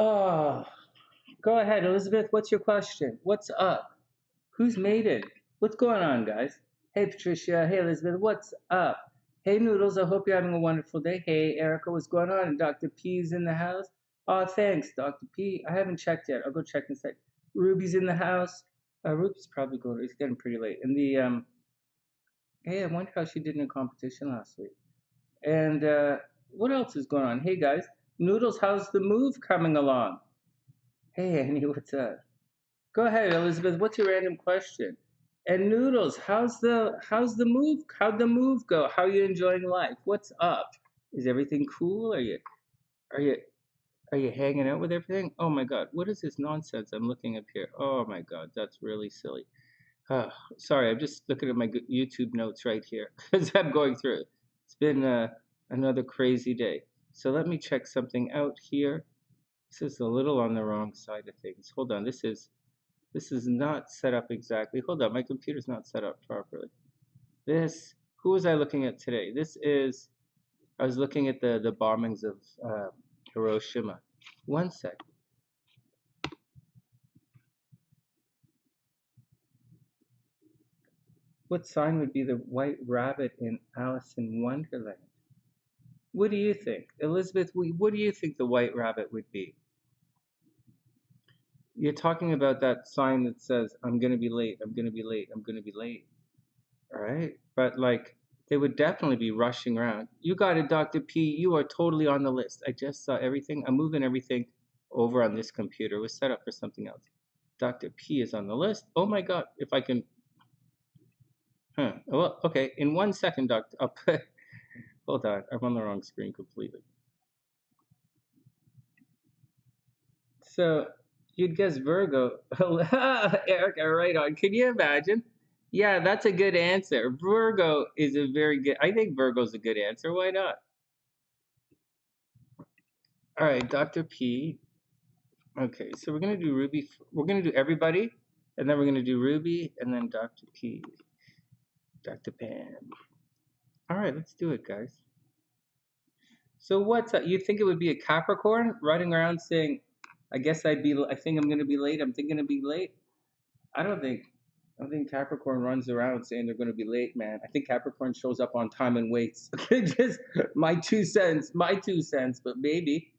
Oh, go ahead, Elizabeth. What's your question? What's up? Who's mated? What's going on, guys? Hey, Patricia. Hey, Elizabeth. What's up? Hey, Noodles. I hope you're having a wonderful day. Hey, Erica. What's going on? And Dr. P's in the house. Oh, thanks, Dr. P. I haven't checked yet. I'll go check in a sec. Ruby's in the house. Ruby's probably going. It's getting pretty late. And the hey, I wonder how she did in a competition last week. And what else is going on? Hey, guys. Noodles, how's the move coming along? Hey, Annie, what's up? Go ahead, Elizabeth. What's your random question? And Noodles, how's the move? How'd the move go? How are you enjoying life? What's up? Is everything cool? Are you are you hanging out with everything? Oh my God, what is this nonsense I'm looking up here? Oh my God, that's really silly. Sorry, I'm just looking at my YouTube notes right here because I'm going through it. It's been another crazy day. So let me check something out here. This is a little on the wrong side of things. Hold on, this is not set up exactly. Hold on, my computer's not set up properly. Who was I looking at today? I was looking at the bombings of Hiroshima. One sec. What sign would be the white rabbit in Alice in Wonderland? What do you think? Elizabeth, what do you think the white rabbit would be? You're talking about that sign that says, I'm going to be late, I'm going to be late, I'm going to be late. All right? But like, they would definitely be rushing around. You got it, Dr. P. You are totally on the list. I just saw everything. I'm moving everything over on this computer. It was set up for something else. Dr. P is on the list. Oh my God, if I can. Well, okay. In 1 second, Doctor. I'll put. Hold on. I'm on the wrong screen completely. So you'd guess Virgo. Erica, right on. Can you imagine? Yeah, that's a good answer. Virgo is a very good. I think Virgo's a good answer. Why not? All right, Dr. P. Okay, so we're gonna do Ruby. We're gonna do everybody, and then we're gonna do Ruby, and then Dr. P. Dr. Pam. All right, let's do it, guys. So what's up? You think it would be a Capricorn running around saying, I think I'm gonna be late. I'm thinking to be late. I don't think Capricorn runs around saying they're gonna be late, man. I think Capricorn shows up on time and waits. Just my 2 cents, but maybe.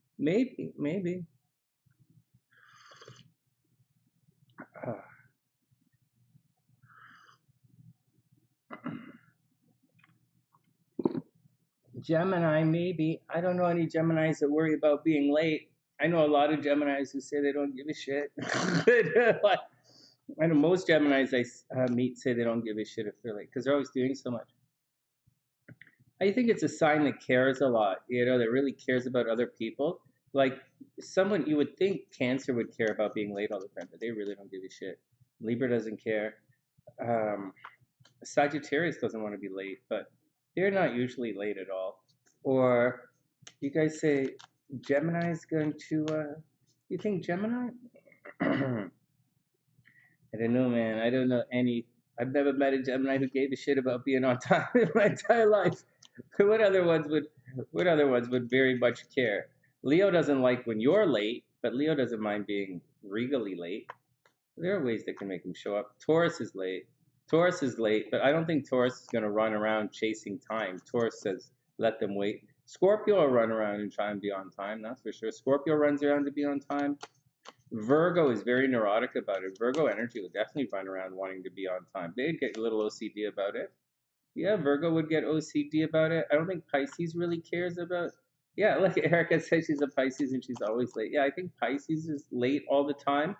Gemini, maybe. I don't know any Geminis that worry about being late. I know a lot of Geminis who say they don't give a shit. I know most Geminis I meet say they don't give a shit if they're late because they're always doing so much. I think it's a sign that cares a lot, that really cares about other people. Like someone you would think Cancer would care about being late all the time, but they really don't give a shit. Libra doesn't care. Sagittarius doesn't want to be late, but they're not usually late at all. Or you guys say Gemini's going to, you think Gemini? I don't know, man. I don't know any. I've never met a Gemini who gave a shit about being on time in my entire life. What other ones would very much care? Leo doesn't like when you're late, but Leo doesn't mind being regally late. There are ways that can make him show up. Taurus is late, but I don't think Taurus is going to run around chasing time. Taurus says, let them wait. Scorpio will run around and try and be on time, that's for sure. Scorpio runs around to be on time. Virgo is very neurotic about it. Virgo energy would definitely run around wanting to be on time. They'd get a little OCD about it. Yeah, Virgo would get OCD about it. I don't think Pisces really cares about. Yeah, like Erica said, she's a Pisces and she's always late. Yeah, I think Pisces is late all the time.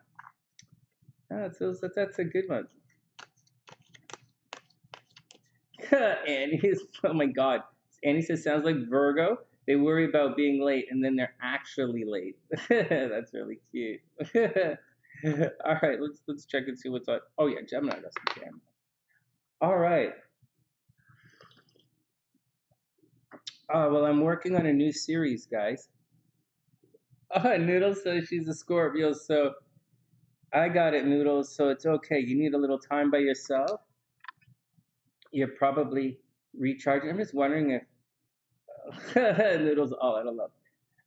That's a good one. Annie is, oh my God. Annie says, sounds like Virgo. They worry about being late and then they're actually late. That's really cute. All right, let's check and see what's on. Oh yeah, Gemini doesn't care. All right. Well, I'm working on a new series, guys. Noodles says she's a Scorpio, so I got it, Noodles. So it's okay. You need a little time by yourself. You're probably recharging. I'm just wondering if Noodles all out of love.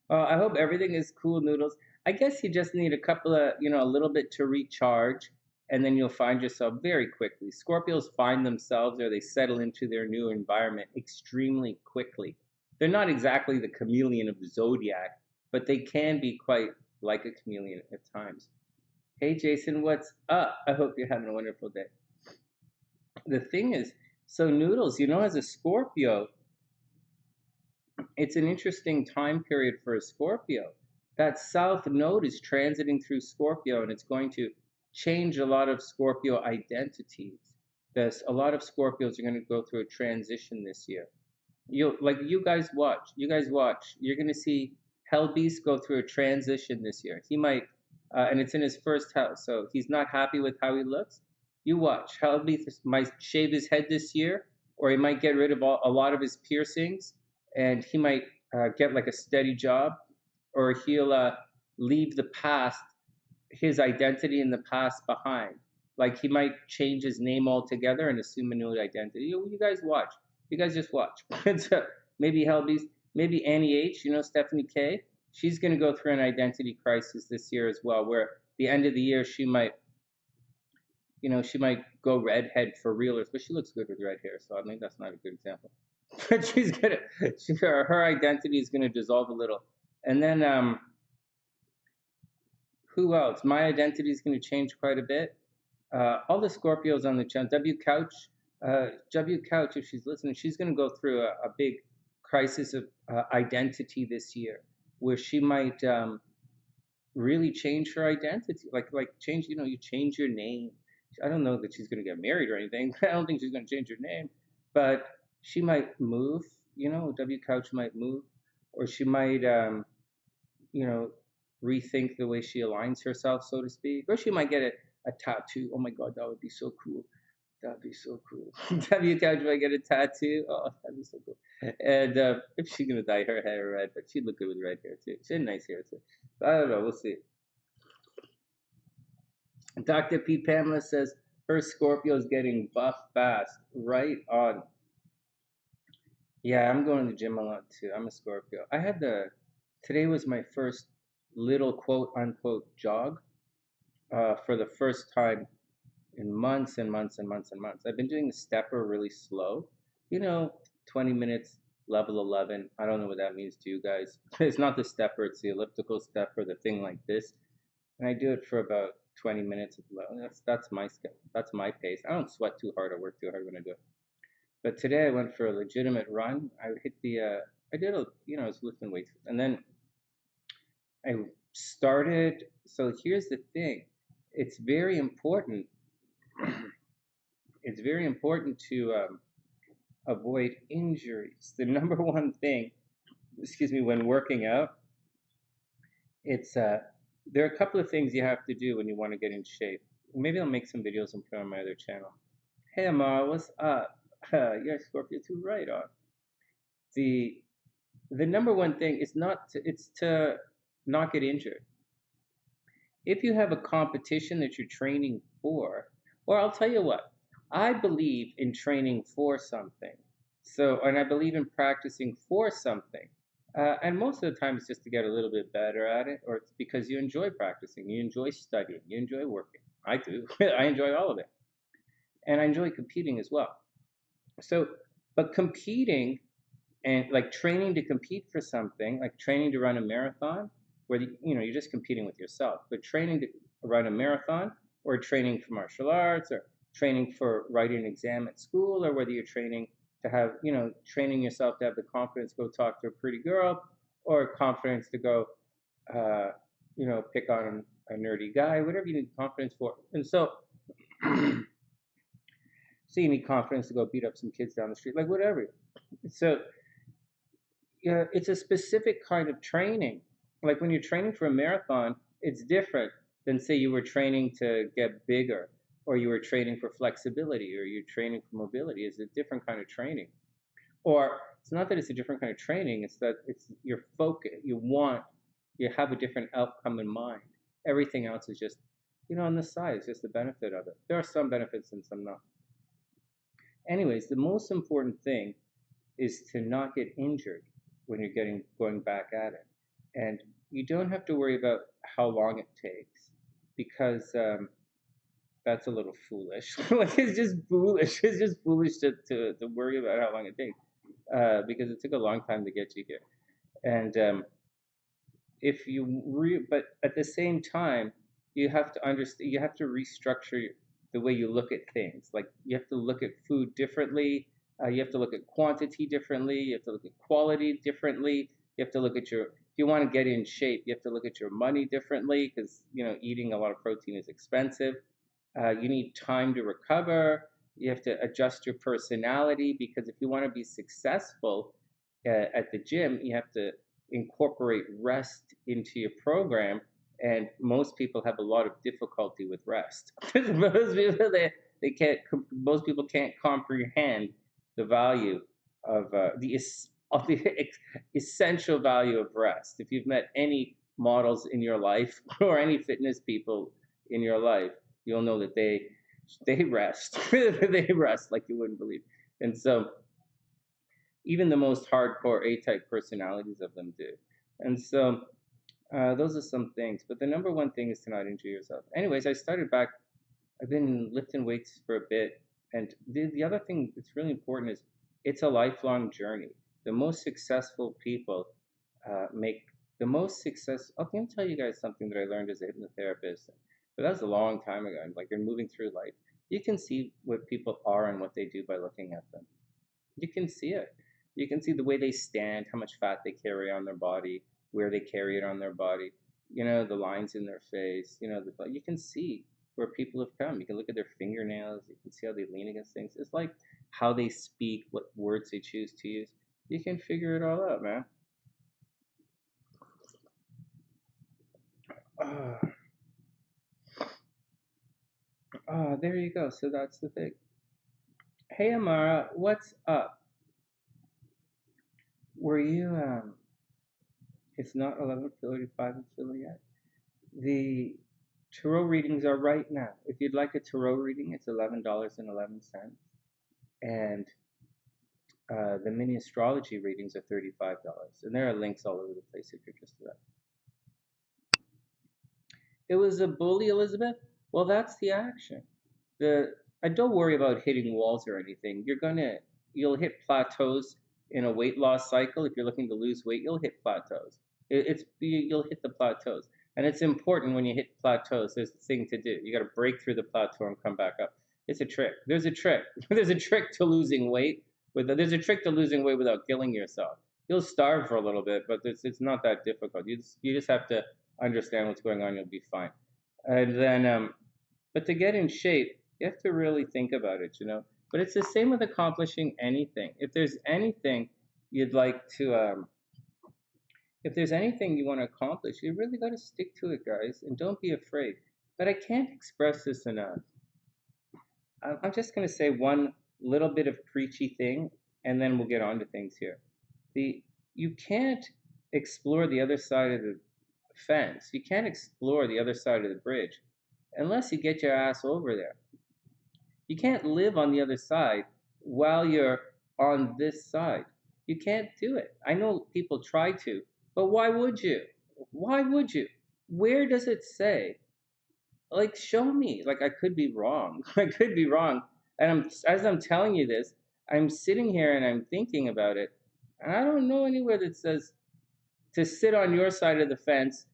I hope everything is cool, Noodles. I guess you just need a couple of, a little bit to recharge, and then you'll find yourself very quickly. Scorpios find themselves or they settle into their new environment extremely quickly. They're not exactly the chameleon of the zodiac, but they can be quite like a chameleon at times. Hey Jason, what's up? I hope you're having a wonderful day. The thing is, so Noodles, as a Scorpio, it's an interesting time period for a Scorpio. That South Node is transiting through Scorpio, and it's going to change a lot of Scorpio identities. A lot of Scorpios are going to go through a transition this year. You guys watch. You're going to see Hellbeast go through a transition this year. He might, and it's in his first house, so he's not happy with how he looks. You watch. Hellbeast might shave his head this year, or he might get rid of a lot of his piercings, and he might get like a steady job, or he'll leave the past, his identity in the past behind. Like he might change his name altogether and assume a new identity. You guys watch. You guys just watch. So maybe Hellbeast, maybe Annie H, Stephanie K. She's going to go through an identity crisis this year as well, where the end of the year she might go redhead for real, but she looks good with red hair, so I mean that's not a good example. But her identity is gonna dissolve a little, and then who else? My identity is gonna change quite a bit. All the Scorpios on the channel, W Couch, if she's listening, she's gonna go through a big crisis of identity this year, where she might really change her identity, like change, you change your name. I don't know that she's going to get married or anything. I don't think she's going to change her name, but she might move. W Couch might move, or she might, rethink the way she aligns herself, so to speak, or she might get a tattoo. Oh my God, that would be so cool. That'd be so cool. W Couch might get a tattoo. Oh, that'd be so cool. And if she's gonna dye her hair red, but she'd look good with red hair too. She had nice hair too. I don't know. We'll see. Dr. P. Pamela says her Scorpio is getting buff fast. Right on. Yeah, I'm going to the gym a lot too. I'm a Scorpio. Today was my first little quote unquote jog for the first time in months and months and months and months. I've been doing the stepper really slow. 20 minutes, level 11. I don't know what that means to you guys. It's not the stepper, it's the elliptical stepper, the thing like this. And I do it for about 20 minutes. That's my schedule. That's my pace. I don't sweat too hard or work too hard when I do it. But today I went for a legitimate run. I was lifting weights. And then I started, so here's the thing. It's very important. It's very important to avoid injuries. The number one thing, when working out, there are a couple of things you have to do when you want to get in shape. Maybe I'll make some videos and put on my other channel. Hey Amar, what's up? You're Scorpio too, right on. The number one thing is to not get injured. If you have a competition that you're training for, or I'll tell you what, I believe in training for something. And I believe in practicing for something. And most of the time it's just to get a little bit better at it, or it's because you enjoy practicing, you enjoy studying, you enjoy working. I do. I enjoy all of it. And I enjoy competing as well. But competing and like training to compete for something, like training to run a marathon, where you're just competing with yourself, but training to run a marathon, or training for martial arts, or training for writing an exam at school, or whether you're training to have, training yourself to have the confidence to go talk to a pretty girl, or confidence to go, pick on a nerdy guy, whatever you need confidence for. And so you need confidence to go beat up some kids down the street, like whatever. So yeah, it's a specific kind of training. Like when you're training for a marathon, it's different than say you were training to get bigger, or you were training for flexibility, or you're training for mobility. It's a different kind of training. Or it's not that it's a different kind of training, it's that it's your focus. You have a different outcome in mind. Everything else is just, on the side, it's just the benefit of it. There are some benefits and some not. Anyways, the most important thing is to not get injured when you're going back at it. And you don't have to worry about how long it takes, because that's a little foolish. Like, it's just foolish. It's just foolish to worry about how long it takes, because it took a long time to get you here. And if you but at the same time, you have to understand, you have to restructure the way you look at things. Like, you have to look at food differently. You have to look at quantity differently. You have to look at quality differently. You have to look at your, if you want to get in shape, you have to look at your money differently, because, you know, eating a lot of protein is expensive. You need time to recover. You have to adjust your personality, because if you want to be successful at the gym, you have to incorporate rest into your program. And most people have a lot of difficulty with rest. Most people, they can't, most people can't comprehend the value of the essential value of rest. If you've met any models in your life or any fitness people in your life, you'll know that they rest. They rest like you wouldn't believe. And so even the most hardcore A-type personalities of them do. And so those are some things. But the number one thing is to not injure yourself. Anyways, I started back. I've been lifting weights for a bit. And the other thing that's really important is it's a lifelong journey. The most successful people make the most success. Okay, let me tell you guys something that I learned as a hypnotherapist. But that was a long time ago. And like, you're moving through life. You can see what people are and what they do by looking at them. You can see it. You can see the way they stand, how much fat they carry on their body, where they carry it on their body, you know, the lines in their face, you know, you can see where people have come. You can look at their fingernails, you can see how they lean against things. It's like how they speak, what words they choose to use. You can figure it all out, man. There you go. So that's the thing. Hey, Amara, what's up? Were you, it's not 11:35 in Philly yet. The tarot readings are right now. If you'd like a tarot reading, it's $11.11. And the mini astrology readings are $35. And there are links all over the place if you're interested in that. It was a bully, Elizabeth? Well, that's the action. Don't worry about hitting walls or anything. You'll hit plateaus in a weight loss cycle. If you're looking to lose weight, you'll hit plateaus. You'll hit the plateaus. And it's important when you hit plateaus, there's a thing to do. You got to break through the plateau and come back up. It's a trick. There's a trick. There's a trick to losing weight. There's a trick to losing weight without killing yourself. You'll starve for a little bit, but it's not that difficult. You just have to understand what's going on. You'll be fine. And then, but to get in shape, you have to really think about it, you know. But it's the same with accomplishing anything. If there's anything you'd like to, if there's anything you want to accomplish, you really got to stick to it, guys, and don't be afraid. But I can't express this enough. I'm just going to say one little bit of preachy thing, and then we'll get on to things here. You can't explore the other side of the fence. You can't explore the other side of the bridge unless you get your ass over there. You can't live on the other side while you're on this side. You can't do it. I know people try to, but why would you? Why would you? Where does it say? Like, show me. Like, I could be wrong. I could be wrong. And as I'm telling you this, I'm sitting here and I'm thinking about it, and I don't know anywhere that says to sit on your side of the fence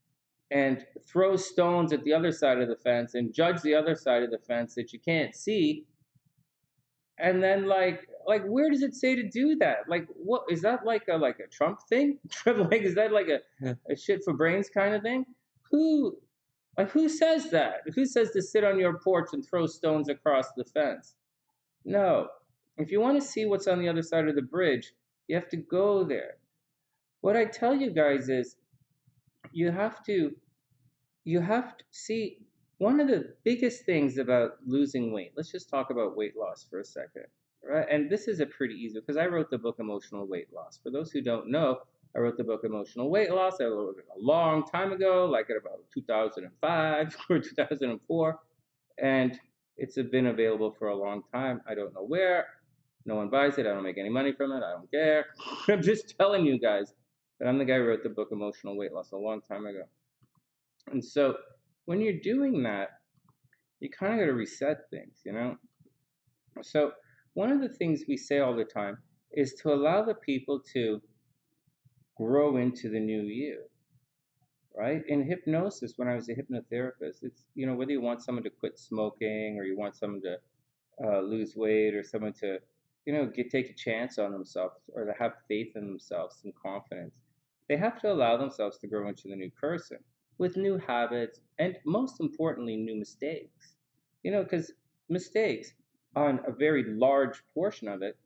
and throw stones at the other side of the fence and judge the other side of the fence that you can't see. And then like where does it say to do that? Like, what is that, like a Trump thing? Like, is that like a shit for brains kind of thing? Who says that? Who says to sit on your porch and throw stones across the fence? No. If you want to see what's on the other side of the bridge, you have to go there. What I tell you guys is you have to see, one of the biggest things about losing weight. Let's just talk about weight loss for a second, right? And this is a pretty easy, because I wrote the book Emotional Weight Loss. For those who don't know, I wrote the book Emotional Weight Loss. I wrote it a long time ago, like at about 2005 or 2004, and it's been available for a long time. I don't know where. No one buys it. I don't make any money from it. I don't care. I'm just telling you guys, But I'm the guy who wrote the book Emotional Weight Loss a long time ago. And so when you're doing that, you kind of got to reset things, you know? So one of the things we say all the time is to allow the people to grow into the new you, right? In hypnosis, when I was a hypnotherapist, it's, you know, whether you want someone to quit smoking or you want someone to lose weight or someone to, you know, take a chance on themselves or to have faith in themselves and confidence, they have to allow themselves to grow into the new person with new habits and, most importantly, new mistakes. You know, because mistakes on a very large portion of it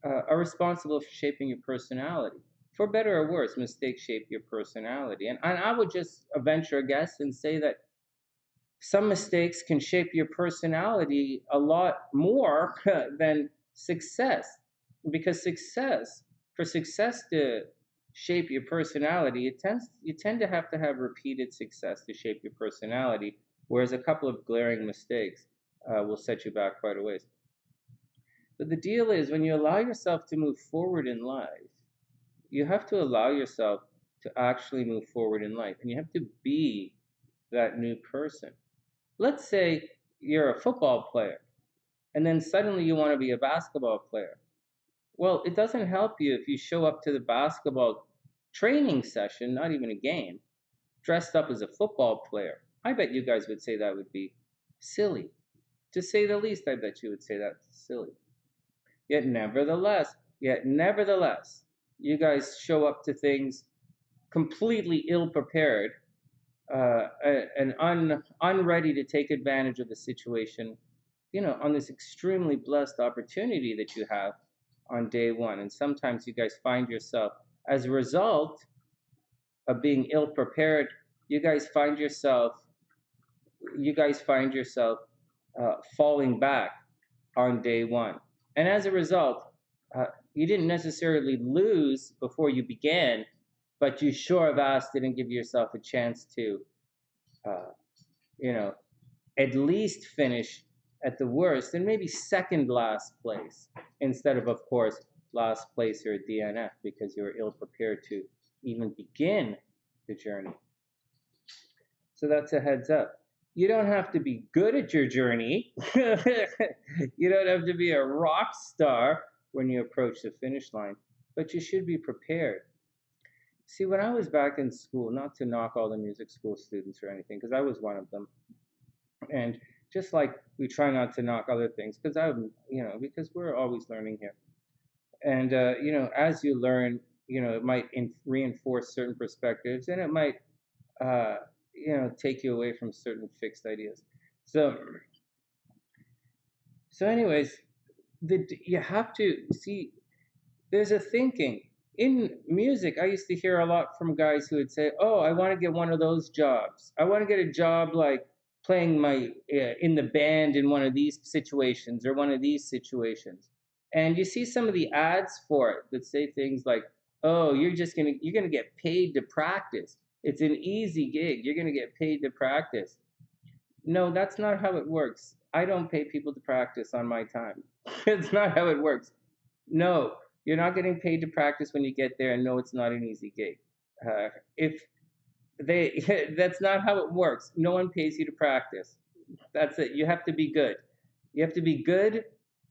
are responsible for shaping your personality. For better or worse, mistakes shape your personality. And I would just venture a guess and say that some mistakes can shape your personality a lot more than success. Because for success to shape your personality, you tend to have repeated success to shape your personality, whereas a couple of glaring mistakes will set you back quite a ways. But the deal is, when you allow yourself to move forward in life, you have to allow yourself to actually move forward in life, and you have to be that new person. Let's say you're a football player, and then suddenly you want to be a basketball player. Well, it doesn't help you if you show up to the basketball training session, not even a game, dressed up as a football player. I bet you guys would say that would be silly. To say the least, I bet you would say that's silly. Yet nevertheless, you guys show up to things completely ill-prepared and unready to take advantage of the situation, you know, on this extremely blessed opportunity that you have on day one. And sometimes you guys find yourself, as a result of being ill-prepared, you guys find yourself falling back on day one. And as a result, you didn't necessarily lose before you began, but you sure of ass didn't give yourself a chance to, you know, at least finish at the worst and maybe second last place instead of course, last place or DNF because you were ill prepared to even begin the journey. So that's a heads up. You don't have to be good at your journey. You don't have to be a rock star when you approach the finish line, but you should be prepared. See, when I was back in school, not to knock all the music school students or anything, because I was one of them, and just like we try not to knock other things, because because we're always learning here. And as you learn, it might reinforce certain perspectives, and it might take you away from certain fixed ideas. So anyways, you have to see. There's a thinking. In music, I used to hear a lot from guys who would say, "Oh, I want to get one of those jobs. I want to get a job like playing in the band in one of these situations or one of these situations." And you see some of the ads for it that say things like, "Oh, you're gonna get paid to practice. It's an easy gig. You're gonna get paid to practice." No, that's not how it works. I don't pay people to practice on my time. It's not how it works. No. You're not getting paid to practice when you get there, and no, it's not an easy gig. That's not how it works. No one pays you to practice. That's it. You have to be good. You have to be good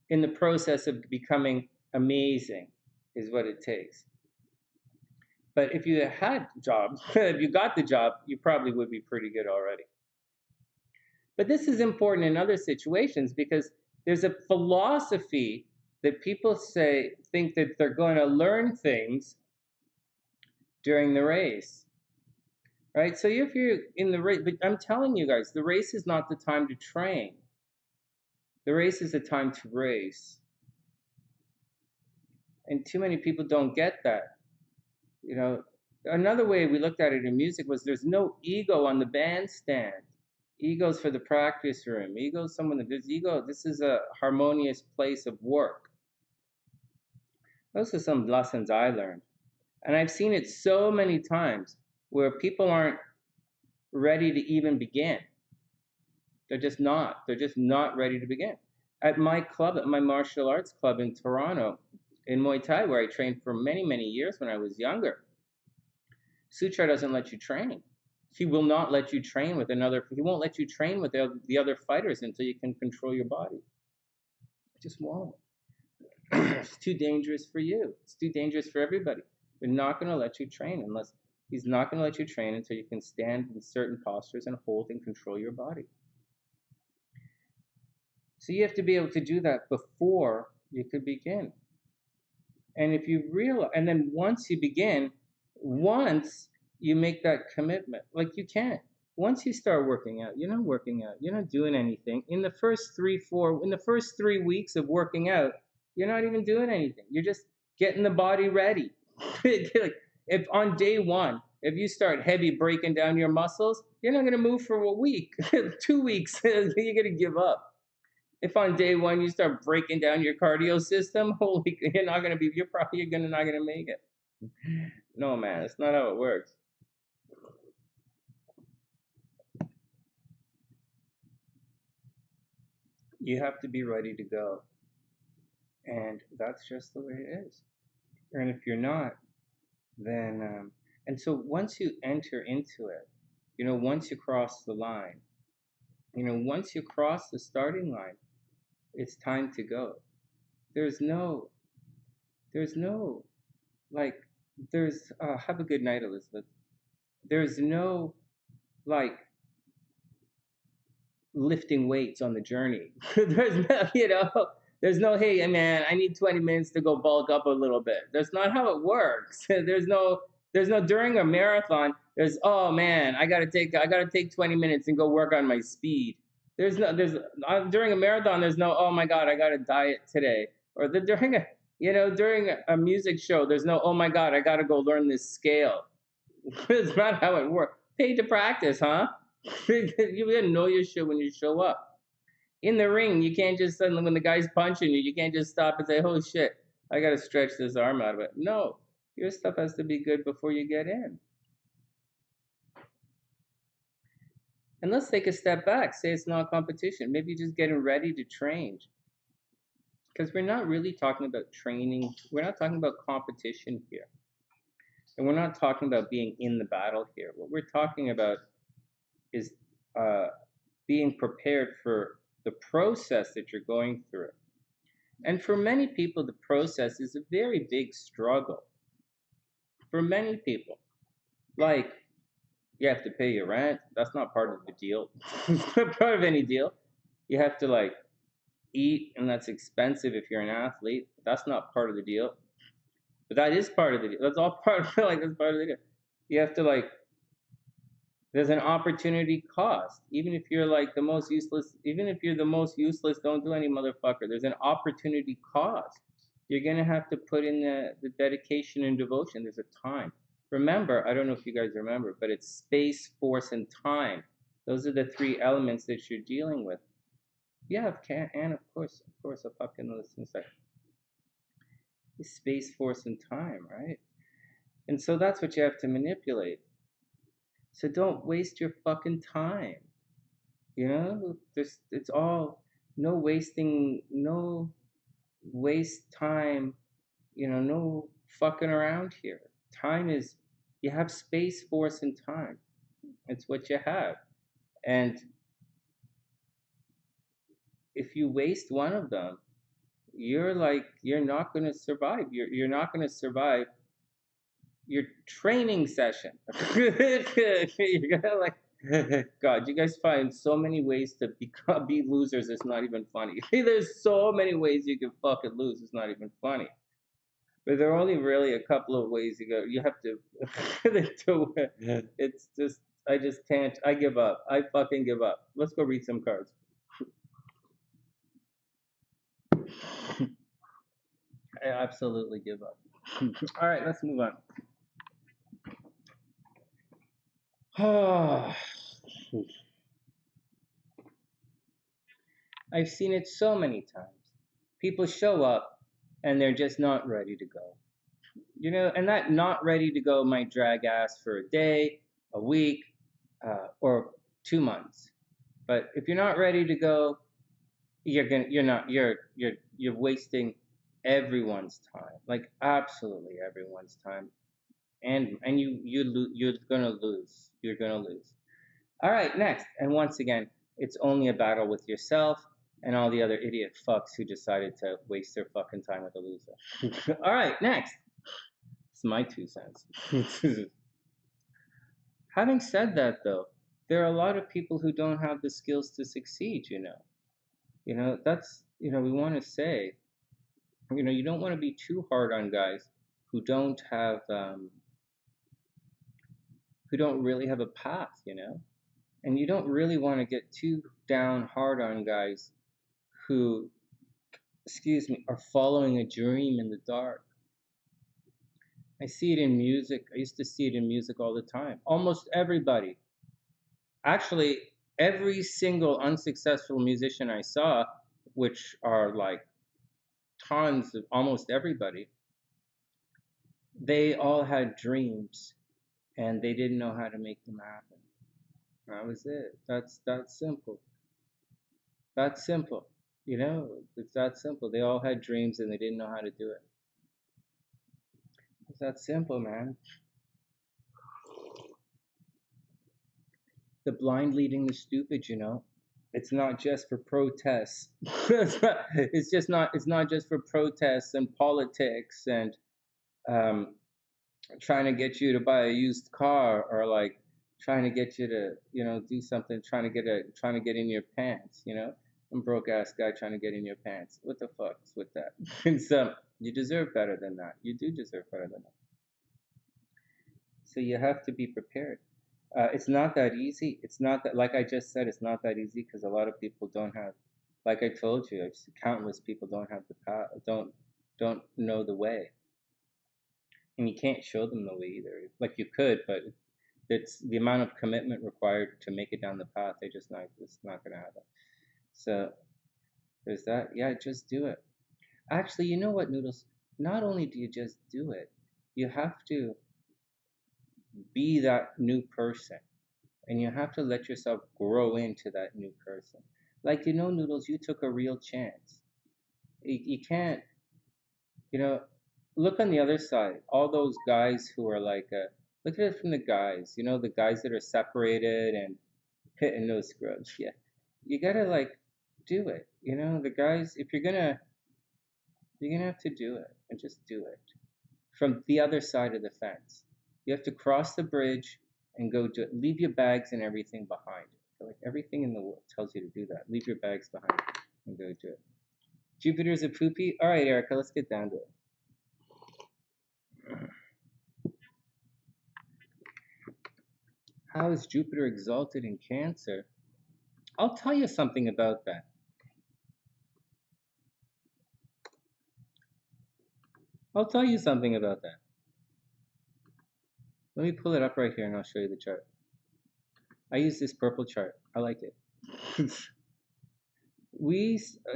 in the process of becoming amazing, is what it takes. But if you had a job, if you got the job, you probably would be pretty good already. But this is important in other situations because there's a philosophy that people think that they're going to learn things during the race, right? So if you're in the race, but I'm telling you guys, the race is not the time to train. The race is the time to race. And too many people don't get that. Another way we looked at it in music was there's no ego on the bandstand. Ego's for the practice room. Ego's someone that there's ego. This is a harmonious place of work. Those are some lessons I learned. And I've seen it so many times where people aren't ready to even begin. They're just not. They're just not ready to begin. At my club, at my martial arts club in Toronto, in Muay Thai, where I trained for many, many years when I was younger, Sutra doesn't let you train. He will not let you train with another. He won't let you train with the other fighters until you can control your body. Just won't. It's too dangerous for you. It's too dangerous for everybody. They're not going to let you train unless he's not going to let you train until you can stand in certain postures and hold and control your body. So you have to be able to do that before you could begin. And if you realize, and then once you begin, once you make that commitment, like you can't. Once you start working out, you're not working out, you're not doing anything. In the first 3 weeks of working out, you're not even doing anything. You're just getting the body ready. If on day one, if you start heavy breaking down your muscles, you're not going to move for a week, 2 weeks, you're going to give up. If on day one you start breaking down your cardio system, holy, you're not going to be, you're probably not going to make it. No, man, it's not how it works. You have to be ready to go. And that's just the way it is. And if you're not, then, and so once you enter into it, once you cross the line, once you cross the starting line, it's time to go. There's no, like, have a good night, Elizabeth. There's no, like, lifting weights on the journey. There's no, hey man, I need 20 minutes to go bulk up a little bit. That's not how it works. There's no during a marathon, oh man, I gotta take 20 minutes and go work on my speed. During a marathon, there's no, oh my God, I gotta diet today. Or during a music show, there's no, oh my God, I gotta go learn this scale. It's not how it works. Paid to practice, huh? You gotta know your shit when you show up. In the ring, you can't just suddenly, when the guy's punching you can't just stop and say, oh shit, I gotta stretch this arm out of it. No, your stuff has to be good before you get in. And let's take a step back. Say it's not competition. Maybe you're just getting ready to train. Because we're not really talking about training. We're not talking about competition here. And we're not talking about being in the battle here. What we're talking about is being prepared for the process that you're going through. And for many people, the process is a very big struggle. For many people, like, you have to pay your rent. That's not part of the deal. It's not part of any deal. You have to, like, eat, and that's expensive if you're an athlete. That's not part of the deal. But that is part of the deal. That's all part of that's part of the deal. You have to, like, there's an opportunity cost. Even if you're like the most useless, don't do any motherfucker. There's an opportunity cost. You're gonna have to put in the dedication and devotion. There's a time. Remember, I don't know if you guys remember, but it's space, force, and time. Those are the 3 elements that you're dealing with. Yeah, and of course, I'll fucking listen a second. It's space, force, and time, right? And so that's what you have to manipulate. So don't waste your fucking time. It's all, no wasting, no waste time, no fucking around here. Time is, you have space, force, and time. It's what you have. And if you waste one of them, you're not going to survive. You're not going to survive your training session. You're gonna, like, God, you guys find so many ways to be losers. It's not even funny. There's so many ways you can fucking lose. It's not even funny. But there are only really a couple of ways you go. You have to. It's just, I just can't. I give up. I fucking give up. Let's go read some cards. I absolutely give up. All right, let's move on. I've seen it so many times. People show up and they're just not ready to go. And that not ready to go might drag ass for a day, a week, or 2 months. But if you're not ready to go, you're wasting everyone's time. Like, absolutely everyone's time. and you're gonna lose. You're gonna lose. All right, next. And once again, it's only a battle with yourself and all the other idiot fucks who decided to waste their fucking time with a loser. All right, next. It's my 2 cents. Having said that, though, there are a lot of people who don't have the skills to succeed. That's we want to say, you don't want to be too hard on guys who don't have who don't really have a path. And you don't really want to get too down hard on guys who, excuse me, are following a dream in the dark. I see it in music. I used to see it in music all the time. Almost everybody, actually, every single unsuccessful musician I saw, which are like tons of almost everybody, they all had dreams and they didn't know how to make them happen. That was it. That's simple. That's simple. It's that simple. They all had dreams and they didn't know how to do it. It's that simple, man. The blind leading the stupid, It's not just for protests. It's not just for protests and politics and trying to get you to buy a used car, or like trying to get you to, do something, trying to get in your pants, I'm broke ass guy trying to get in your pants. What the fuck's with that? And so you deserve better than that. You do deserve better than that. So you have to be prepared. It's not that easy. It's not that, like I just said, it's not that easy because a lot of people don't have, like I told you, countless people don't have the path, don't know the way, and you can't show them the way either. Like you could, but it's the amount of commitment required to make it down the path. It's not gonna happen. So there's that. Yeah, just do it. Actually, you know what, Noodles? Not only do you just do it, you have to be that new person, and you have to let yourself grow into that new person. Like, Noodles, you took a real chance. You can't, look on the other side. All those guys who are like, look at it from the guys, the guys that are separated and hitting those scrubs. Yeah. You gotta like do it. The guys, if you're gonna have to do it and just do it from the other side of the fence. You have to cross the bridge and go do it. Leave your bags and everything behind. Like everything in the world tells you to do that. Leave your bags behind and go do it. Jupiter's a poopy. All right, Erica, let's get down to it. How is Jupiter exalted in Cancer? I'll tell you something about that. Let me pull it up right here and I'll show you the chart. I use this purple chart. I like it.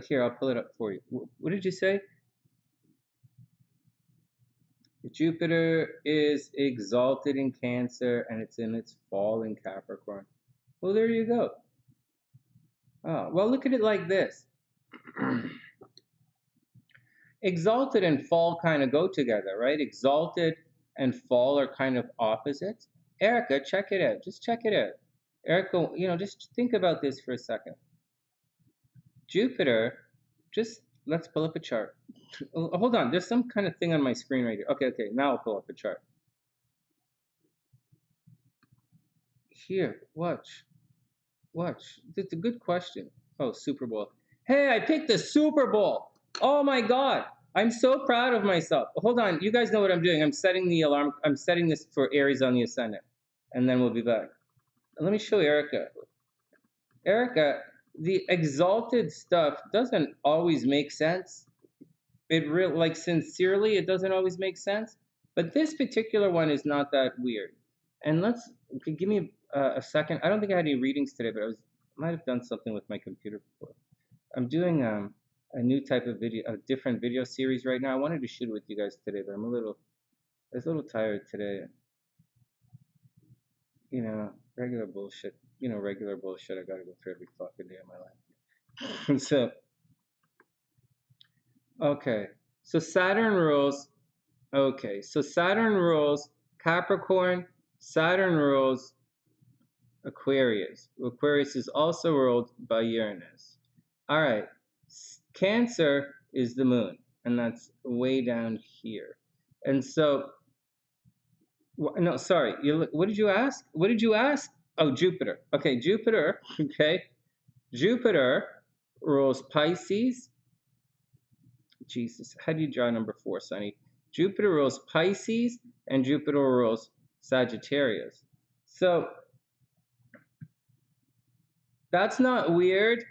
Here, I'll pull it up for you. What did you say? Jupiter is exalted in Cancer and it's in its fall in Capricorn. Well, there you go. Oh, well, look at it like this. Exalted and fall kind of go together, right? Exalted and fall are kind of opposites. Erica, check it out. Just check it out. Erica, just think about this for a second. Jupiter, let's pull up a chart. Oh, hold on, there's some kind of thing on my screen right here. Okay, now I'll pull up a chart. Here, watch. It's a good question. Oh, Super Bowl. Hey, I picked the Super Bowl. Oh my God. I'm so proud of myself. Hold on, you guys know what I'm doing. I'm setting the alarm. I'm setting this for Aries on the ascendant. And then we'll be back. Let me show Erica. Erica, the exalted stuff doesn't always make sense. Sincerely, it doesn't always make sense. But this particular one is not that weird. And give me a second. I don't think I had any readings today, but I might have done something with my computer before. I'm doing a new type of video, a different video series right now. I wanted to shoot it with you guys today, but I was a little tired today. Regular bullshit. Regular bullshit I gotta go through every fucking day of my life. So, okay. So Saturn rules Capricorn, Saturn rules Aquarius. Aquarius is also ruled by Uranus. All right. Cancer is the moon, and that's way down here. And so, no, sorry. What did you ask? What did you ask? Oh, Jupiter. Okay, Jupiter. Okay. Jupiter rules Pisces. Jesus, how do you draw number 4, Sonny? Jupiter rules Pisces, and Jupiter rules Sagittarius. So that's not weird.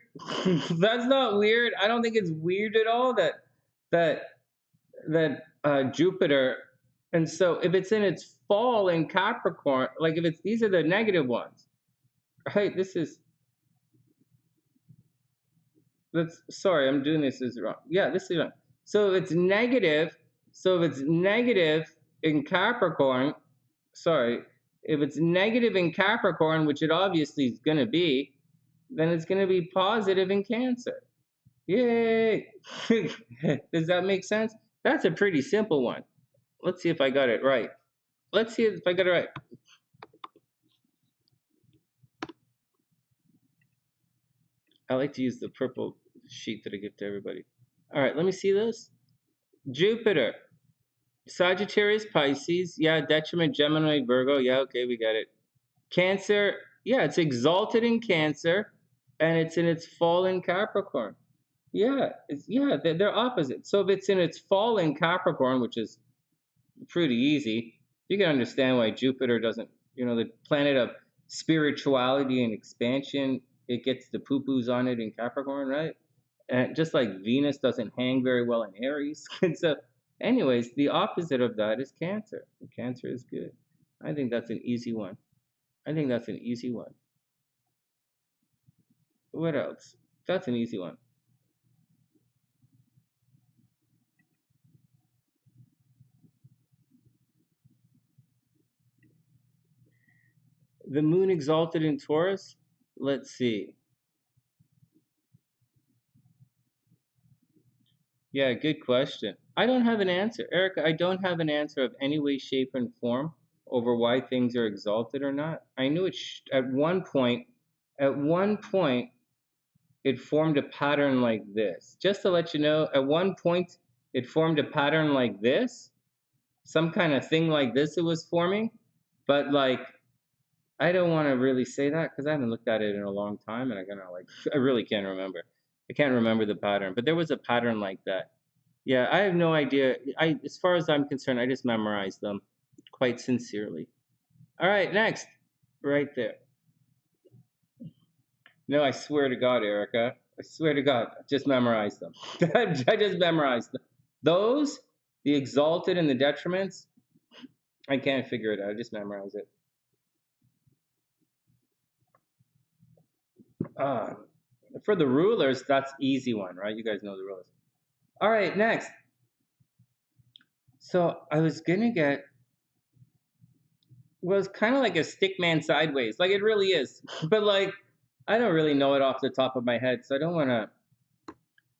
That's not weird. I don't think it's weird at all that Jupiter. And so if it's in its fall in Capricorn, like if it's, these are the negative ones, right? Sorry, I'm doing this is wrong. Yeah, this is wrong. So if it's negative in Capricorn, sorry, if it's negative in Capricorn, which it obviously is going to be, then it's going to be positive in Cancer. Yay! Does that make sense? That's a pretty simple one. Let's see if I got it right. Let's see if I got it right. I like to use the purple sheet that I give to everybody. All right, let me see this. Jupiter, Sagittarius, Pisces. Yeah, detriment, Gemini, Virgo. Yeah, okay, we got it. Cancer. Yeah, it's exalted in Cancer, and it's in its fall in Capricorn. Yeah, they're opposite. So if it's in its fall in Capricorn, which is pretty easy, you can understand why Jupiter doesn't, the planet of spirituality and expansion, it gets the poo-poos on it in Capricorn, right? And just like Venus doesn't hang very well in Aries. And so, anyways, the opposite of that is Cancer. Cancer is good. I think that's an easy one. What else? That's an easy one. The moon exalted in Taurus? Let's see. Yeah, good question. I don't have an answer. Erica, I don't have an answer of any way, shape, and form over why things are exalted or not. I knew it at one point, it formed a pattern like this. Just to let you know, at one point, it formed a pattern like this. Some kind of thing like this it was forming. But like, I don't want to really say that because I haven't looked at it in a long time, and I really can't remember. I can't remember the pattern, but there was a pattern like that. Yeah, I have no idea. As far as I'm concerned, I just memorized them quite sincerely. All right, next, right there. No, I swear to God, Erica. I swear to God, I just memorized them. I just memorized them. Those, the exalted and the detriments, I can't figure it out. I just memorize it. For the rulers, that's easy one, right? You guys know the rulers. All right, next. So I was gonna get, well, it's kind of like a stick man sideways. Like it really is. But like, I don't really know it off the top of my head, so I don't want to.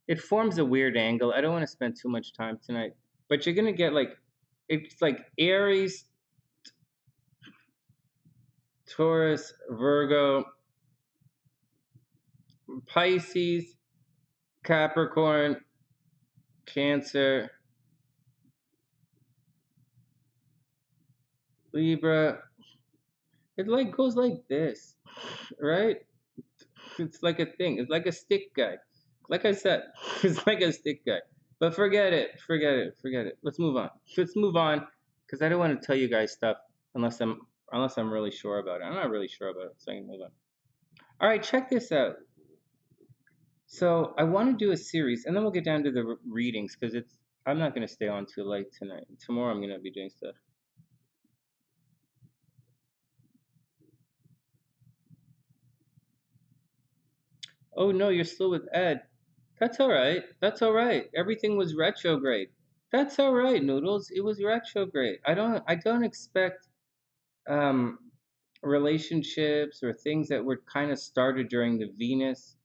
It forms a weird angle. I don't want to spend too much time tonight. But you're gonna get like, it's like Aries, Taurus, Virgo, Pisces, Capricorn, Cancer, Libra. It like goes like this, right? It's like a thing. It's like a stick guy. Like I said, it's like a stick guy. But forget it. Let's move on. Because I don't want to tell you guys stuff unless I'm really sure about it. I'm not really sure about it, so I can move on. All right, check this out. So I want to do a series, and then we'll get down to the readings because I'm not going to stay on too late tonight. Tomorrow I'm going to be doing stuff. Oh no, you're still with Ed. That's all right. Everything was retrograde. That's all right, Noodles. It was retrograde. I don't expect relationships or things that were kind of started during the Venus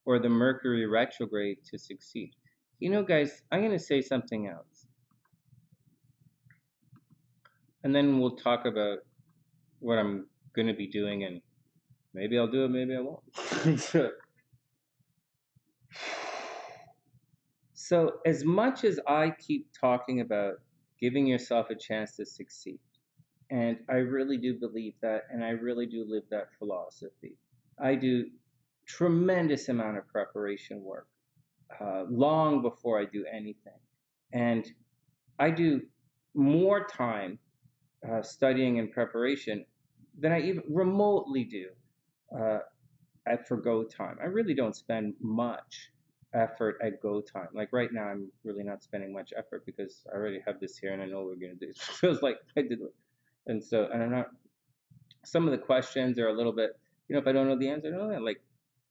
or the Mercury retrograde to succeed. You know, guys, I'm going to say something else. and then we'll talk about what I'm going to be doing, and maybe I'll do it, maybe I won't. So as much as I keep talking about giving yourself a chance to succeed, and I really do believe that, and I really do live that philosophy. I do tremendous amount of preparation work long before I do anything. And I do more time studying and preparation than I even remotely do uh, for go time. I really don't spend much effort at go time. Like right now, I'm really not spending much effort because I already have this here and I know what we're going to do. It feels like I did it. And I'm not, some of the questions are a little bit, if I don't know the answer, I don't know.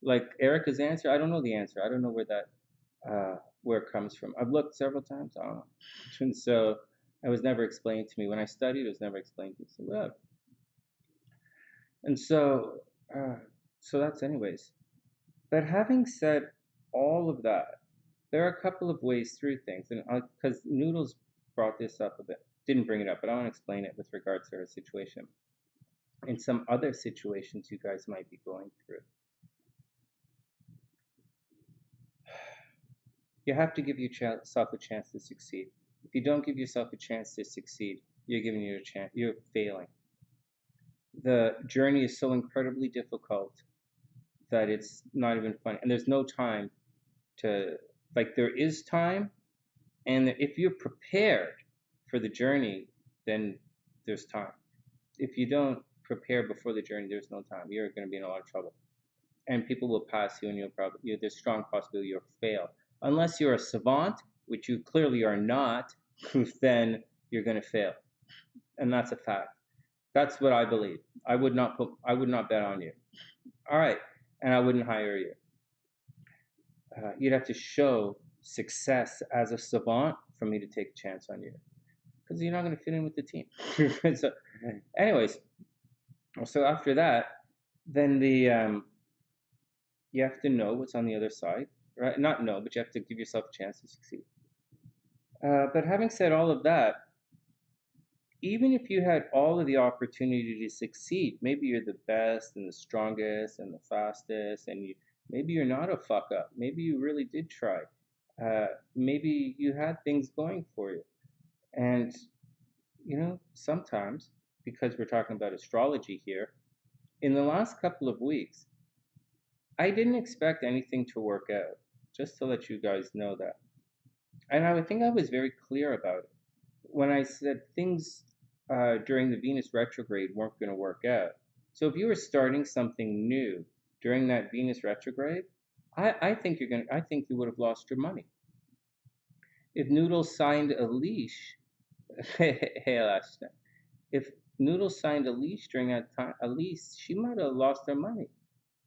Like Erica's answer, I don't know the answer. I don't know where it comes from. I've looked several times, I don't know. And so it was never explained to me. When I studied, it was never explained to me. So, yeah. And so that's anyways. But having said all of that, there are a couple of ways through things. And because Noodles brought this up a bit, didn't bring it up, but I want to explain it with regards to her situation. In some other situations you guys might be going through. You have to give yourself a chance to succeed. If you don't give yourself a chance to succeed, you're giving you a chance, you're failing. The journey is so incredibly difficult that it's not even funny. And there's no time to, like, there is time. And if you're prepared for the journey, then there's time. If you don't prepare before the journey, there's no time. You're going to be in a lot of trouble. And people will pass you, and there's strong possibility you'll fail. Unless you're a savant, which you clearly are not, then you're going to fail. And that's a fact. That's what I believe. I would not bet on you. All right. And I wouldn't hire you. You'd have to show success as a savant for me to take a chance on you, because you're not going to fit in with the team. So, anyways, so after that, then you have to know what's on the other side, right? Not know, but you have to give yourself a chance to succeed. But having said all of that, even if you had all of the opportunity to succeed, maybe you're the best and the strongest and the fastest, and maybe you're not a fuck up. Maybe you really did try. Maybe you had things going for you. And, sometimes, because we're talking about astrology here, in the last couple of weeks, I didn't expect anything to work out, just to let you guys know that. And I think I was very clear about it. When I said things during the Venus retrograde weren't going to work out. So if you were starting something new during that Venus retrograde, I think you would have lost your money. If Noodles signed a leash, hey Alaska, if Noodles signed a leash during that time, she might have lost her money.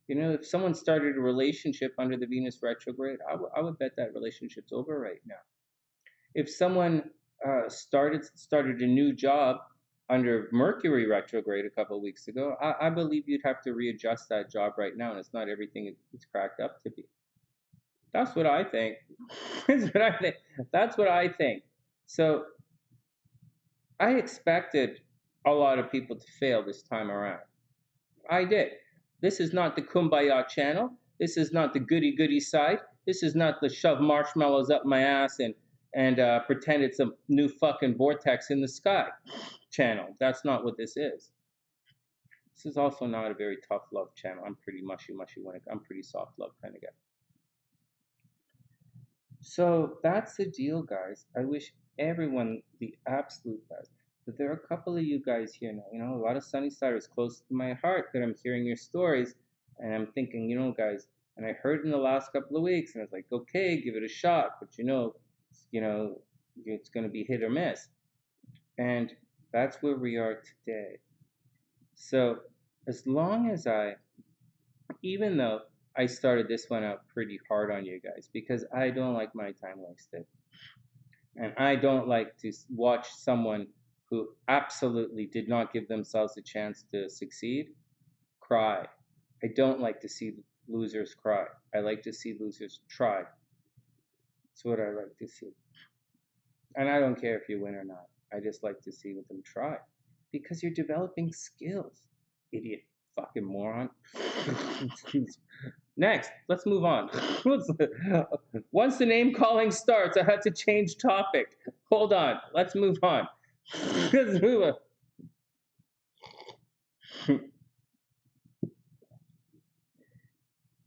If someone started a relationship under the Venus retrograde, I would bet that relationship's over right now. If someone started a new job under Mercury retrograde a couple of weeks ago, I believe you'd have to readjust that job right now, and it's not everything it's cracked up to be. That's what I think. That's what I think. So I expected a lot of people to fail this time around. I did. This is not the Kumbaya channel. This is not the goody side. This is not the shove marshmallows up my ass and pretend it's a new fucking vortex in the sky channel. That's not what this is. This is also not a very tough love channel. I'm pretty mushy I'm pretty soft love kind of guy. So that's the deal, guys. I wish everyone the absolute best. But there are a couple of you guys here now. A lot of Sunnysiders close to my heart that I'm hearing your stories, and I'm thinking, guys, and I heard in the last couple of weeks, and I was like, okay, give it a shot, but it's going to be hit or miss. And that's where we are today. So as long as even though I started this one out pretty hard on you guys, because I don't like my time wasted. And I don't like to watch someone who absolutely did not give themselves a chance to succeed cry. I don't like to see losers cry. I like to see losers try. That's what I like to see. And I don't care if you win or not. I just like to see them try. Because you're developing skills, idiot fucking moron. Next, let's move on. Once the name calling starts, I had to change topic. Hold on, let's move on. Let's move on.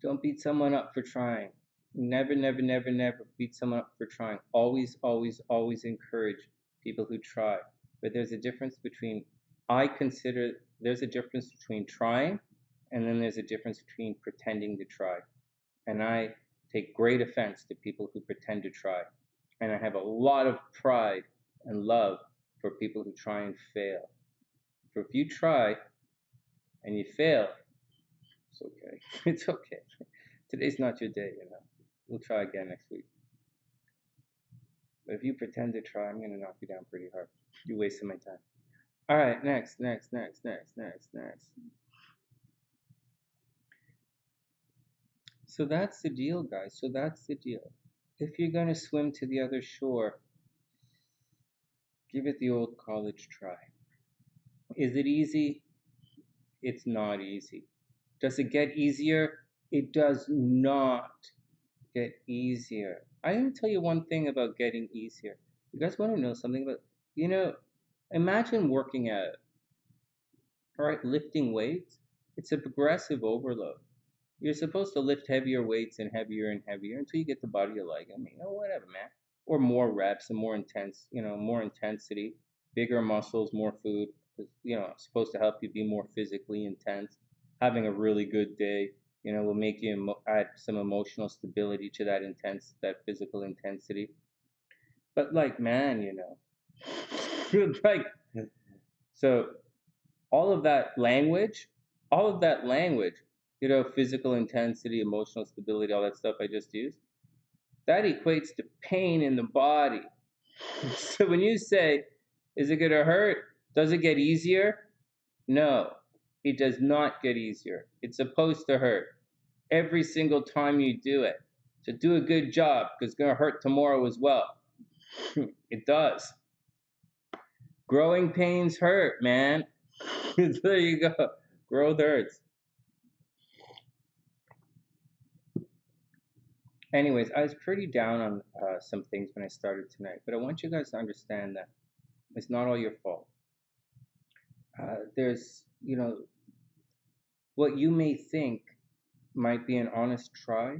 Don't beat someone up for trying. Never, never, never, never beat someone up for trying. Always, always, always encourage people who try. But there's a difference between, there's a difference between trying, and then there's a difference between pretending to try. And I take great offense to people who pretend to try. And I have a lot of pride and love for people who try and fail. For if you try and you fail, it's okay. It's okay. Today's not your day, you know. We'll try again next week. But if you pretend to try, I'm going to knock you down pretty hard. You're wasting my time. All right, next. So that's the deal, guys. So that's the deal. If you're going to swim to the other shore, give it the old college try. Is it easy? It's not easy. Does it get easier? It does not get easier. I'm going to tell you one thing about getting easier. You guys want to know something about, you know, imagine working out. All right, lifting weights. It's a progressive overload. You're supposed to lift heavier weights and heavier until you get the body you like. I mean, oh, whatever, man. Or more reps and more intense, more intensity, bigger muscles, more food. It's supposed to help you be more physically intense. Having a really good day, will make you add some emotional stability to that physical intensity. But like, man, like, so all of that language, physical intensity, emotional stability, all that stuff I just used, that equates to pain in the body. So when you say, is it going to hurt? Does it get easier? No, it does not get easier. It's supposed to hurt every single time you do it. So do a good job, because it's going to hurt tomorrow as well. It does. Growing pains hurt, man. There you go. Growth hurts. Anyways, I was pretty down on some things when I started tonight, but I want you guys to understand that it's not all your fault. There's, what you may think might be an honest try.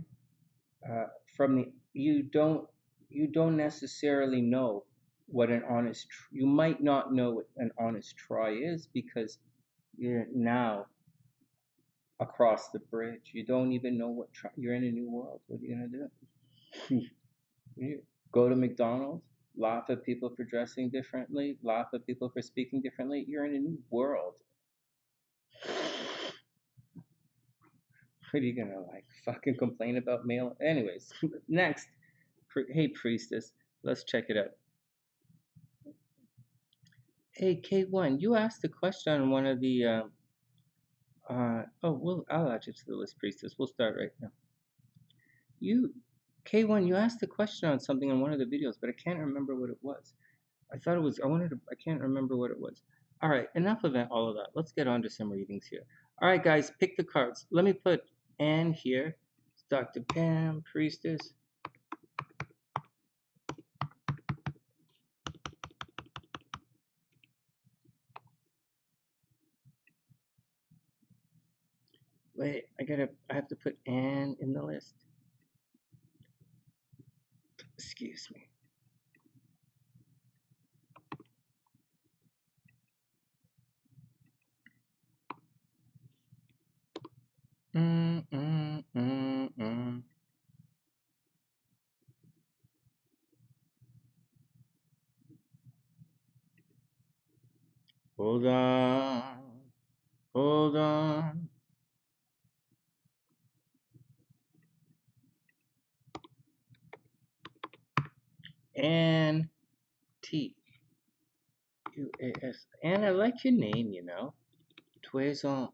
You don't necessarily know what you might not know what an honest try is, because you're now across the bridge. You don't even know you're in a new world. What are you gonna do? You go to McDonald's, laugh at people for dressing differently, laugh at people for speaking differently. You're in a new world. What are you gonna fucking complain about mail? Anyways, next. Hey, priestess, let's check it out. Hey, K1, you asked a question on one of the I'll add you to the list, priestess. We'll start right now. K1, you asked a question on something in one of the videos, but I can't remember what it was. I can't remember what it was. All right, enough of all of that. Let's get on to some readings here. All right, guys, pick the cards. Let me put Anne here. It's Dr. Pam, priestess. Wait, I have to put Anne in the list. Excuse me. Hold on. Anne T. U-A-S. Anne, I like your name, Toison.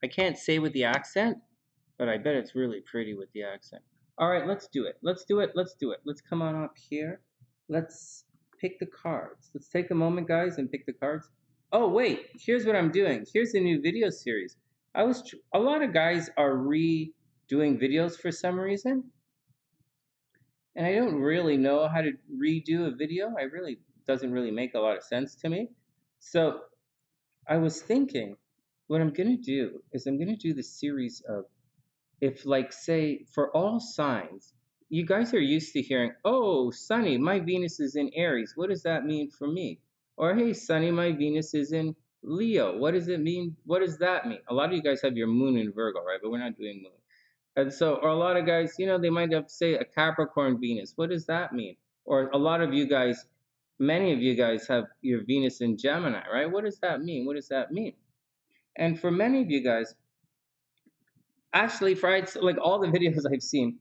I can't say with the accent, but I bet it's really pretty with the accent. All right, let's do it. Let's come on up here. Let's pick the cards. Let's take a moment, guys, and pick the cards. Oh, wait, here's what I'm doing. Here's the new video series. A lot of guys are redoing videos for some reason, and I don't really know how to redo a video. Doesn't really make a lot of sense to me. So I was thinking, what I'm gonna do is I'm gonna do the series of, if, like, say, for all signs, you guys are used to hearing, oh, Sonny, my Venus is in Aries. What does that mean for me? Or, hey, Sonny, my Venus is in Leo. What does it mean? What does that mean? A lot of you guys have your moon in Virgo, right? But we're not doing moon. And so, or a lot of guys, they might have, say, a Capricorn Venus. What does that mean? Or a lot of you guys, many of you guys have your Venus in Gemini, right? What does that mean? What does that mean? And for many of you guys, actually, for like all the videos I've seen,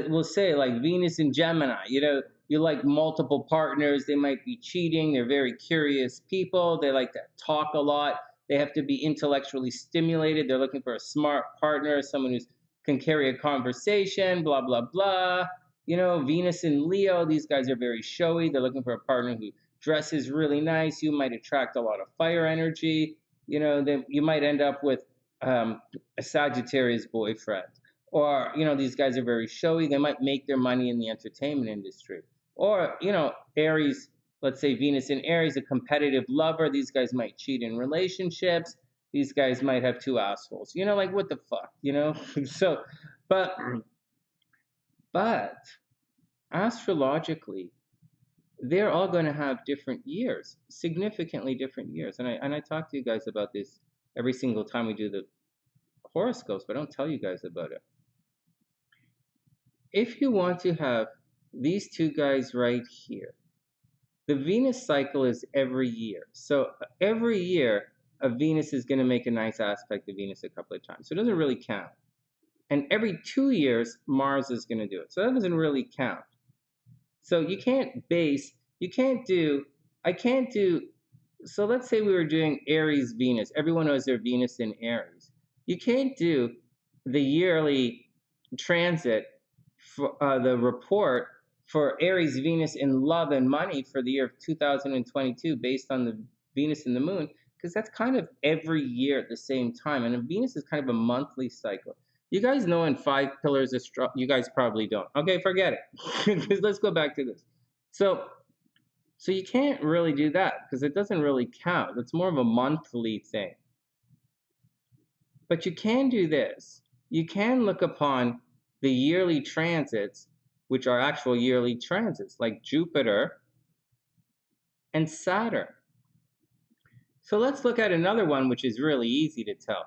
will say like Venus in Gemini. You like multiple partners. They might be cheating. They're very curious people. They like to talk a lot. They have to be intellectually stimulated. They're looking for a smart partner, someone who can carry a conversation. Blah blah blah. Venus in Leo. These guys are very showy. They're looking for a partner who dresses really nice. You might attract a lot of fire energy. You might end up with a Sagittarius boyfriend. Or, these guys are very showy. They might make their money in the entertainment industry. Or, Aries, let's say Venus in Aries, a competitive lover. These guys might cheat in relationships. These guys might have two assholes. Like, what the fuck, So, but astrologically, they're all going to have different years, significantly different years. And I talk to you guys about this every single time we do the horoscopes, but I don't tell you guys about it. If you want to have these two guys right here, the Venus cycle is every year. So every year, a Venus is going to make a nice aspect to Venus a couple of times. So it doesn't really count. And every 2 years, Mars is going to do it. So that doesn't really count. So I can't do, so let's say we were doing Aries Venus. Everyone knows their Venus in Aries. You can't do the yearly transit, for the report for Aries Venus in love and money for the year of 2022 based on the Venus and the moon, because that's kind of every year at the same time. And Venus is kind of a monthly cycle. You guys know in 5 pillars you guys probably don't. Okay, forget it. Let's go back to this. So you can't really do that because it doesn't really count. It's more of a monthly thing. But you can do this. You can look upon the yearly transits, which are actual yearly transits, like Jupiter and Saturn. So let's look at another one, which is really easy to tell.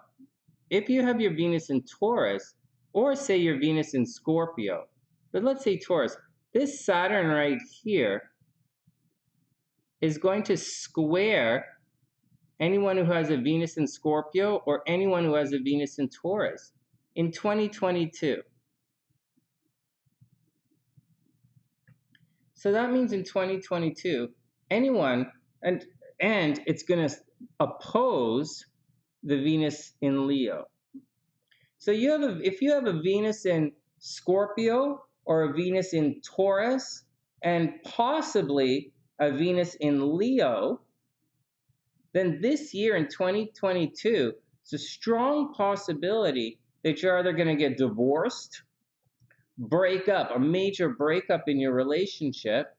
If you have your Venus in Taurus, or say your Venus in Scorpio, but let's say Taurus, this Saturn right here is going to square anyone who has a Venus in Scorpio or anyone who has a Venus in Taurus in 2022. So that means in 2022, anyone, and it's going to oppose the Venus in Leo. So if you have a Venus in Scorpio or a Venus in Taurus and possibly a Venus in Leo, then this year in 2022, it's a strong possibility that you're either going to get divorced, break up, a major breakup in your relationship,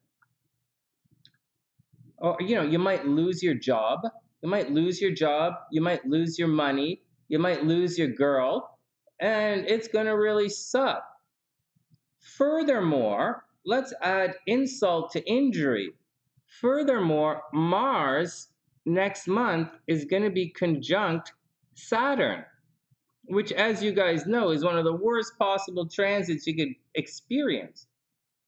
or you might lose your job. You might lose your job, you might lose your money, you might lose your girl, and it's going to really suck. Furthermore, let's add insult to injury. Furthermore, Mars next month is going to be conjunct Saturn, which, as you guys know, is one of the worst possible transits you could experience.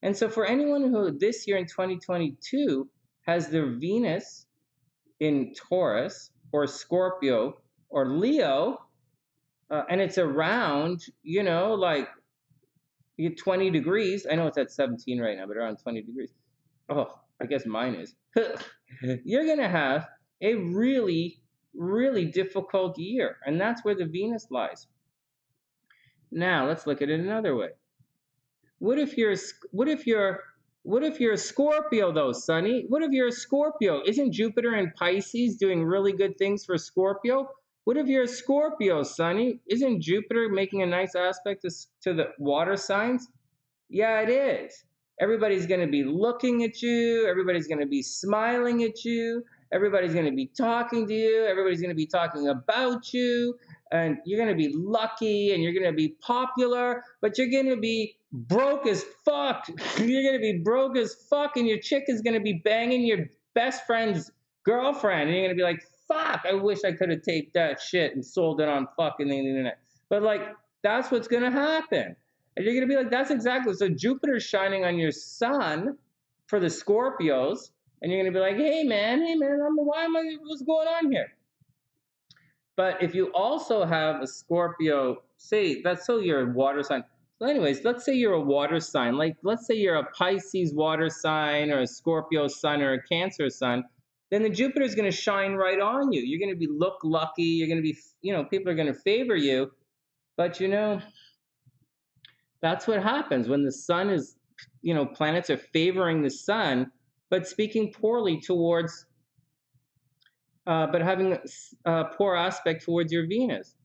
And so for anyone who this year in 2022 has their Venus in Taurus or Scorpio or Leo, and it's around, like 20 degrees. I know it's at 17 right now, but around 20 degrees. Oh, I guess mine is. You're going to have a really, really difficult year. And that's where the Venus lies. Now, let's look at it another way. What if you're What if you're a Scorpio, though, Sonny? What if you're a Scorpio? Isn't Jupiter in Pisces doing really good things for Scorpio? What if you're a Scorpio, Sonny? Isn't Jupiter making a nice aspect to the water signs? Yeah, it is. Everybody's going to be looking at you. Everybody's going to be smiling at you. Everybody's going to be talking to you. Everybody's going to be talking about you. And you're going to be lucky and you're going to be popular, but you're going to be broke as fuck. You're going to be broke as fuck, and your chick is going to be banging your best friend's girlfriend. And you're going to be like, fuck, I wish I could have taped that shit and sold it on fucking the internet. But like, that's what's going to happen. And you're going to be like, that's exactly. So Jupiter's shining on your sun for the Scorpios. And you're going to be like, hey, man, what's going on here? But if you also have a Scorpio, say, that's so you're a water sign. So anyways, let's say you're a water sign. Like, let's say you're a Pisces water sign or a Scorpio sun or a Cancer sun. Then the Jupiter is going to shine right on you. You're going to be look lucky. You're going to be, people are going to favor you. But, that's what happens when the sun is, planets are favoring the sun, but speaking poorly towards, but having a poor aspect towards your Venus.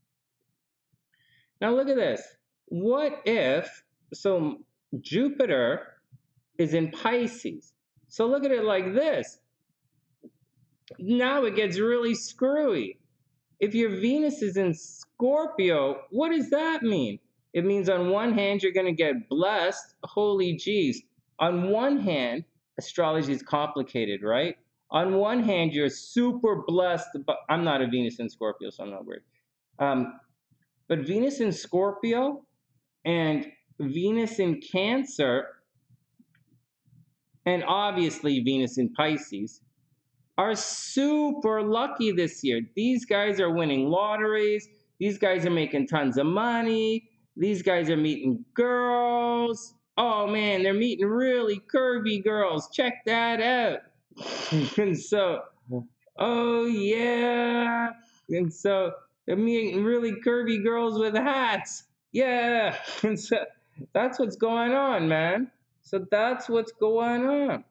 Now look at this. What if, so Jupiter is in Pisces. So look at it like this. Now it gets really screwy. If your Venus is in Scorpio, what does that mean? It means on one hand, you're going to get blessed. Holy jeez. On one hand, astrology is complicated, right? On one hand, you're super blessed. But I'm not a Venus in Scorpio, so I'm not worried. But Venus in Scorpio and Venus in Cancer, and obviously Venus in Pisces, are super lucky this year. These guys are winning lotteries. These guys are making tons of money. These guys are meeting girls. Oh man, they're meeting really curvy girls. Check that out. And so, oh yeah. And so they're meeting really curvy girls with hats. Yeah. And so that's what's going on, man. So that's what's going on.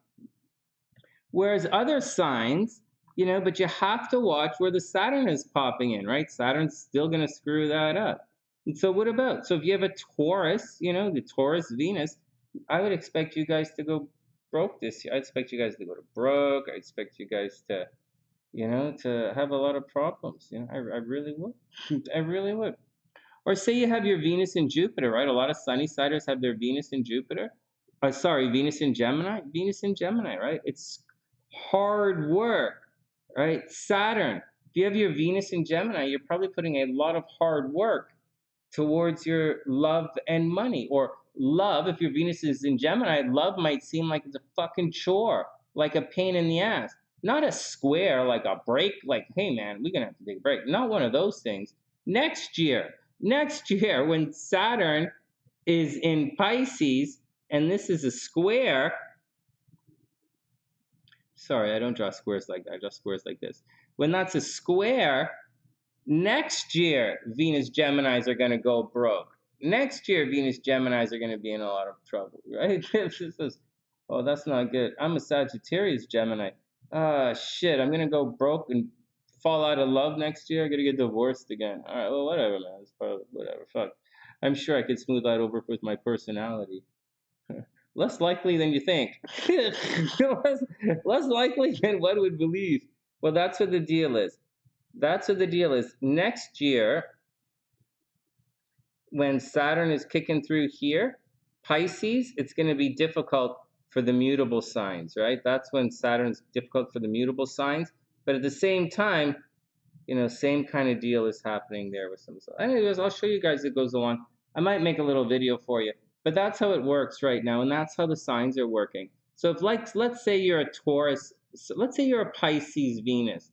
Whereas other signs, but you have to watch where the Saturn is popping in, right? Saturn's still going to screw that up. And so what about? So if you have a Taurus, the Taurus Venus, I would expect you guys to go broke this year. I expect you guys to go to broke. I expect you guys to, to have a lot of problems. I really would. I really would. Or say you have your Venus in Jupiter, right? A lot of Sunny-siders have their Venus in Jupiter. Venus in Gemini. Venus in Gemini, right? It's hard work, right? Saturn. If you have your Venus in Gemini, you're probably putting a lot of hard work towards your love and money. Or love, if your Venus is in Gemini, love might seem like it's a fucking chore, like a pain in the ass. Not a square, like a break, like, hey man, we're gonna have to take a break. Not one of those things. Next year, when Saturn is in Pisces, and this is a square, sorry, I don't draw squares like that. I draw squares like this. When that's a square, next year, Venus Geminis are going to go broke. Next year, Venus Geminis are going to be in a lot of trouble, right? Oh, that's not good. I'm a Sagittarius Gemini. Shit, I'm going to go broke and fall out of love next year. I'm going to get divorced again. All right, well, whatever, man. It's probably, whatever, fuck. I'm sure I could smooth that over with my personality. Less likely than you think. less likely than one would believe. Well, that's what the deal is. That's what the deal is. Next year, when Saturn is kicking through here, Pisces, it's going to be difficult for the mutable signs, right? That's when Saturn's difficult for the mutable signs. But at the same time, same kind of deal is happening there with some. Anyways, I'll show you guys as it goes along. I might make a little video for you. But that's how it works right now, and that's how the signs are working. So if, let's say you're a Taurus, let's say you're a Pisces Venus.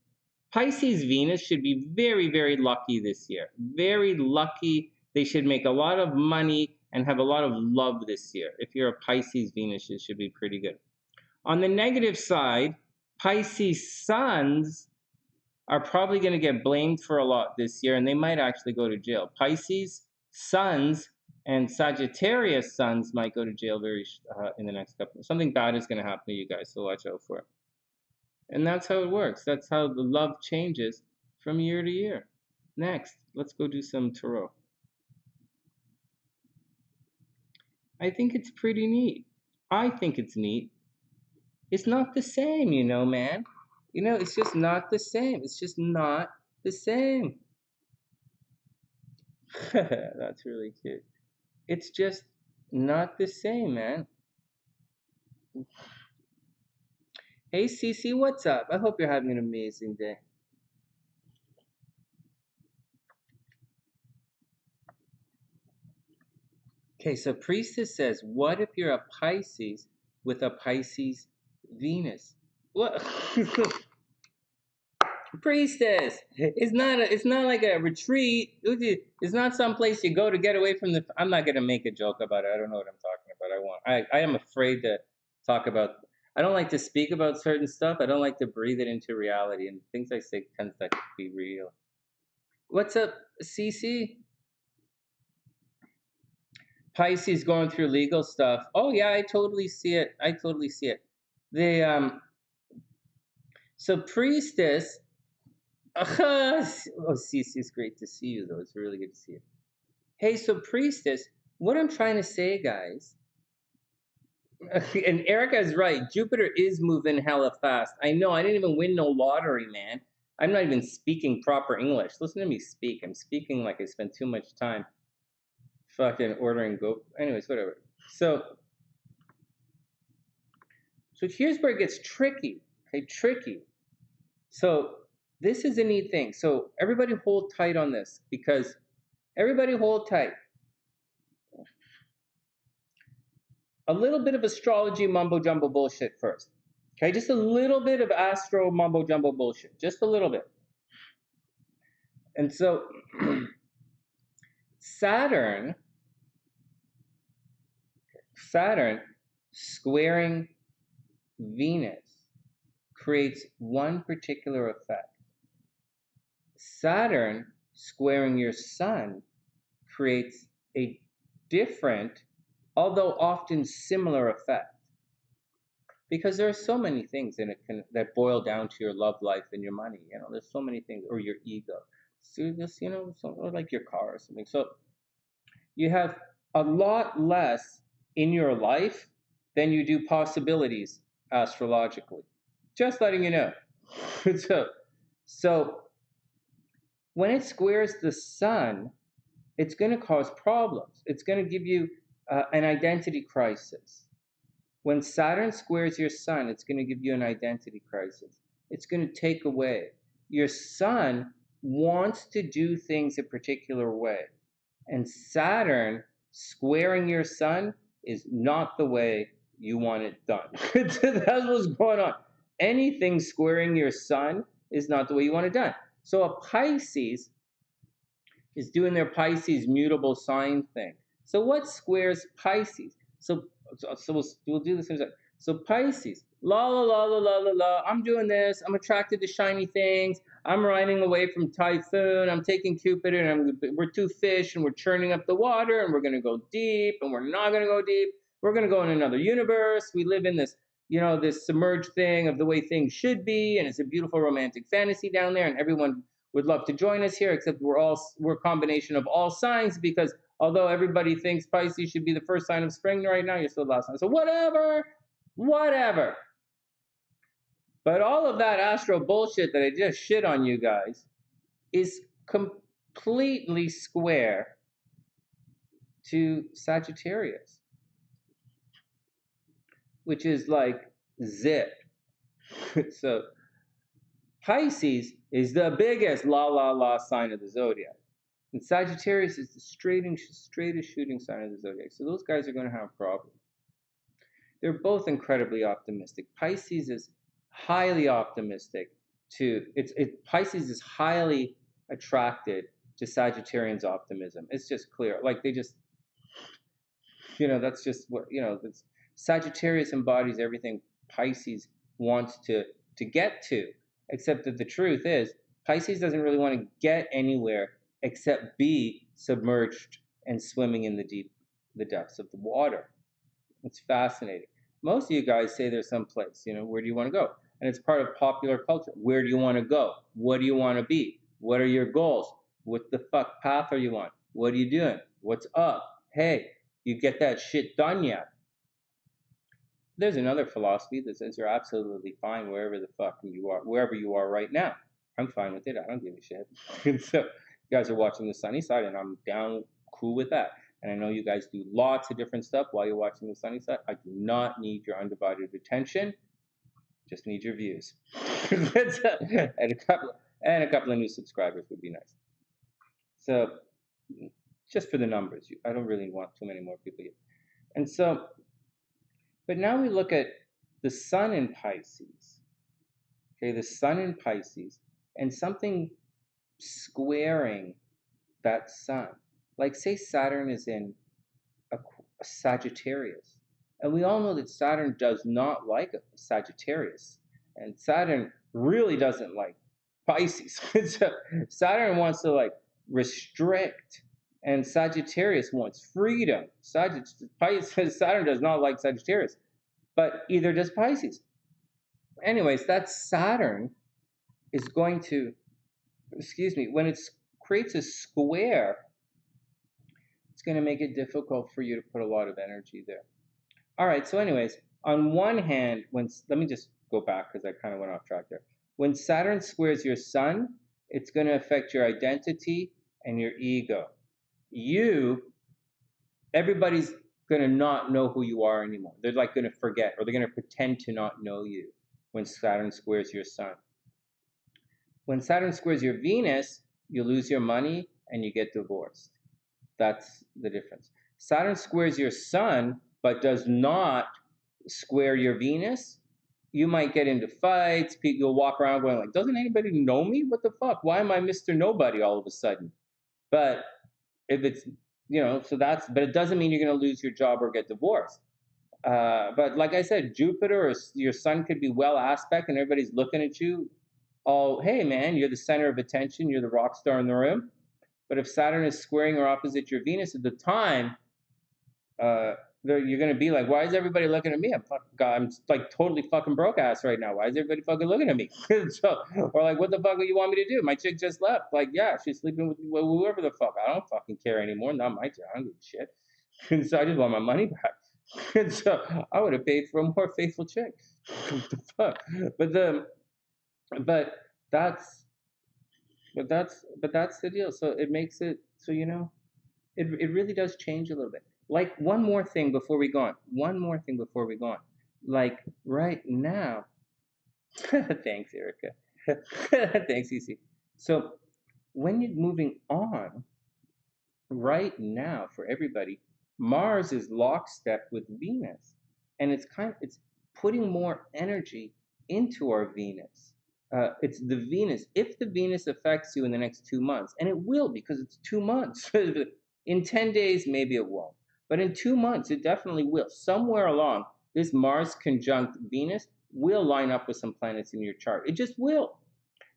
Pisces Venus should be very, very lucky this year. Very lucky. They should make a lot of money and have a lot of love this year. If you're a Pisces Venus, it should be pretty good. On the negative side, Pisces Suns are probably going to get blamed for a lot this year, and they might actually go to jail. Pisces Suns And Sagittarius suns might go to jail in the next couple. Something bad is going to happen to you guys, so watch out for it. And that's how it works. That's how the love changes from year to year. Next, let's go do some tarot. I think it's pretty neat. I think it's neat. It's not the same, you know, man. You know, it's just not the same. It's just not the same. That's really cute. It's just not the same, man. Hey, Cece, what's up? I hope you're having an amazing day. Okay, so Priestess says, what if you're a Pisces with a Pisces Venus? What? Priestess, it's not like a retreat. It's not some place you go to get away from the. I'm not gonna make a joke about it. I don't know what I'm talking about. I am afraid to talk about. I don't like to speak about certain stuff. I don't like to breathe it into reality, and things I say tends to be real. What's up, Cece? Pisces going through legal stuff. Oh yeah, I totally see it. I totally see it. So Priestess. Oh, Cece, it's great to see you, though. It's really good to see you. Hey, so Priestess, what I'm trying to say, guys, and Erica's right. Jupiter is moving hella fast. I know. I didn't even win no lottery, man. I'm not even speaking proper English. Listen to me speak. I'm speaking like I spent too much time fucking ordering go. Anyways, whatever. So here's where it gets tricky. Okay, tricky. So this is a neat thing. So everybody hold tight on this, because everybody hold tight. A little bit of astrology mumbo jumbo bullshit first. Okay, just a little bit of astro mumbo jumbo bullshit. Just a little bit. And so Saturn squaring Venus creates one particular effect. Saturn squaring your sun creates a different, although often similar effect. Because there are so many things that boil down to your love life and your money. You know, there's so many things, or your ego. So just, you know, or like your car or something. So you have a lot less in your life than you do possibilities astrologically. Just letting you know. So when it squares the sun, it's going to cause problems. It's going to give you an identity crisis. When Saturn squares your sun, it's going to give you an identity crisis. It's going to take away. Your sun wants to do things a particular way. And Saturn squaring your sun is not the way you want it done. That's what's going on. Anything squaring your sun is not the way you want it done. So a Pisces is doing their Pisces mutable sign thing. So what squares Pisces? So we'll do this in a second. So Pisces, la la la la la la la. I'm doing this. I'm attracted to shiny things. I'm riding away from typhoon. I'm taking Cupid, and we're two fish, and we're churning up the water, and we're gonna go deep, and we're not gonna go deep. We're gonna go in another universe. We live in this, you know, this submerged thing of the way things should be, and it's a beautiful romantic fantasy down there, and everyone would love to join us here, except we're a combination of all signs, because although everybody thinks Pisces should be the first sign of spring right now, you're still the last sign. So whatever. But all of that astro bullshit that I just shit on you guys is completely square to Sagittarius, which is like zip. So Pisces is the biggest la sign of the zodiac. And Sagittarius is the straightest shooting sign of the zodiac. So those guys are going to have problems. They're both incredibly optimistic. Pisces is highly optimistic Pisces is highly attracted to Sagittarian's optimism. It's just clear. Like they just, you know, that's just what, you know, Sagittarius embodies everything Pisces wants to get to. Except that the truth is, Pisces doesn't really want to get anywhere except be submerged and swimming in the deep the depths of the water. It's fascinating. Most of you guys say there's some place, you know, where do you want to go? And it's part of popular culture. Where do you want to go? What do you want to be? What are your goals? What the fuck path are you on? What are you doing? What's up? Hey, you get that shit done yet? There's another philosophy that says you're absolutely fine wherever the fuck you are, wherever you are right now. I'm fine with it. I don't give a shit. And so you guys are watching the sunny side, and I'm down cool with that. And I know you guys do lots of different stuff while you're watching the sunny side. I do not need your undivided attention. Just need your views. and a couple of new subscribers would be nice. So just for the numbers, I don't really want too many more people yet. And so, but now we look at the sun in Pisces. Okay, the sun in Pisces, and something squaring that sun. Like, say Saturn is in a Sagittarius. And we all know that Saturn does not like a Sagittarius. And Saturn really doesn't like Pisces. So Saturn wants to like restrict, and Sagittarius wants freedom. Saturn does not like Sagittarius, but either does Pisces. Anyways, that Saturn is going to, when it creates a square, it's going to make it difficult for you to put a lot of energy there. All right, so anyways, on one hand, let me just go back because I kind of went off track there. When Saturn squares your sun, it's going to affect your identity and your ego. Everybody's going to not know who you are anymore. They're like going to forget, or they're going to pretend to not know you when Saturn squares your sun. When Saturn squares your Venus, you lose your money and you get divorced. That's the difference. Saturn squares your sun, but does not square your Venus. You might get into fights. You'll walk around going like, doesn't anybody know me? What the fuck? Why am I Mr. Nobody all of a sudden? But if it's, but it doesn't mean you're going to lose your job or get divorced. But like I said, Jupiter or your sun could be well aspect and everybody's looking at you. Oh, hey man, you're the center of attention. You're the rock star in the room. But if Saturn is squaring or opposite your Venus at the time, you're going to be like, why is everybody looking at me? I'm like totally fucking broke ass right now. Why is everybody fucking looking at me? Or like, what the fuck do you want me to do? My chick just left. Like, yeah, she's sleeping with whoever the fuck. I don't fucking care anymore. Not my chick. I don't give a shit. And so I just want my money back. And so I would have paid for a more faithful chick. What the fuck? But that's the deal. So it makes it so it really does change a little bit. Like one more thing before we go on. Like right now, thanks Erica. Thanks EC. So when you're moving on, right now for everybody, Mars is lockstep with Venus, and it's putting more energy into our Venus. It's the Venus. If the Venus affects you in the next 2 months, and it will because it's 2 months. In 10 days, maybe it won't. But in 2 months, it definitely will. Somewhere along, this Mars conjunct Venus will line up with some planets in your chart. It just will.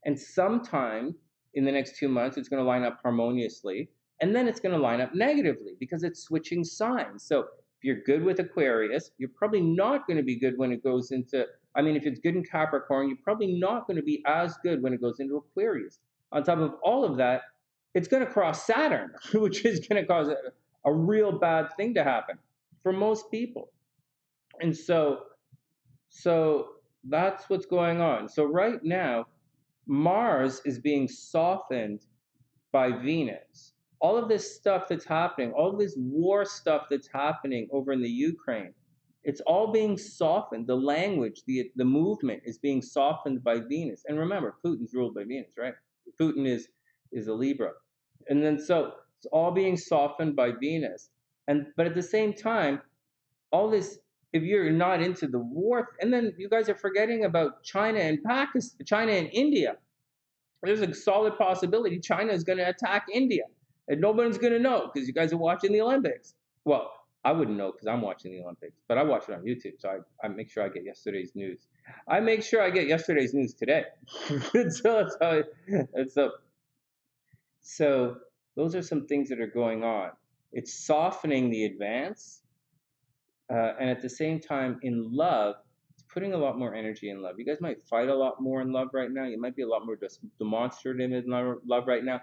And sometime in the next 2 months, it's going to line up harmoniously. And then it's going to line up negatively because it's switching signs. So if you're good with Aquarius, you're probably not going to be good when it goes into, if it's good in Capricorn, you're probably not going to be as good when it goes into Aquarius. On top of all of that, it's going to cross Saturn, which is going to cause a real bad thing to happen for most people. And so that's what's going on. So right now, Mars is being softened by Venus. All of this stuff that's happening, all of this war stuff that's happening over in the Ukraine, it's all being softened. The language, the movement is being softened by Venus. And remember, Putin's ruled by Venus, right? Putin is a Libra. And then so it's all being softened by Venus. But at the same time, all this, if you're not into the war, and then you guys are forgetting about China and Pakistan, China and India. There's a solid possibility China is going to attack India. And nobody's going to know because you guys are watching the Olympics. Well, I wouldn't know because I'm watching the Olympics, but I watch it on YouTube, so I make sure I get yesterday's news. I make sure I get yesterday's news today. So those are some things that are going on. It's softening the advance. And at the same time, in love, it's putting a lot more energy in love. You guys might fight a lot more in love right now. You might be a lot more demonstrative in love right now.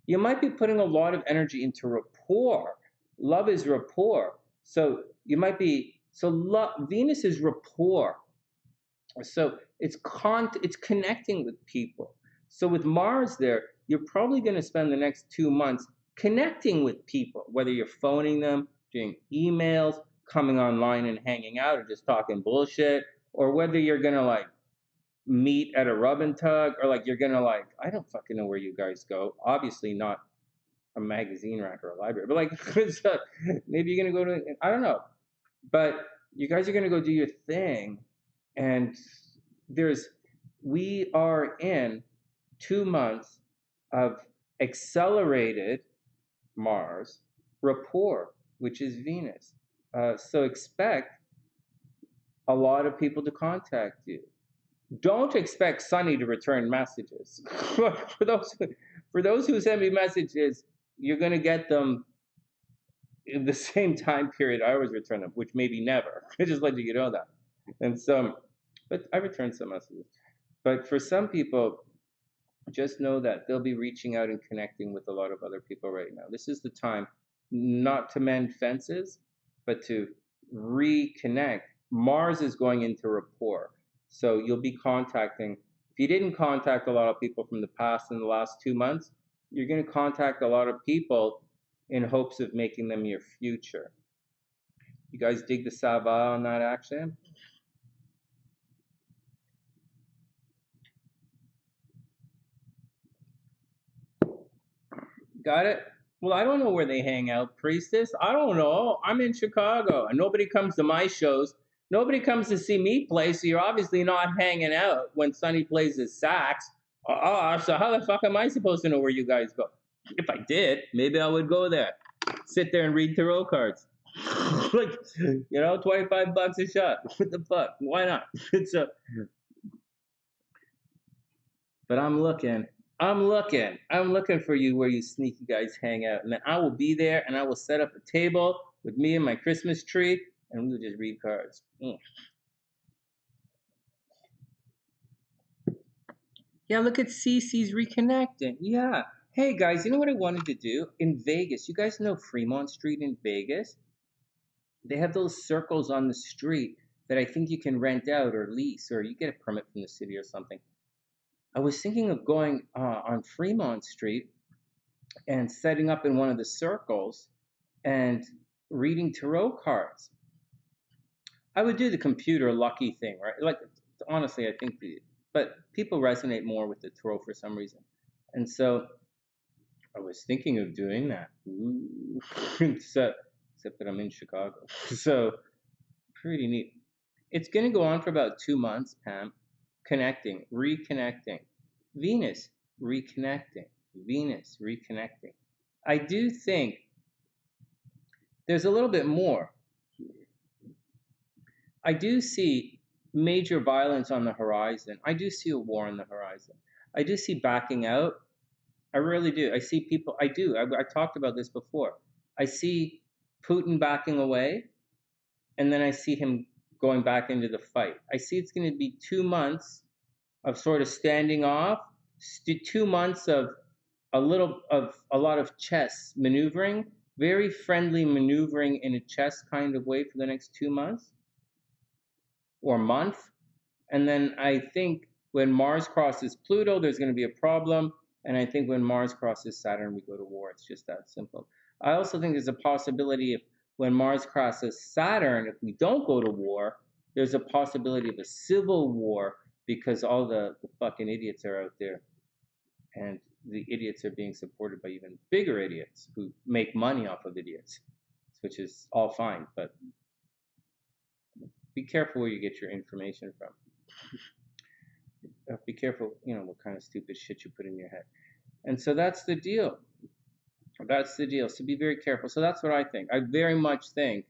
You might be putting a lot of energy into rapport. Love is rapport. So you might be, so love, Venus is rapport. So it's connecting with people. So with Mars there, you're probably going to spend the next 2 months connecting with people, whether you're phoning them, doing emails, coming online and hanging out, or just talking bullshit, or whether you're going to like meet at a rub and tug, or like you're going to like, I don't fucking know where you guys go. Obviously not a magazine rack or a library, but like maybe you're going to go to, I don't know. But you guys are going to go do your thing. And we are in 2 months of accelerated Mars rapport, which is Venus. So expect a lot of people to contact you. Don't expect Sonny to return messages. for those who send me messages, you're going to get them in the same time period I always return them, which maybe never. I just let you know that. And so, but I return some messages. But for some people, just know that they'll be reaching out and connecting with a lot of other people right now. This is the time not to mend fences, but to reconnect. Mars is going into rapport. So you'll be contacting, if you didn't contact a lot of people from the past in the last 2 months, you're going to contact a lot of people in hopes of making them your future. You guys dig the Sava on that action? Got it? Well, I don't know where they hang out, Priestess. I don't know. I'm in Chicago, and nobody comes to my shows. Nobody comes to see me play, so you're obviously not hanging out when Sonny plays his sax. So how the fuck am I supposed to know where you guys go? If I did, maybe I would go there. Sit there and read tarot cards. Like, 25 bucks a shot. What the fuck? Why not? But I'm looking for you where you sneaky guys hang out. And then I will be there and I will set up a table with me and my Christmas tree and we'll just read cards. Yeah, look at Cece's reconnecting. Yeah. Hey guys, you know what I wanted to do? In Vegas, you guys know Fremont Street in Vegas? They have those circles on the street that I think you can rent out or lease, or you get a permit from the city or something. I was thinking of going on Fremont Street and setting up in one of the circles and reading tarot cards. I would do the computer lucky thing, right? Like, honestly, I think but people resonate more with the tarot for some reason. And so I was thinking of doing that. Except that I'm in Chicago. So pretty neat. It's going to go on for about 2 months, Pam. Connecting, reconnecting. Venus, reconnecting. Venus, reconnecting. I do think there's a little bit more. I do see major violence on the horizon. I do see a war on the horizon. I do see backing out. I really do. I see people, I talked about this before. I see Putin backing away, and then I see him going back into the fight. I see it's going to be 2 months of sort of standing off, 2 months of a lot of chess maneuvering, very friendly maneuvering in a chess kind of way for the next 2 months or month. And then I think when Mars crosses Pluto, there's going to be a problem. And I think when Mars crosses Saturn, we go to war. It's just that simple. I also think there's a possibility if when Mars crosses Saturn, if we don't go to war, there's a possibility of a civil war because all the fucking idiots are out there. And the idiots are being supported by even bigger idiots who make money off of idiots, which is all fine. But be careful where you get your information from. Be careful, what kind of stupid shit you put in your head. And so that's the deal. That's the deal. So be very careful. So that's what I think. I very much think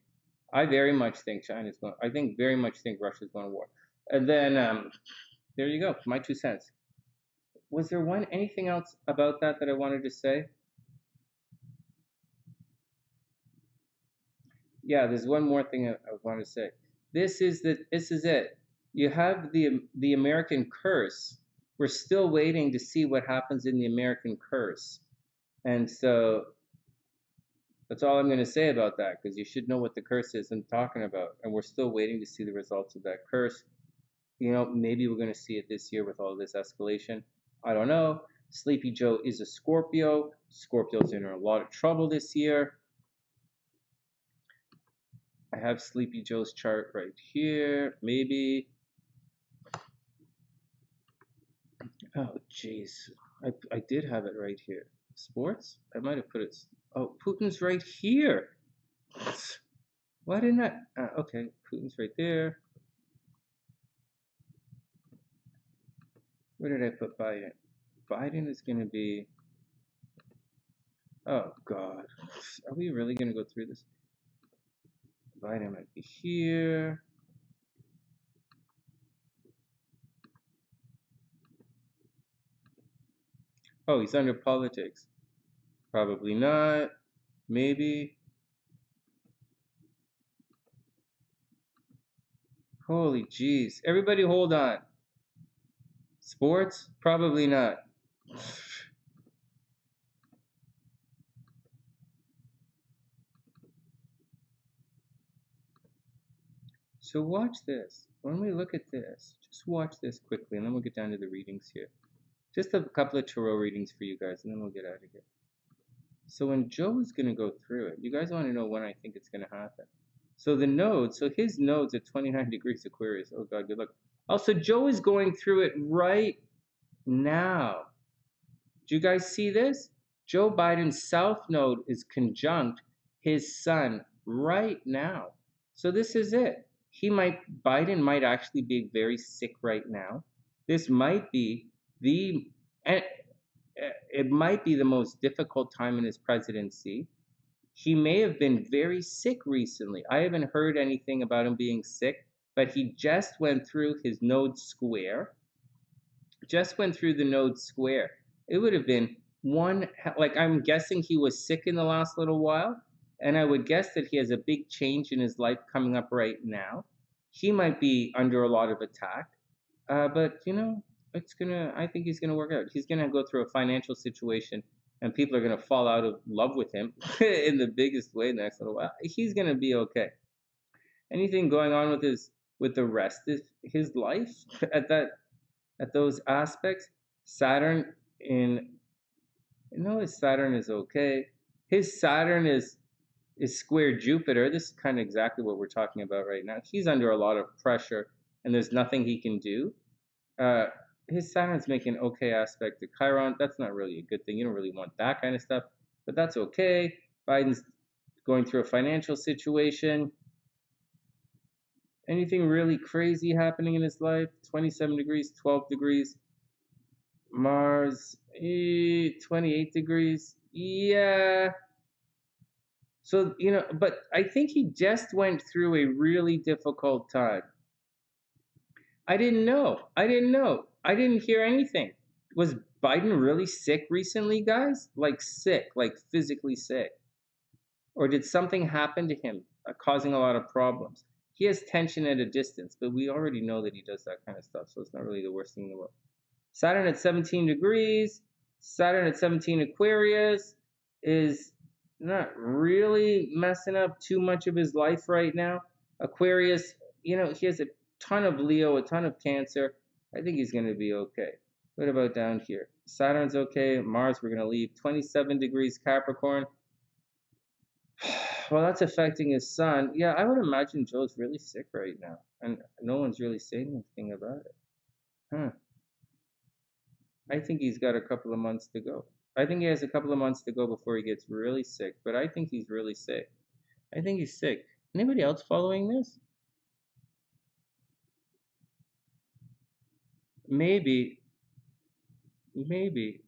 China's going. I very much think Russia's going to war. And then there you go. My 2 cents. Was there anything else about that I wanted to say? Yeah, there's one more thing I want to say. This is it. You have the American curse. We're still waiting to see what happens in the American curse. And so that's all I'm going to say about that, because you should know what the curse is I'm talking about. And we're still waiting to see the results of that curse. You know, maybe we're going to see it this year with all this escalation. I don't know. Sleepy Joe is a Scorpio. Scorpio's in a lot of trouble this year. I have Sleepy Joe's chart right here. Maybe. Oh, jeez. I did have it right here. Sports? I might have put it. Oh, Putin's right here. Why didn't I? Okay, Putin's right there. Where did I put Biden? Biden is going to be. Oh, God. Are we really going to go through this? Biden might be here. Oh, he's under politics. Probably not. Maybe. Holy jeez. Everybody hold on. Sports? Probably not. So watch this. When we look at this, just watch this quickly, and then we'll get down to the readings here. Just a couple of tarot readings for you guys, and then we'll get out of here. So when Joe is going to go through it, you guys want to know when I think it's going to happen. So the nodes, so his nodes at 29 degrees Aquarius. Oh God, good luck. Also, Joe is going through it right now. Do you guys see this? Joe Biden's south node is conjunct his sun right now. So this is it. Biden might actually be very sick right now. This might be it might be the most difficult time in his presidency. He may have been very sick recently. I haven't heard anything about him being sick, but he just went through his node square. Just went through the node square. It would have been like I'm guessing he was sick in the last little while, and I would guess that he has a big change in his life coming up right now. He might be under a lot of attack, but you know, I think he's gonna work out. He's gonna go through a financial situation, and people are gonna fall out of love with him in the biggest way next little while. He's gonna be okay. Anything going on with the rest of his life at those aspects? Saturn his Saturn is okay. His Saturn is square Jupiter. This is kind of exactly what we're talking about right now. He's under a lot of pressure, and there's nothing he can do. His Saturn's making an okay aspect to Chiron. That's not really a good thing. You don't really want that kind of stuff, but that's okay. Biden's going through a financial situation. Anything really crazy happening in his life? 27 degrees, 12 degrees. Mars, 28 degrees. Yeah. So, you know, but I think he just went through a really difficult time. I didn't know. I didn't hear anything. Was Biden really sick recently, guys? Like sick, like physically sick? Or did something happen to him causing a lot of problems? He has tension at a distance, but we already know that he does that kind of stuff, so it's not really the worst thing in the world. Saturn at 17 degrees, Saturn at 17 Aquarius is not really messing up too much of his life right now. Aquarius, you know, he has a ton of Leo, a ton of Cancer. I think he's going to be okay. What about down here? Saturn's okay. Mars, we're going to leave. 27 degrees Capricorn. Well, that's affecting his sun. Yeah, I would imagine Joe's really sick right now, and no one's really saying anything about it. Huh. I think he's got a couple of months to go. I think he has a couple of months to go before he gets really sick, but I think he's really sick. I think he's sick. Anybody else following this? Maybe. Maybe.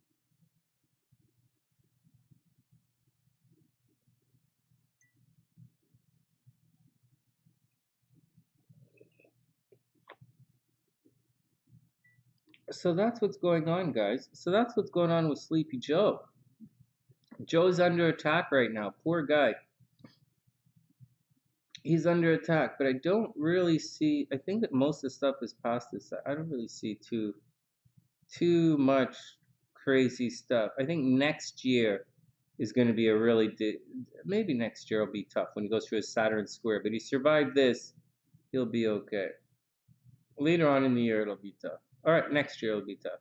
So that's what's going on, guys. So that's what's going on with Sleepy Joe. Joe's under attack right now. Poor guy. He's under attack, but I don't really see. I think that most of the stuff is past this. I don't really see too much crazy stuff. I think next year is going to be a really maybe next year will be tough when he goes through his Saturn square. But he survived this, he'll be okay. Later on in the year, it'll be tough. All right, next year it'll be tough.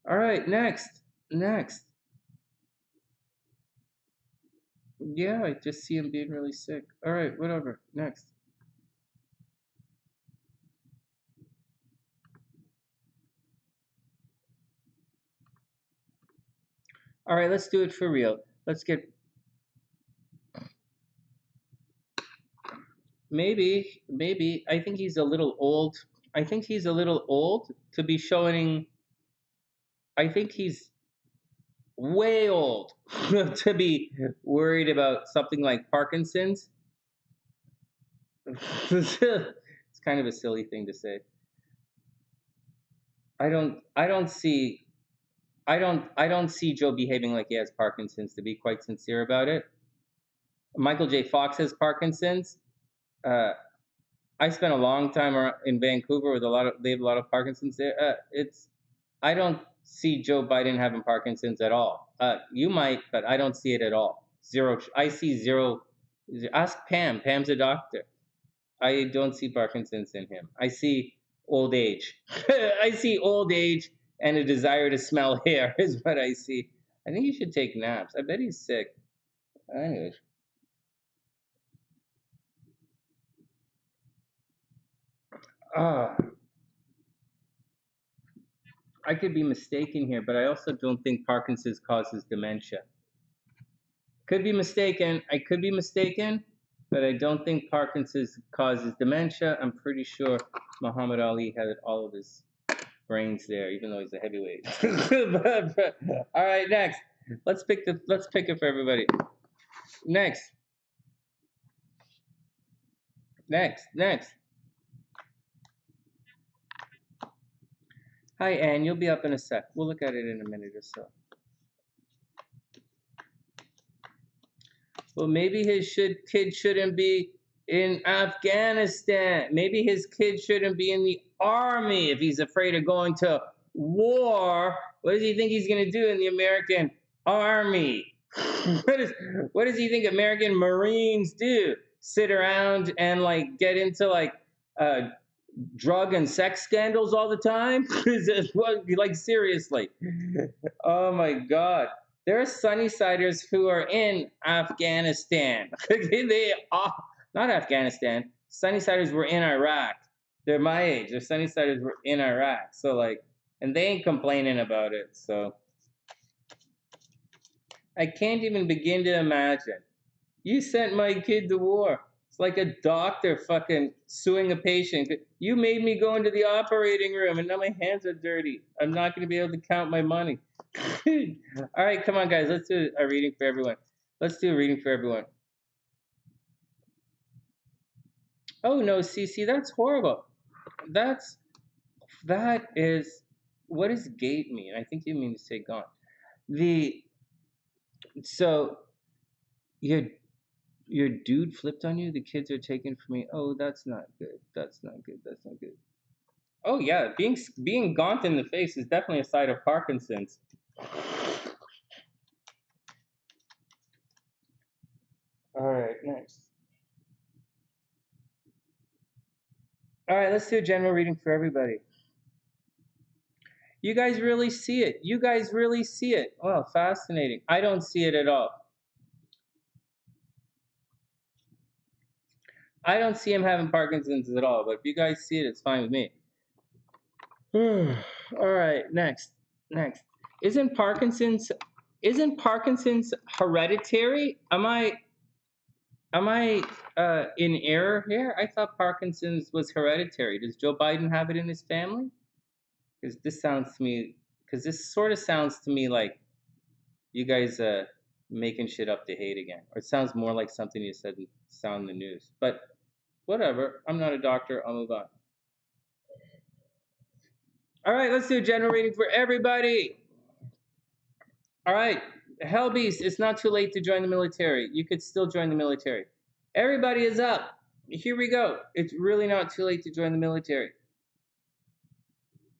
All right, next. Yeah, I just see him being really sick. All right, whatever. Next. All right, let's do it for real. Let's get maybe. I think he's a little old. I think he's a little old to be showing. I think he's way old to be worried about something like Parkinson's. It's kind of a silly thing to say. I don't see Joe behaving like he has Parkinson's, to be quite sincere about it. Michael J. Fox has Parkinson's. Uh, I spent a long time in Vancouver with they have a lot of Parkinson's there. I don't see Joe Biden having Parkinson's at all. You might, but I don't see it at all. Zero. I see zero. Ask Pam. Pam's a doctor. I don't see Parkinson's in him. I see old age. I see old age and a desire to smell hair is what I see. I think he should take naps. I bet he's sick. Anyways. I could be mistaken here, but I also don't think Parkinson's causes dementia. Could be mistaken. I could be mistaken, but I don't think Parkinson's causes dementia. I'm pretty sure Muhammad Ali had all of his brains there, even though he's a heavyweight. All right, next. Let's pick it for everybody. Next. Hi, Anne. You'll be up in a sec. We'll look at it in a minute or so. Well, maybe his kid shouldn't be in Afghanistan. Maybe his kid shouldn't be in the army if he's afraid of going to war. What does he think he's going to do in the American army? What does he think American Marines do? Sit around and like get into like drug and sex scandals all the time? Like seriously? Oh my God. There are Sunnysiders who are in Afghanistan. They are not Afghanistan. Sunnysiders were in Iraq. They're my age. They're Sunnysiders were in Iraq. So like, and they ain't complaining about it. So I can't even begin to imagine. You sent my kid to war. It's like a doctor fucking suing a patient. You made me go into the operating room and now my hands are dirty. I'm not going to be able to count my money. All right, come on, guys. Let's do a reading for everyone. Oh no, Cece, that's horrible. That is, what does gate mean? I think you mean to say gone. So your dude flipped on you. The kids are taken from me. Oh, that's not good. That's not good. Oh yeah, being gaunt in the face is definitely a sign of Parkinson's. All right, next. All right, let's do a general reading for everybody. You guys really see it. Well, fascinating. I don't see it at all. I don't see him having Parkinson's at all, but if you guys see it, it's fine with me. All right, next. Isn't Parkinson's hereditary? Am I in error here? I thought Parkinson's was hereditary. Does Joe Biden have it in his family? Because this sort of sounds to me like you guys making shit up to hate again. Or it sounds more like something you said in the news. But whatever. I'm not a doctor. I'll move on. All right, let's do a general reading for everybody. All right, Hellbeast, it's not too late to join the military. You could still join the military. Everybody is up. Here we go. It's really not too late to join the military.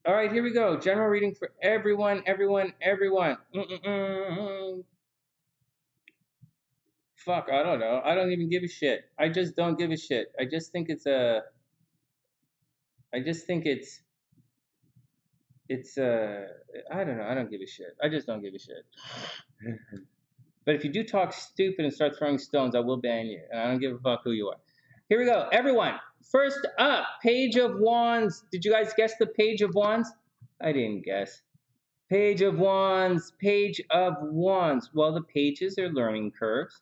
All right, here we go. General reading for everyone. Fuck, I don't know. I don't even give a shit. I just don't give a shit. I just think it's I don't know. I don't give a shit. I just don't give a shit. But if you do talk stupid and start throwing stones, I will ban you. And I don't give a fuck who you are. Here we go. Everyone, first up, Page of Wands. Did you guys guess the Page of Wands? I didn't guess. Page of Wands, Page of Wands. Well, the pages are learning curves.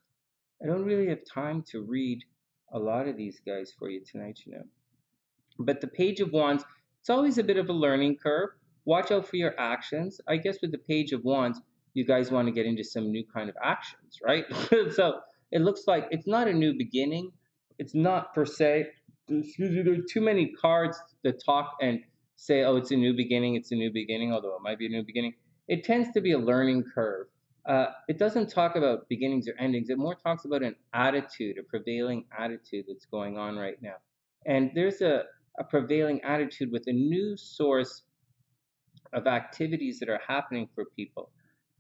I don't really have time to read a lot of these guys for you tonight, you know. But the Page of Wands, it's always a bit of a learning curve. Watch out for your actions. I guess with the Page of Wands, you guys want to get into some new kind of actions, right? So it looks like it's not a new beginning. It's not per se, excuse me, there are too many cards that talk and say, oh, it's a new beginning, although it might be a new beginning. It tends to be a learning curve. It doesn't talk about beginnings or endings. It more talks about an attitude, a prevailing attitude that's going on right now. And there's a prevailing attitude with a new source of activities that are happening for people.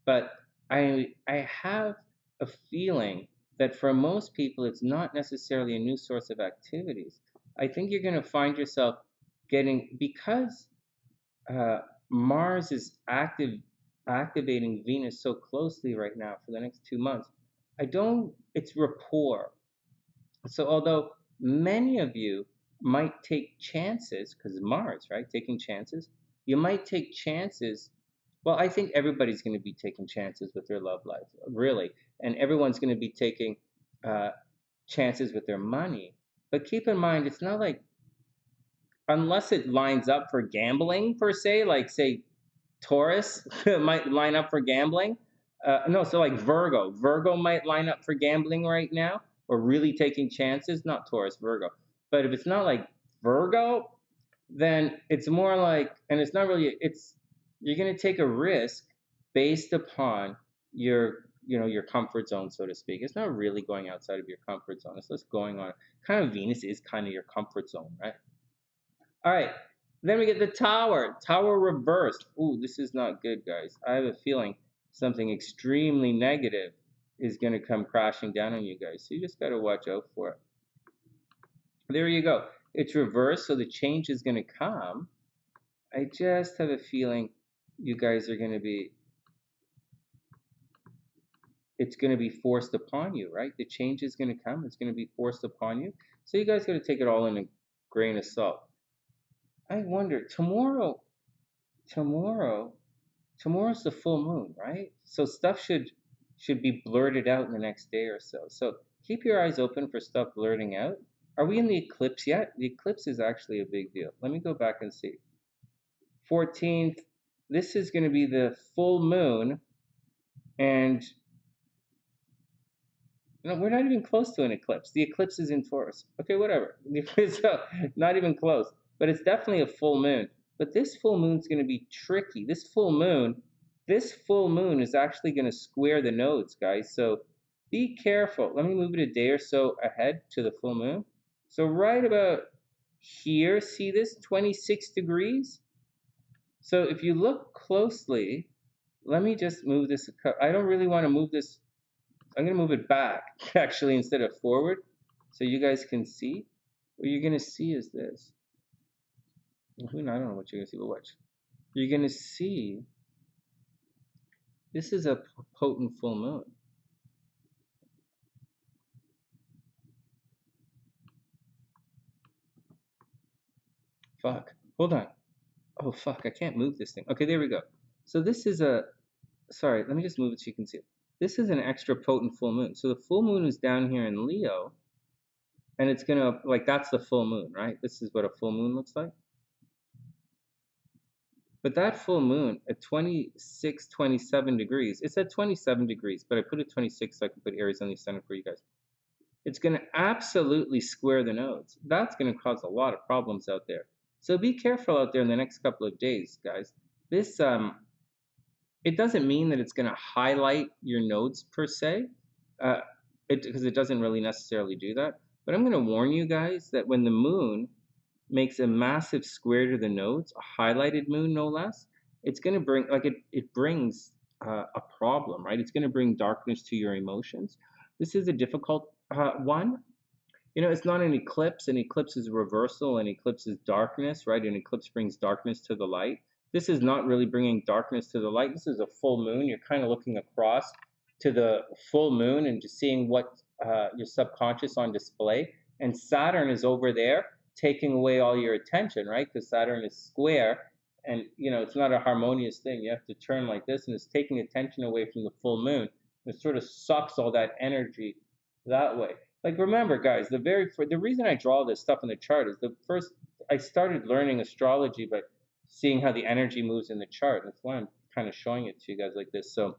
But I have a feeling that for most people, it's not necessarily a new source of activities. I think you're going to find yourself getting, because Mars is activating Venus so closely right now for the next 2 months. It's rapport. So although many of you might take chances, because Mars, right, taking chances, you might take chances. Well, I think everybody's going to be taking chances with their love life, really. And everyone's going to be taking chances with their money. But keep in mind, it's not like, unless it lines up for gambling per se, like say Taurus might line up for gambling. No, so like Virgo. Virgo might line up for gambling right now or really taking chances. Not Taurus, Virgo. But if it's not like Virgo, then it's more like, and it's not really, you're going to take a risk based upon your comfort zone, so to speak. It's not really going outside of your comfort zone. It's just going on. Kind of Venus is kind of your comfort zone, right? All right. Then we get the Tower. Tower reversed. Ooh, this is not good, guys. I have a feeling something extremely negative is going to come crashing down on you guys. So you just got to watch out for it. There you go. It's reversed, so the change is going to come. I just have a feeling you guys are going to be, it's going to be forced upon you, right? The change is going to come. It's going to be forced upon you. So you guys got to take it all in a grain of salt. I wonder, tomorrow's the full moon, right? So stuff should be blurted out in the next day or so. So keep your eyes open for stuff blurting out. Are we in the eclipse yet? The eclipse is actually a big deal. Let me go back and see. 14th, this is going to be the full moon, and no, we're not even close to an eclipse. The eclipse is in Taurus. Okay, whatever. So not even close. But it's definitely a full moon. But this full moon's going to be tricky. This full moon is actually going to square the nodes, guys. So be careful. Let me move it a day or so ahead to the full moon. So right about here, see this 26 degrees? So if you look closely, let me just move this. I don't really want to move this. I'm going to move it back, actually, instead of forward, so you guys can see. What you're going to see is this. I don't know what you're going to see, but watch. You're going to see this is a potent full moon. Fuck. Hold on. Oh, fuck. I can't move this thing. Okay, there we go. So this is sorry, let me just move it so you can see it. This is an extra potent full moon. So the full moon is down here in Leo, and it's going to, like, that's the full moon, right? This is what a full moon looks like. But that full moon at 26, 27 degrees, it's at 27 degrees, but I put it 26 so I can put Aries on the center for you guys. It's going to absolutely square the nodes. That's going to cause a lot of problems out there. So be careful out there in the next couple of days, guys. This, it doesn't mean that it's going to highlight your nodes per se. because it doesn't really necessarily do that. But I'm going to warn you guys that when the moon makes a massive square to the nodes, a highlighted moon no less, it's going to bring, like it brings a problem, right? It's going to bring darkness to your emotions. This is a difficult one. You know, it's not an eclipse. An eclipse is reversal. An eclipse is darkness, right? An eclipse brings darkness to the light. This is not really bringing darkness to the light. This is a full moon. You're kind of looking across to the full moon and just seeing what your subconscious on display. And Saturn is over there taking away all your attention, right? Because Saturn is square, and you know it's not a harmonious thing. You have to turn like this, and it's taking attention away from the full moon. It sort of sucks all that energy that way. Like remember, guys, the reason I draw this stuff in the chart is the first I started learning astrology by seeing how the energy moves in the chart. That's why I'm kind of showing it to you guys like this. So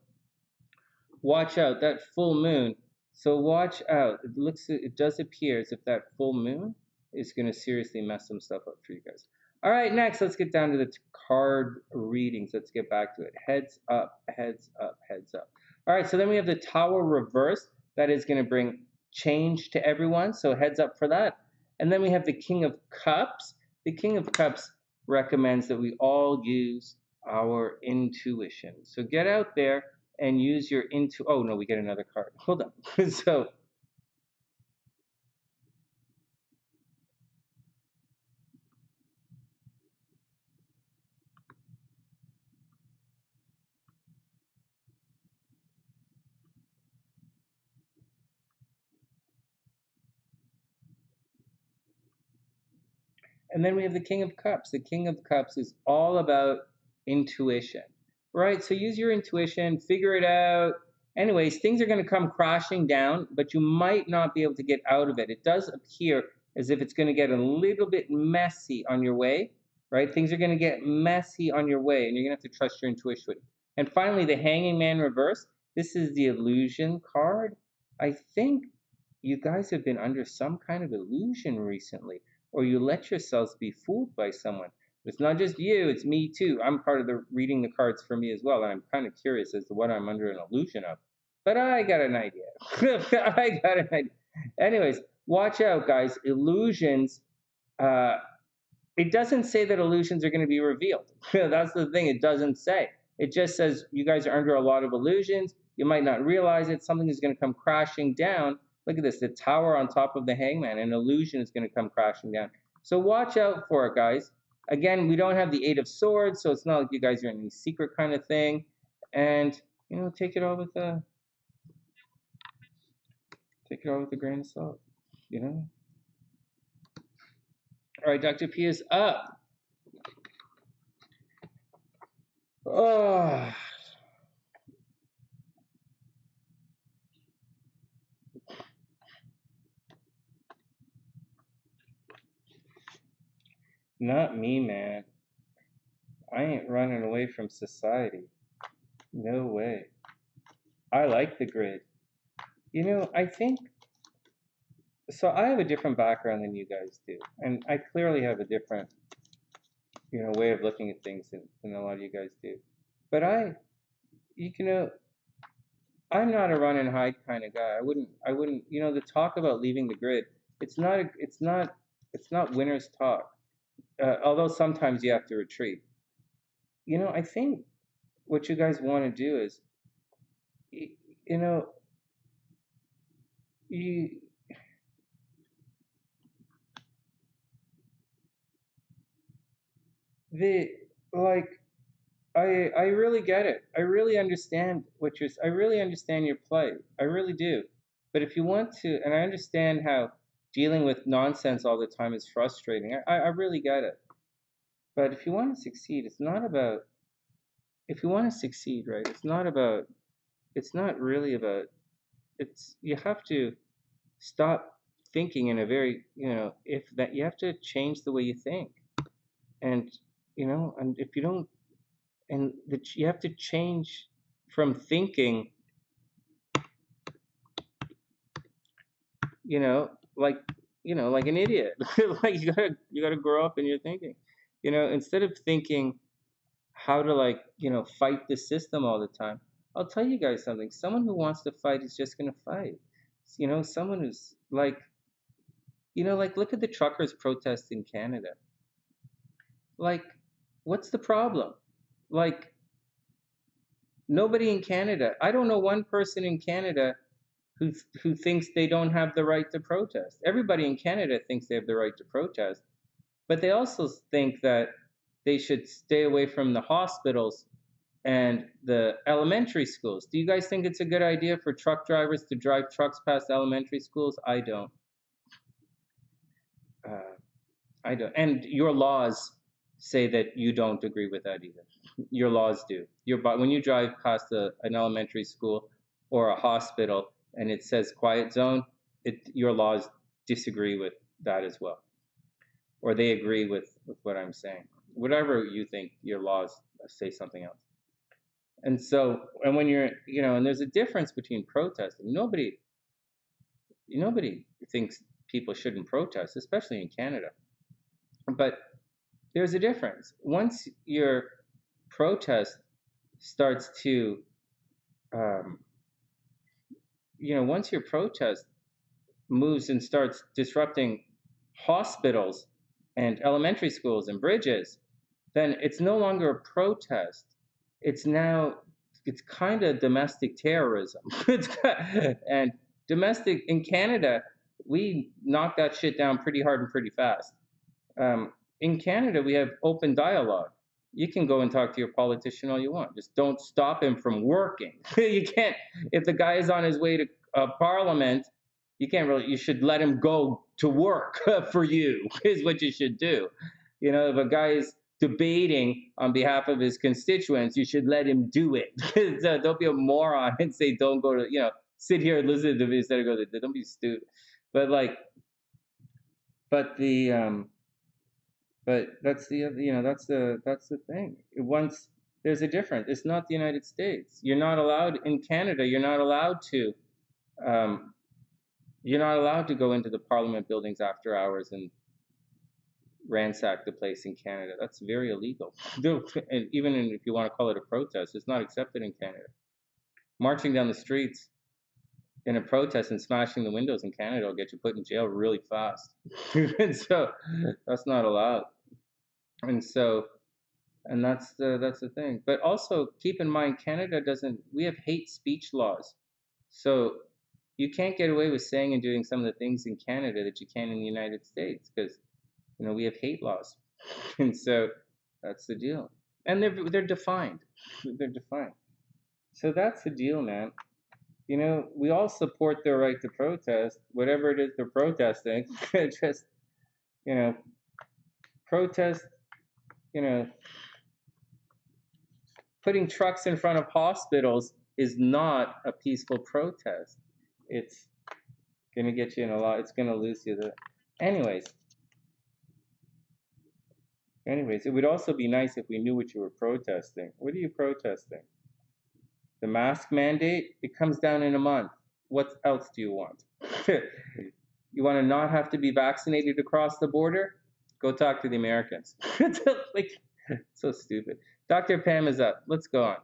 watch out that full moon. So watch out. It does appear as if that full moon is going to seriously mess some stuff up for you guys. All right, next, let's get down to the card readings. Let's get back to it. Heads up, heads up, heads up. All right, so then we have the Tower reversed. That is going to bring change to everyone, so heads up for that. And then we have the King of Cups. The King of Cups recommends that we all use our intuition. So get out there and use your oh no, we get another card. Hold on. So and then we have the King of Cups. The King of Cups is all about intuition, right? So use your intuition, figure it out. Anyways, things are going to come crashing down, but you might not be able to get out of it. It does appear as if it's going to get a little bit messy on your way, right? Things are going to get messy on your way, and you're going to have to trust your intuition. And finally, the Hanging Man reverse. This is the illusion card. I think you guys have been under some kind of illusion recently, or you let yourselves be fooled by someone. It's not just you, it's me too. I'm part of the reading the cards for me as well, and I'm kind of curious as to what I'm under an illusion of. But I got an idea. I got an idea. Anyways, watch out, guys. Illusions, it doesn't say that illusions are going to be revealed. That's the thing, it doesn't say. It just says you guys are under a lot of illusions. You might not realize it. Something is going to come crashing down. Look at this, the Tower on top of the Hangman. An illusion is going to come crashing down. So watch out for it, guys. Again, we don't have the Eight of Swords, so it's not like you guys are in any secret kind of thing. And, you know, take it all with a grain of salt, you know? All right, Dr. P is up. Oh. Not me, man. I ain't running away from society. No way. I like the grid. You know, I think, so I have a different background than you guys do. And I clearly have a different, you know, way of looking at things than a lot of you guys do. But you know, I'm not a run and hide kind of guy. I wouldn't, you know, the talk about leaving the grid, it's not winner's talk. Although sometimes you have to retreat. You know, I think what you guys want to do is, you know, like, I really get it. I really understand I really understand your play. I really do. But if you want to, and I understand how dealing with nonsense all the time is frustrating. I really get it. But if you want to succeed, it's not about, if you want to succeed, right? It's not really about, you have to stop thinking in a very, you know, if that, you have to change the way you think. And, you know, and if you don't, and that you have to change from thinking, you know, like an idiot. Like you gotta grow up in your thinking. You know, instead of thinking how to, like, you know, fight the system all the time. I'll tell you guys something. Someone who wants to fight is just gonna fight. You know, someone who's like, you know, like look at the truckers protest in Canada. Like, what's the problem? Like, nobody in Canada, I don't know one person in Canada who thinks they don't have the right to protest. Everybody in Canada thinks they have the right to protest, but they also think that they should stay away from the hospitals and the elementary schools. Do you guys think it's a good idea for truck drivers to drive trucks past elementary schools? I don't. I don't. And your laws say that you don't agree with that either. Your laws do. When you drive past an elementary school or a hospital and it says quiet zone, your laws disagree with that as well, or they agree with what I'm saying. Whatever you think, your laws say something else. And so, and when you're, you know, and there's a difference between protesting. Nobody thinks people shouldn't protest, especially in Canada. But there's a difference. Once your protest starts to, once your protest moves and starts disrupting hospitals and elementary schools and bridges, then it's no longer a protest. It's kind of domestic terrorism. And domestic, in Canada, we knock that shit down pretty hard and pretty fast. In Canada, we have open dialogue. You can go and talk to your politician all you want. Just don't stop him from working. You can't, if the guy is on his way to Parliament, you should let him go to work for you, is what you should do. You know, if a guy is debating on behalf of his constituents, you should let him do it. So don't be a moron and say, don't go to, sit here and listen to me instead of go to, don't be stupid. But that's the thing. Once there's a difference, it's not the United States. You're not allowed in Canada. You're not allowed to go into the Parliament buildings after hours and ransack the place in Canada. That's very illegal. And even if you want to call it a protest, it's not accepted in Canada. Marching down the streets in a protest and smashing the windows in Canada will get you put in jail really fast. And so that's not allowed. And that's the thing. But also keep in mind, we have hate speech laws. So you can't get away with saying and doing some of the things in Canada that you can in the United States, because we have hate laws. And so that's the deal. And they're defined. They're defined. So that's the deal, man. We all support their right to protest, whatever it is they're protesting. Just, protest, putting trucks in front of hospitals is not a peaceful protest. It's going to get you in a lot. It's going to lose you. Anyways, it would also be nice if we knew what you were protesting. What are you protesting? The mask mandate? It comes down in a month. What else do you want? You want to not have to be vaccinated across the border? Go talk to the Americans. So stupid. Dr. Pam is up. Let's go on.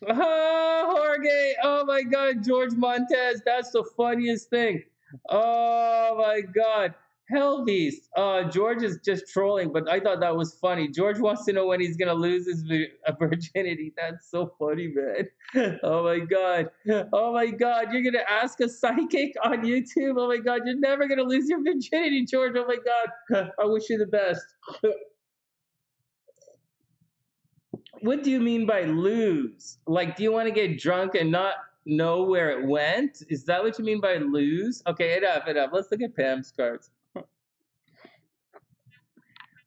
Oh, Jorge. Oh my God, George Montez. That's the funniest thing. Oh my God. Hell beast. George is just trolling, but I thought that was funny. George wants to know when he's gonna lose his virginity. That's so funny, man. Oh my God. Oh my God. You're gonna ask a psychic on YouTube? Oh my God. You're never gonna lose your virginity, George. Oh my God. I wish you the best. What do you mean by lose? Like, do you want to get drunk and not know where it went? Is that what you mean by lose? Okay, it up. Let's look at Pam's cards.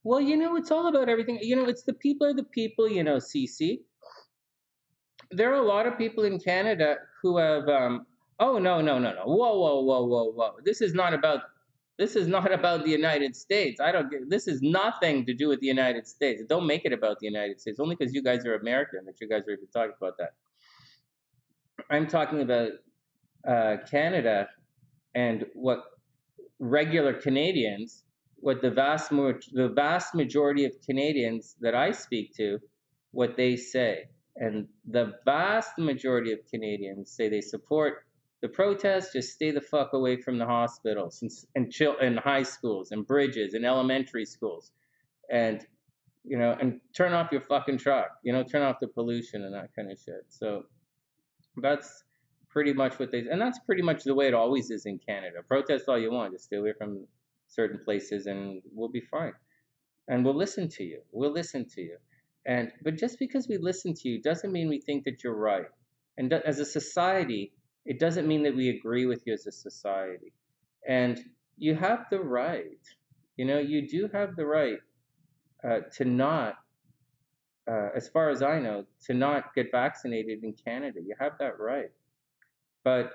Well, it's all about everything. It's the people are the people, Cece. There are a lot of people in Canada who have, oh, no. Whoa. This is not about the United States. This is nothing to do with the United States. Don't make it about the United States, only because you guys are American that you guys are even talking about that. I'm talking about Canada and what regular Canadians, what the vast majority of Canadians that I speak to, what they say. And the vast majority of Canadians say they support the protest. Just stay the fuck away from the hospitals and high schools and bridges and elementary schools, and and turn off your fucking truck. Turn off the pollution and that kind of shit. So that's pretty much and that's pretty much the way it always is in Canada. Protest all you want, just stay away from certain places, and we'll be fine. And we'll listen to you. We'll listen to you. But just because we listen to you doesn't mean we think that you're right. And as a society, it doesn't mean that we agree with you as a society. And you have the right, you do have the right to not, as far as I know, to not get vaccinated in Canada. You have that right. But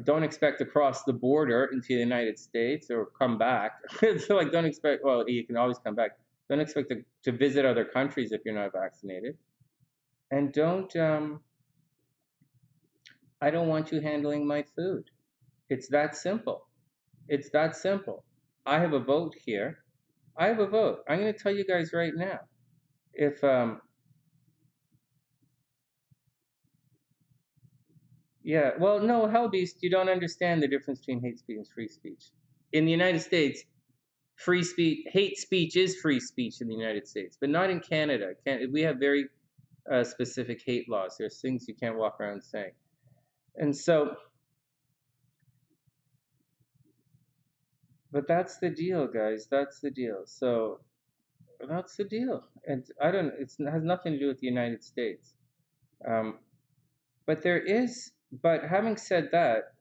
don't expect to cross the border into the United States or come back. So don't expect, well, you can always come back. Don't expect to visit other countries if you're not vaccinated. And I don't want you handling my food. It's that simple. It's that simple. I have a vote here. I have a vote. I'm going to tell you guys right now. If, yeah, well, no, Hellbeast, you don't understand the difference between hate speech and free speech. In the United States, hate speech is free speech in the United States, but not in Canada. We have very specific hate laws. There's things you can't walk around saying. And so, but that's the deal, guys. That's the deal. So that's the deal. And it has nothing to do with the United States. But having said that,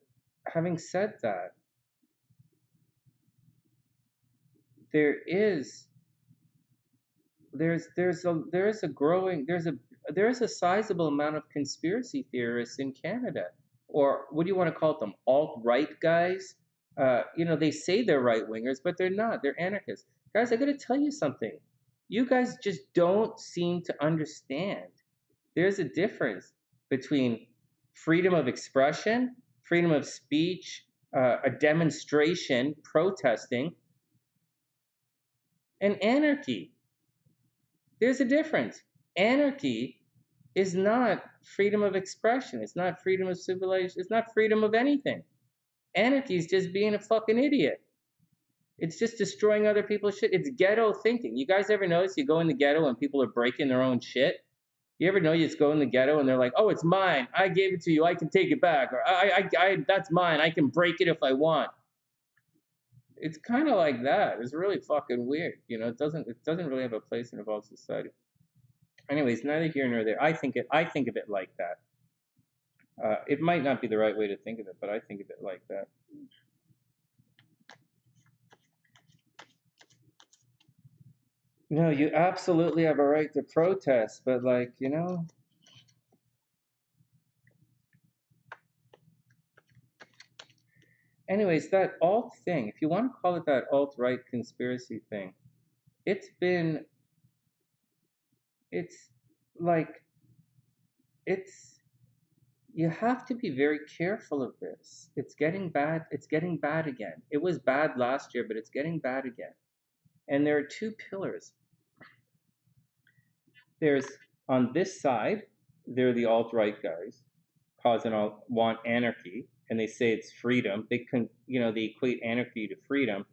there is a sizable amount of conspiracy theorists in Canada, or what do you want to call them? Alt-right guys. They say they're right-wingers, but they're not. They're anarchists. Guys, I got to tell you something. You guys just don't seem to understand. There's a difference between freedom of expression, freedom of speech, a demonstration, protesting, and anarchy. There's a difference. Anarchy is not freedom of expression. It's not freedom of civilization. It's not freedom of anything. Anarchy is just being a fucking idiot. It's just destroying other people's shit. It's ghetto thinking. You guys ever notice you go in the ghetto and people are breaking their own shit? You ever know you just go in the ghetto and they're like, oh, it's mine. I gave it to you. I can take it back. Or that's mine. I can break it if I want. It's kind of like that. It's really fucking weird. It doesn't really have a place in evolved society. Anyways, neither here nor there. I think of it like that. It might not be the right way to think of it, but I think of it like that. No, you absolutely have a right to protest, but anyways, that alt thing, if you want to call it that alt-right conspiracy thing, you have to be very careful of this. It's getting bad. It's getting bad again. It was bad last year, but it's getting bad again. And there are two pillars. There's, on this side, they're the alt-right guys, want anarchy, and they say it's freedom. They equate anarchy to freedom,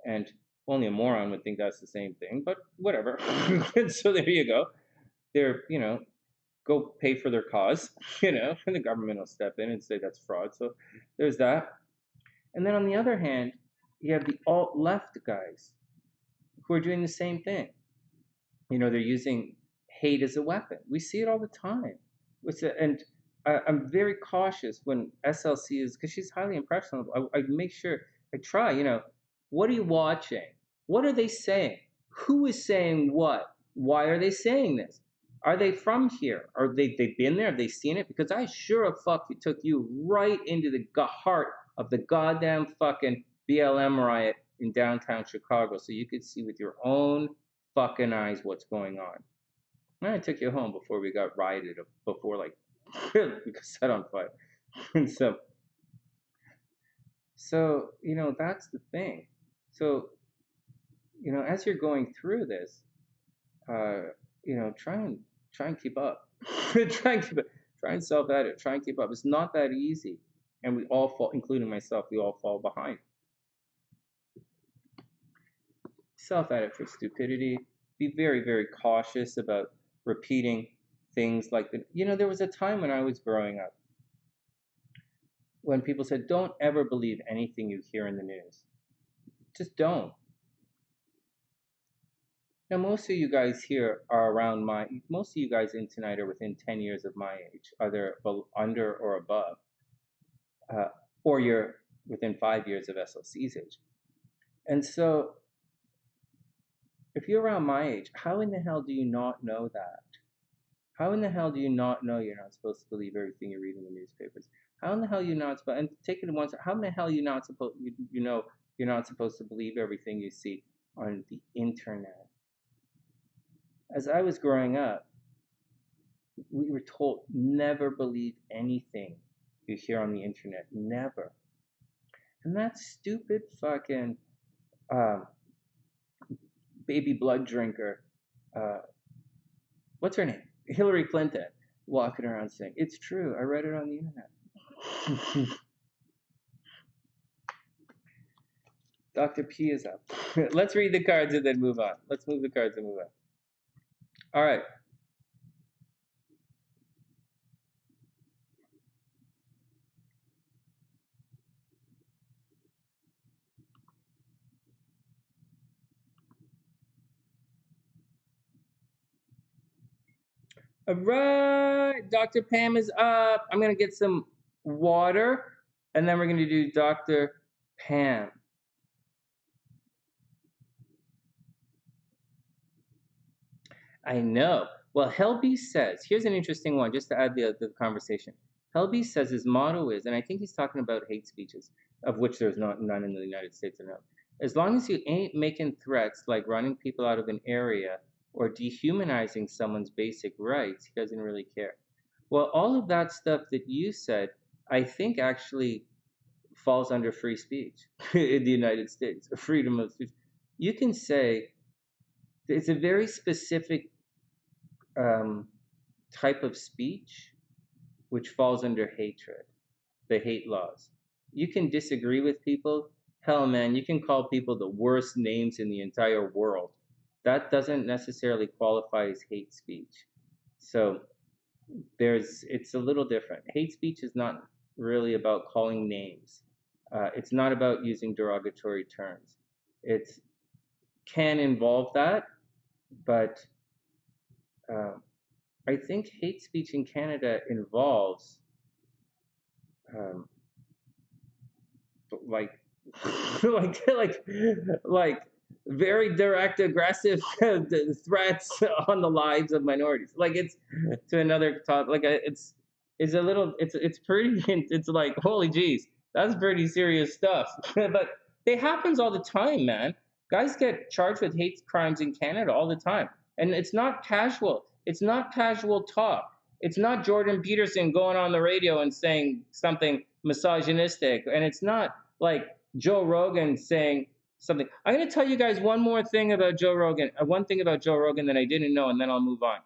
and only a moron would think that's the same thing, but whatever. So there you go. They're, go pay for their cause, and the government will step in and say that's fraud. So there's that. And then on the other hand, you have the alt-left guys who are doing the same thing. They're using hate as a weapon. We see it all the time. I'm very cautious when SLC is, because she's highly impressionable. I make sure, I try, what are you watching? What are they saying? Who is saying what? Why are they saying this? Are they from here? Are they've been there? Have they seen it? Because I sure as fuck took you right into the heart of the goddamn fucking BLM riot in downtown Chicago, so you could see with your own fucking eyes what's going on. And I took you home before we got rioted, before we got set on fire. And so that's the thing. So as you're going through this, you know, try and keep up. try and keep up. Try and self-edit. Try and keep up. It's not that easy. And we all fall, including myself, we all fall behind. Self-edit for stupidity. Be very, very cautious about repeating things like that. You know, there was a time when I was growing up when people said, don't ever believe anything you hear in the news. Just don't. Now, most of you guys here are around most of you guys in tonight are within 10 years of my age, either under or above, or you're within 5 years of SLC's age. And so, if you're around my age, how in the hell do you not know that? How in the hell do you not know you're not supposed to believe everything you read in the newspapers? How in the hell are you not supposed, and take it once, how in the hell are you not supposed, you know, you're not supposed to believe everything you see on the internet? As I was growing up, we were told never believe anything you hear on the internet, never. And that stupid fucking baby blood drinker, what's her name? Hillary Clinton, walking around saying, it's true, I read it on the internet. Dr. P is up. Let's read the cards and then move on. Let's move the cards and move on. All right. All right, Dr. Pam is up. I'm going to get some water, and then we're going to do Dr. Pam. I know. Well, Helby says, here's an interesting one, just to add the conversation. Helby says his motto is, and I think he's talking about hate speeches, of which there's none in the United States or no. As long as you ain't making threats like running people out of an area or dehumanizing someone's basic rights, he doesn't really care. Well, all of that stuff that you said, I think actually falls under free speech in the United States, freedom of speech. You can say, it's a very specific type of speech which falls under hatred, the hate laws. You can disagree with people. Hell, man, you can call people the worst names in the entire world. That doesn't necessarily qualify as hate speech. So it's a little different. Hate speech is not really about calling names. It's not about using derogatory terms. It can involve that, but I think hate speech in Canada involves like like very direct, aggressive threats on the lives of minorities. Like it's to another topic. Like it's a little. It's pretty. It's like holy jeez, that's pretty serious stuff. But it happens all the time, man. Guys get charged with hate crimes in Canada all the time, and it's not casual. It's not casual talk. It's not Jordan Peterson going on the radio and saying something misogynistic, and it's not like Joe Rogan saying something. I'm going to tell you guys one more thing about Joe Rogan, one thing about Joe Rogan that I didn't know, and then I'll move on.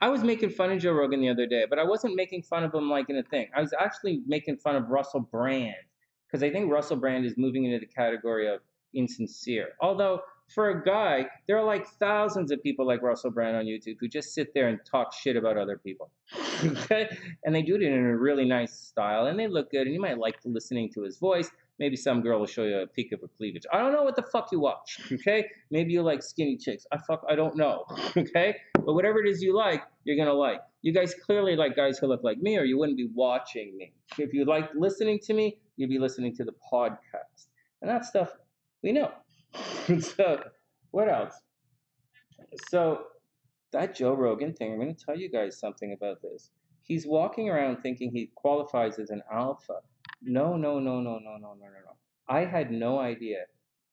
I was making fun of Joe Rogan the other day, but I wasn't making fun of him like in a thing. I was actually making fun of Russell Brand, because I think Russell Brand is moving into the category of insincere. Although, for a guy, there are like thousands of people like Russell Brand on YouTube who just sit there and talk shit about other people. Okay? And they do it in a really nice style, and they look good, and you might like listening to his voice. Maybe some girl will show you a peek of her cleavage. I don't know what the fuck you watch, okay? Maybe you like skinny chicks. I don't know, okay? But whatever it is you like, you're gonna like. You guys clearly like guys who look like me, or you wouldn't be watching me. If you like listening to me, you'd be listening to the podcast. And that stuff, we know. So, what else? So, that Joe Rogan thing, I'm gonna tell you guys something about this. He's walking around thinking he qualifies as an alpha. No. I had no idea.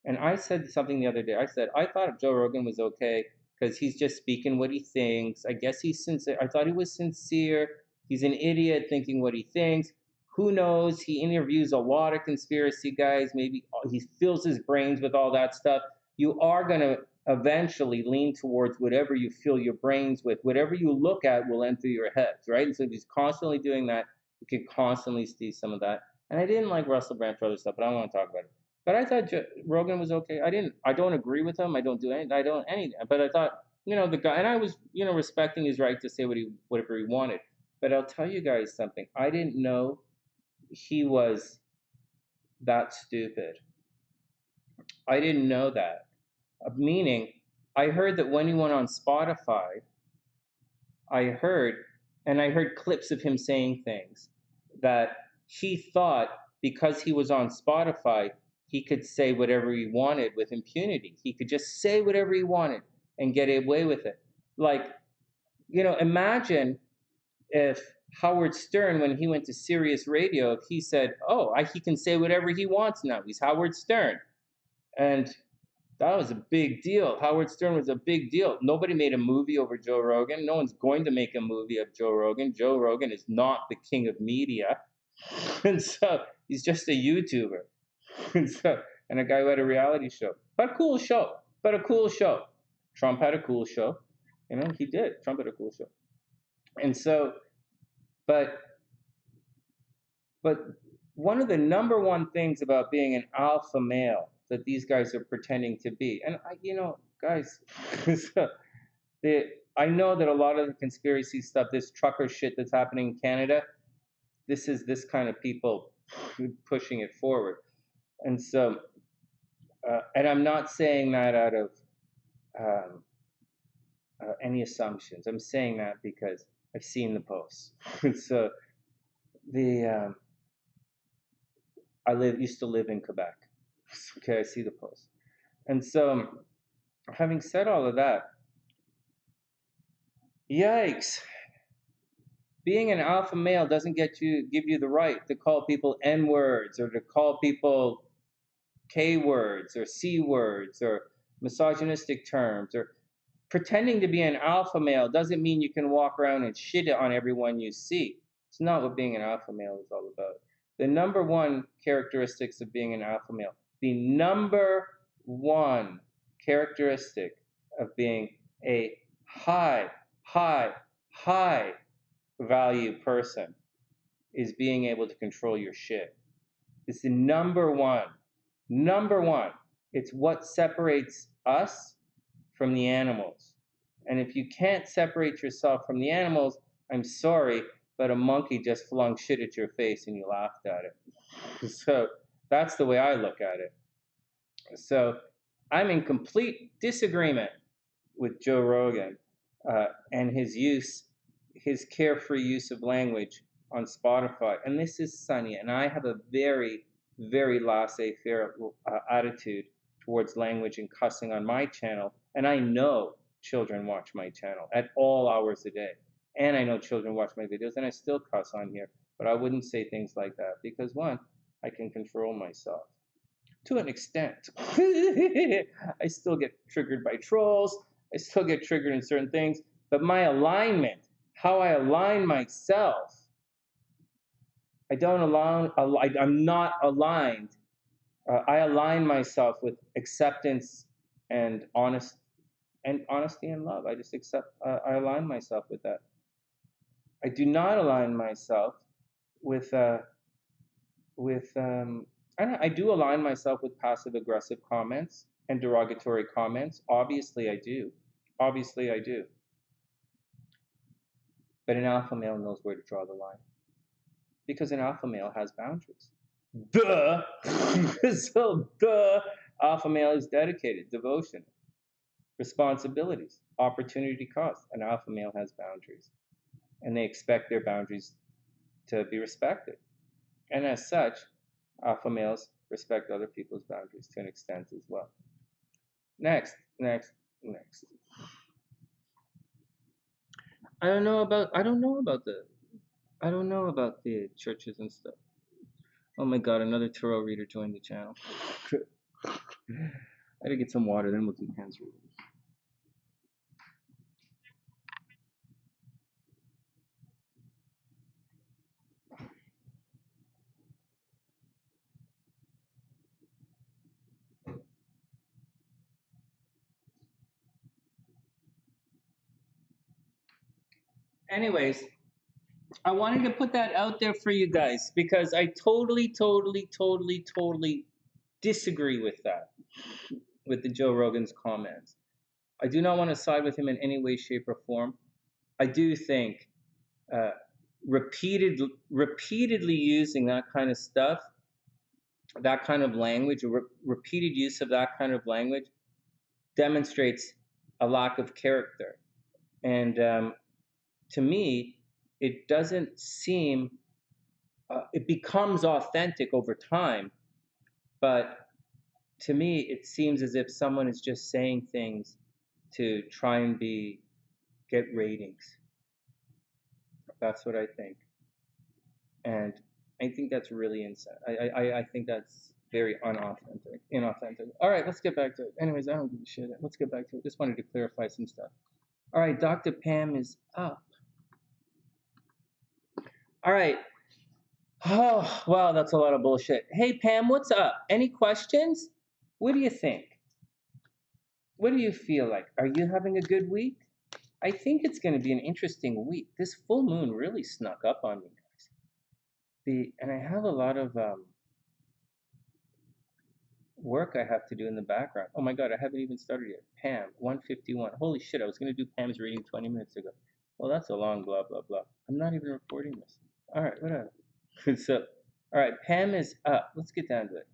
And I said something the other day. I said, I thought Joe Rogan was okay because he's just speaking what he thinks. I guess he's sincere. I thought he was sincere. He's an idiot thinking what he thinks. Who knows? He interviews a lot of conspiracy guys. Maybe he fills his brains with all that stuff. You are going to eventually lean towards whatever you fill your brains with. Whatever you look at will enter your heads, right? And so if he's constantly doing that, you can constantly see some of that. And I didn't like Russell Brand for other stuff, but I don't want to talk about it. But I thought Rogan was okay. I don't agree with him. I don't do anything. But I thought, the guy, and I was, respecting his right to say whatever he wanted. But I'll tell you guys something. I didn't know he was that stupid. I didn't know that. Meaning, I heard that when he went on Spotify, I heard clips of him saying things that he thought because he was on Spotify, he could say whatever he wanted with impunity. He could just say whatever he wanted and get away with it. Like, imagine if Howard Stern, when he went to Sirius Radio, if he said, he can say whatever he wants now. He's Howard Stern. And that was a big deal. Howard Stern was a big deal. Nobody made a movie over Joe Rogan. No one's going to make a movie of Joe Rogan. Joe Rogan is not the king of media. And so he's just a YouTuber. And a guy who had a reality show. But a cool show. Trump had a cool show. He did. Trump had a cool show. And so, but one of the number one things about being an alpha male that these guys are pretending to be, and guys, I know that a lot of the conspiracy stuff, this trucker shit that's happening in Canada, this is this kind of people pushing it forward. And so, and I'm not saying that out of any assumptions. I'm saying that because I've seen the posts. So I used to live in Quebec. Okay, I see the posts. And so, having said all of that, yikes. Being an alpha male doesn't give you the right to call people N-words or to call people K-words or C-words or misogynistic terms. Or pretending to be an alpha male doesn't mean you can walk around and shit on everyone you see. It's not what being an alpha male is all about. The number one characteristics of being an alpha male, the number one characteristic of being a high value person is being able to control your shit. It's the number one. It's what separates us from the animals. And if you can't separate yourself from the animals, I'm sorry, but a monkey just flung shit at your face and you laughed at it. So that's the way I look at it. So I'm in complete disagreement with Joe Rogan and his carefree use of language on Spotify. And this is Sonny, and I have a very, very laissez-faire attitude towards language and cussing on my channel. And I know children watch my channel at all hours a day. And I know children watch my videos, and I still cuss on here. But I wouldn't say things like that because, one, I can control myself. To an extent. I still get triggered by trolls. I still get triggered in certain things. But my alignment, how I align myself, I'm not aligned. I align myself with acceptance and honesty and love. I just I align myself with that. I do not align myself with I do align myself with passive aggressive comments and derogatory comments. Obviously I do. But an alpha male knows where to draw the line. Because an alpha male has boundaries. Duh! So, alpha male is dedicated, devotion, responsibilities, opportunity cost. An alpha male has boundaries. And they expect their boundaries to be respected. And as such, alpha males respect other people's boundaries to an extent as well. Next. I don't know about the churches and stuff. Oh my god, another tarot reader joined the channel. I gotta get some water, then we'll do hands readings. Anyways, I wanted to put that out there for you guys because I totally disagree with that, with the Joe Rogan's comments. I do not want to side with him in any way, shape, or form. I do think uh, repeatedly using that kind of stuff, that kind of language, or repeated use of that kind of language demonstrates a lack of character. And to me, it doesn't seem, it becomes authentic over time, but to me, it seems as if someone is just saying things to try and get ratings. That's what I think. And I think that's really insane. I think that's very inauthentic. All right, let's get back to it. Anyways, I don't give a shit. Let's get back to it. Just wanted to clarify some stuff. All right, Dr. Pam is up. All right. Oh, wow, that's a lot of bullshit. Hey, Pam, what's up? Any questions? What do you think? What do you feel like? Are you having a good week? I think it's going to be an interesting week. This full moon really snuck up on me, guys. And I have a lot of work I have to do in the background. Oh my God, I haven't even started yet. Pam, 151. Holy shit, I was going to do Pam's reading 20 minutes ago. Well, that's a long blah, blah, blah. I'm not even recording this. All right, whatever. So, all right, Pam is up. Let's get down to it.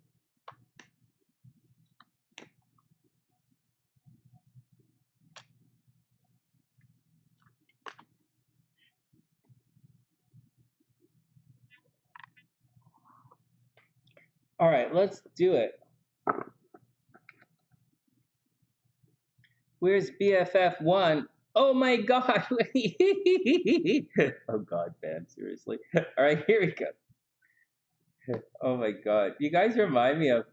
All right, let's do it. Where's BFF1? Oh my God. Oh God, Pam, seriously. All right, here we go. Oh my God. You guys remind me of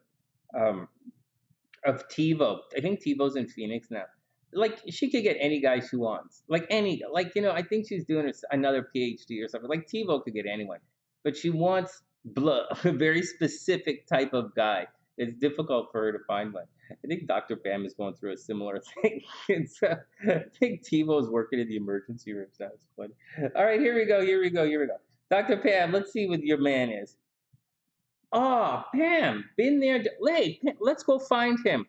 TiVo. I think TiVo's in Phoenix now. Like, she could get any guy she wants. Like, any, like, you know, I think she's doing another PhD or something. Like, TiVo could get anyone. But she wants a very specific type of guy. It's difficult for her to find one. I think Dr. Pam is going through a similar thing. I think TiVo's working in the emergency rooms now. It's funny. All right, here we go. Dr. Pam, let's see what your man is. Oh, Pam, been there. Hey, let's go find him.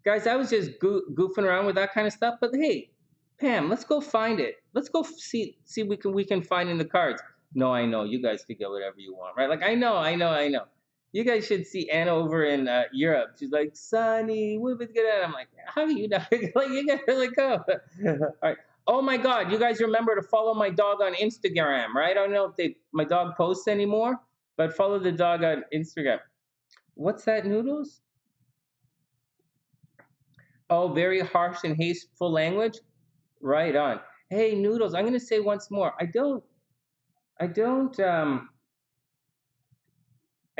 Guys, I was just goofing around with that kind of stuff, but hey, Pam, let's go find it. Let's go see we can find in the cards. No, I know you guys could get whatever you want, right? Like I know. You guys should see Anna over in Europe. She's like, Sonny, we would get at. I'm like, how do you know? Like you gotta really go. All right. Oh my God, you guys remember to follow my dog on Instagram, right? I don't know if my dog posts anymore, but follow the dog on Instagram. What's that, Noodles? Oh, very harsh and hasteful language? Right on. Hey, Noodles, I'm going to say once more. I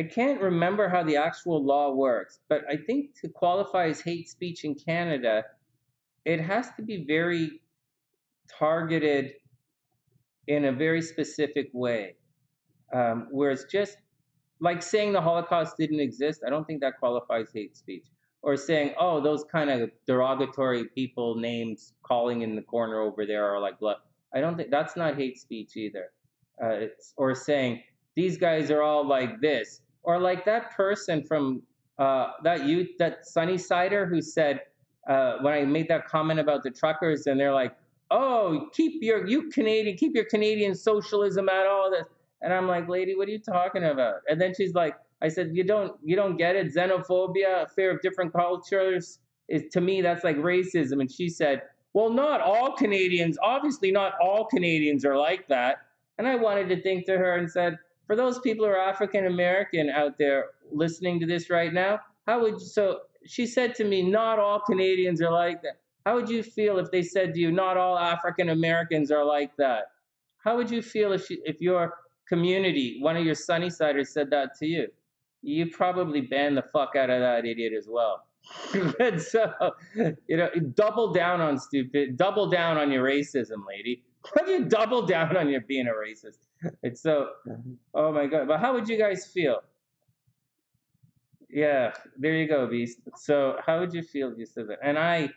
can't remember how the actual law works, but I think to qualify as hate speech in Canada, it has to be very targeted in a very specific way. Where it's just like saying the Holocaust didn't exist. I don't think that qualifies hate speech. Or saying, oh, those kind of derogatory people names calling in the corner over there are like blood. I don't think that's not hate speech either. Or saying these guys are all like this, or like that person from that Sunnysider who said when I made that comment about the truckers, and they're like, oh, keep your Canadian socialism out, all this, and I'm like, lady, what are you talking about? And then she's like, I said, you don't get it. Xenophobia, fear of different cultures, is to me that's like racism. And she said, well, not all Canadians, obviously not all Canadians are like that. And I wanted to think to her and said, for those people who are African American out there listening to this right now, so she said to me, not all Canadians are like that. How would you feel if they said to you, not all African Americans are like that? How would you feel if your community, one of your Sunnysiders said that to you? You probably ban the fuck out of that idiot as well. And so, double down on your racism, lady. Why do you double down on your being a racist? It's so, oh my God. But how would you guys feel? Yeah, there you go, Beast. So how would you feel if you said that? And I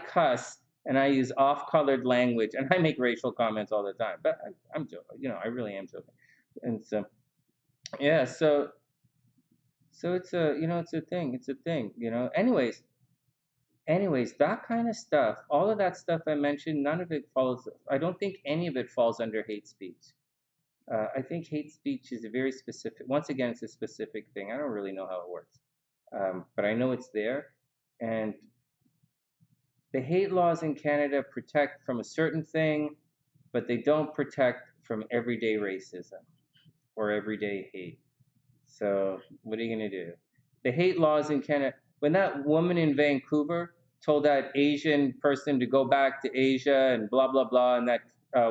cuss and I use off-colored language, and I make racial comments all the time. But I'm joking, I really am joking. And so, yeah, so it's a, it's a thing. It's a thing. Anyways, that kind of stuff, all of that stuff I mentioned, none of it falls. I don't think any of it falls under hate speech. I think hate speech is a very specific. Once again, it's a specific thing. I don't really know how it works, but I know it's there, and the hate laws in Canada protect from a certain thing, but they don't protect from everyday racism or everyday hate. So what are you gonna do? The hate laws in Canada. When that woman in Vancouver told that Asian person to go back to Asia and blah blah blah, and that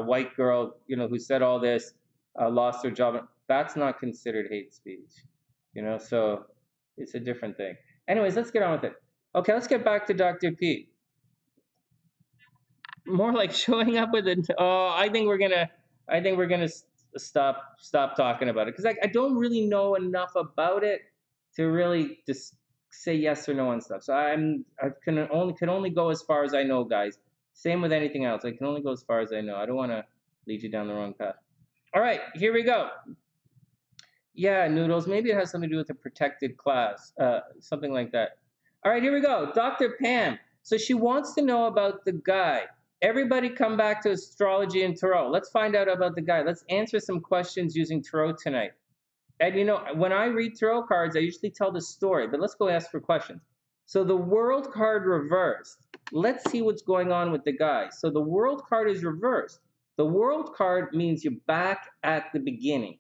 white girl, who said all this, lost her job. That's not considered hate speech. So it's a different thing. Anyways, let's get on with it. Okay, let's get back to Dr. P. More like showing up with it. Oh, I think we're gonna stop talking about it, because I don't really know enough about it to really just say yes or no on stuff. So I can only go as far as I know, guys. Same with anything else. I can only go as far as I know. I don't want to lead you down the wrong path. All right, here we go. Yeah, Noodles. Maybe it has something to do with a protected class, something like that. All right, here we go. Dr. Pam. So she wants to know about the guy. Everybody come back to astrology and tarot. Let's find out about the guy. Let's answer some questions using tarot tonight. And when I read tarot cards, I usually tell the story, but let's go ask for questions. So the world card reversed. Let's see what's going on with the guy. So the world card is reversed. The world card means you're back at the beginning.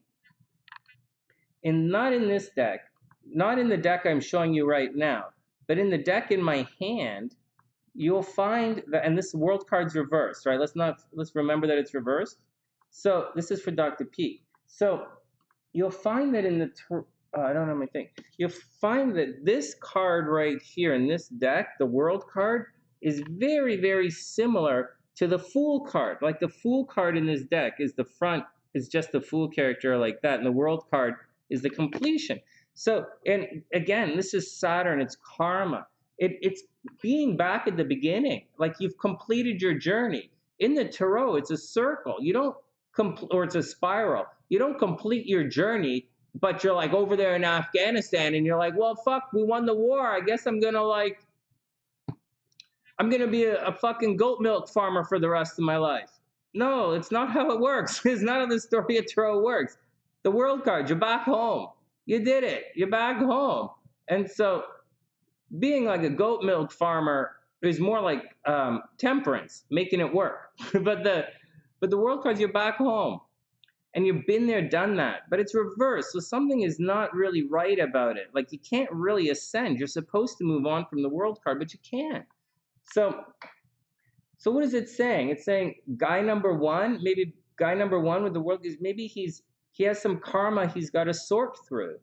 And not in this deck, not in the deck I'm showing you right now, but in the deck in my hand, you'll find that, and this world card's reversed, right? Let's remember that it's reversed. So this is for Dr. P. So you'll find that in the, I don't have my thing. You'll find that this card right here in this deck, the world card, is very, very similar to the Fool card. Like the Fool card in this deck is the front, is just the Fool character like that, and the world card is the completion. So, and again, this is Saturn, it's karma. It's being back at the beginning, like you've completed your journey. In the tarot, it's a circle. You don't or it's a spiral. You don't complete your journey, but you're like over there in Afghanistan, and you're like, well, fuck, we won the war. I guess I'm gonna be a fucking goat milk farmer for the rest of my life. No, it's not how it works. It's not how the story of tarot works. The world card, you're back home. You did it. You're back home. And so being like a goat milk farmer is more like temperance, making it work. but the world cards, you're back home, and you've been there, done that. But it's reversed, so something is not really right about it. Like you can't really ascend. You're supposed to move on from the world card, but you can't. So what is it saying? It's saying guy number one, maybe guy number one with the world is maybe he has some karma he's got to sort through.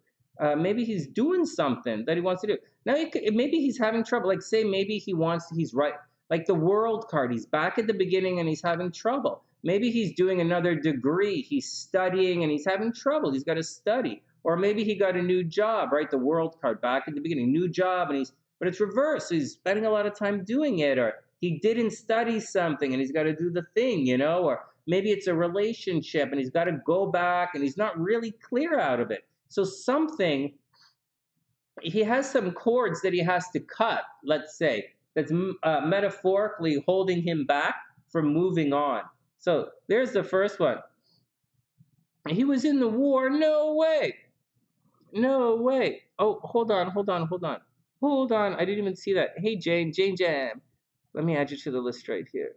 Maybe he's doing something that he wants to do. Now, maybe he's having trouble. Like, say, maybe he's right. Like the world card, he's back at the beginning and he's having trouble. Maybe he's doing another degree. He's studying and he's having trouble. He's got to study. Or maybe he got a new job, right? The world card, back at the beginning, new job, but it's reversed. So he's spending a lot of time doing it. Or he didn't study something and he's got to do the thing, Or maybe it's a relationship and he's got to go back and he's not really clear out of it. So he has some cords that he has to cut, let's say, that's metaphorically holding him back from moving on. So there's the first one. He was in the war. No way. No way. Oh, hold on. I didn't even see that. Hey, Jane Jam. Let me add you to the list right here.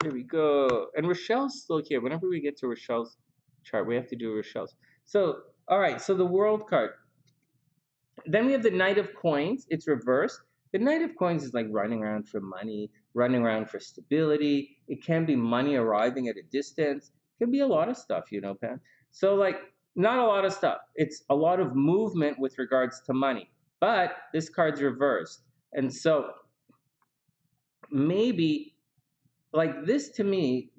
Here we go. And Rochelle's still here. Whenever we get to Rochelle's chart, we have to do Rochelle's. So, all right, so the world card. Then we have the Knight of Coins. It's reversed. The Knight of Coins is like running around for money, running around for stability. It can be money arriving at a distance. It can be a lot of stuff, Pam. So, like, not a lot of stuff. It's a lot of movement with regards to money. But this card's reversed. And so maybe, like this to me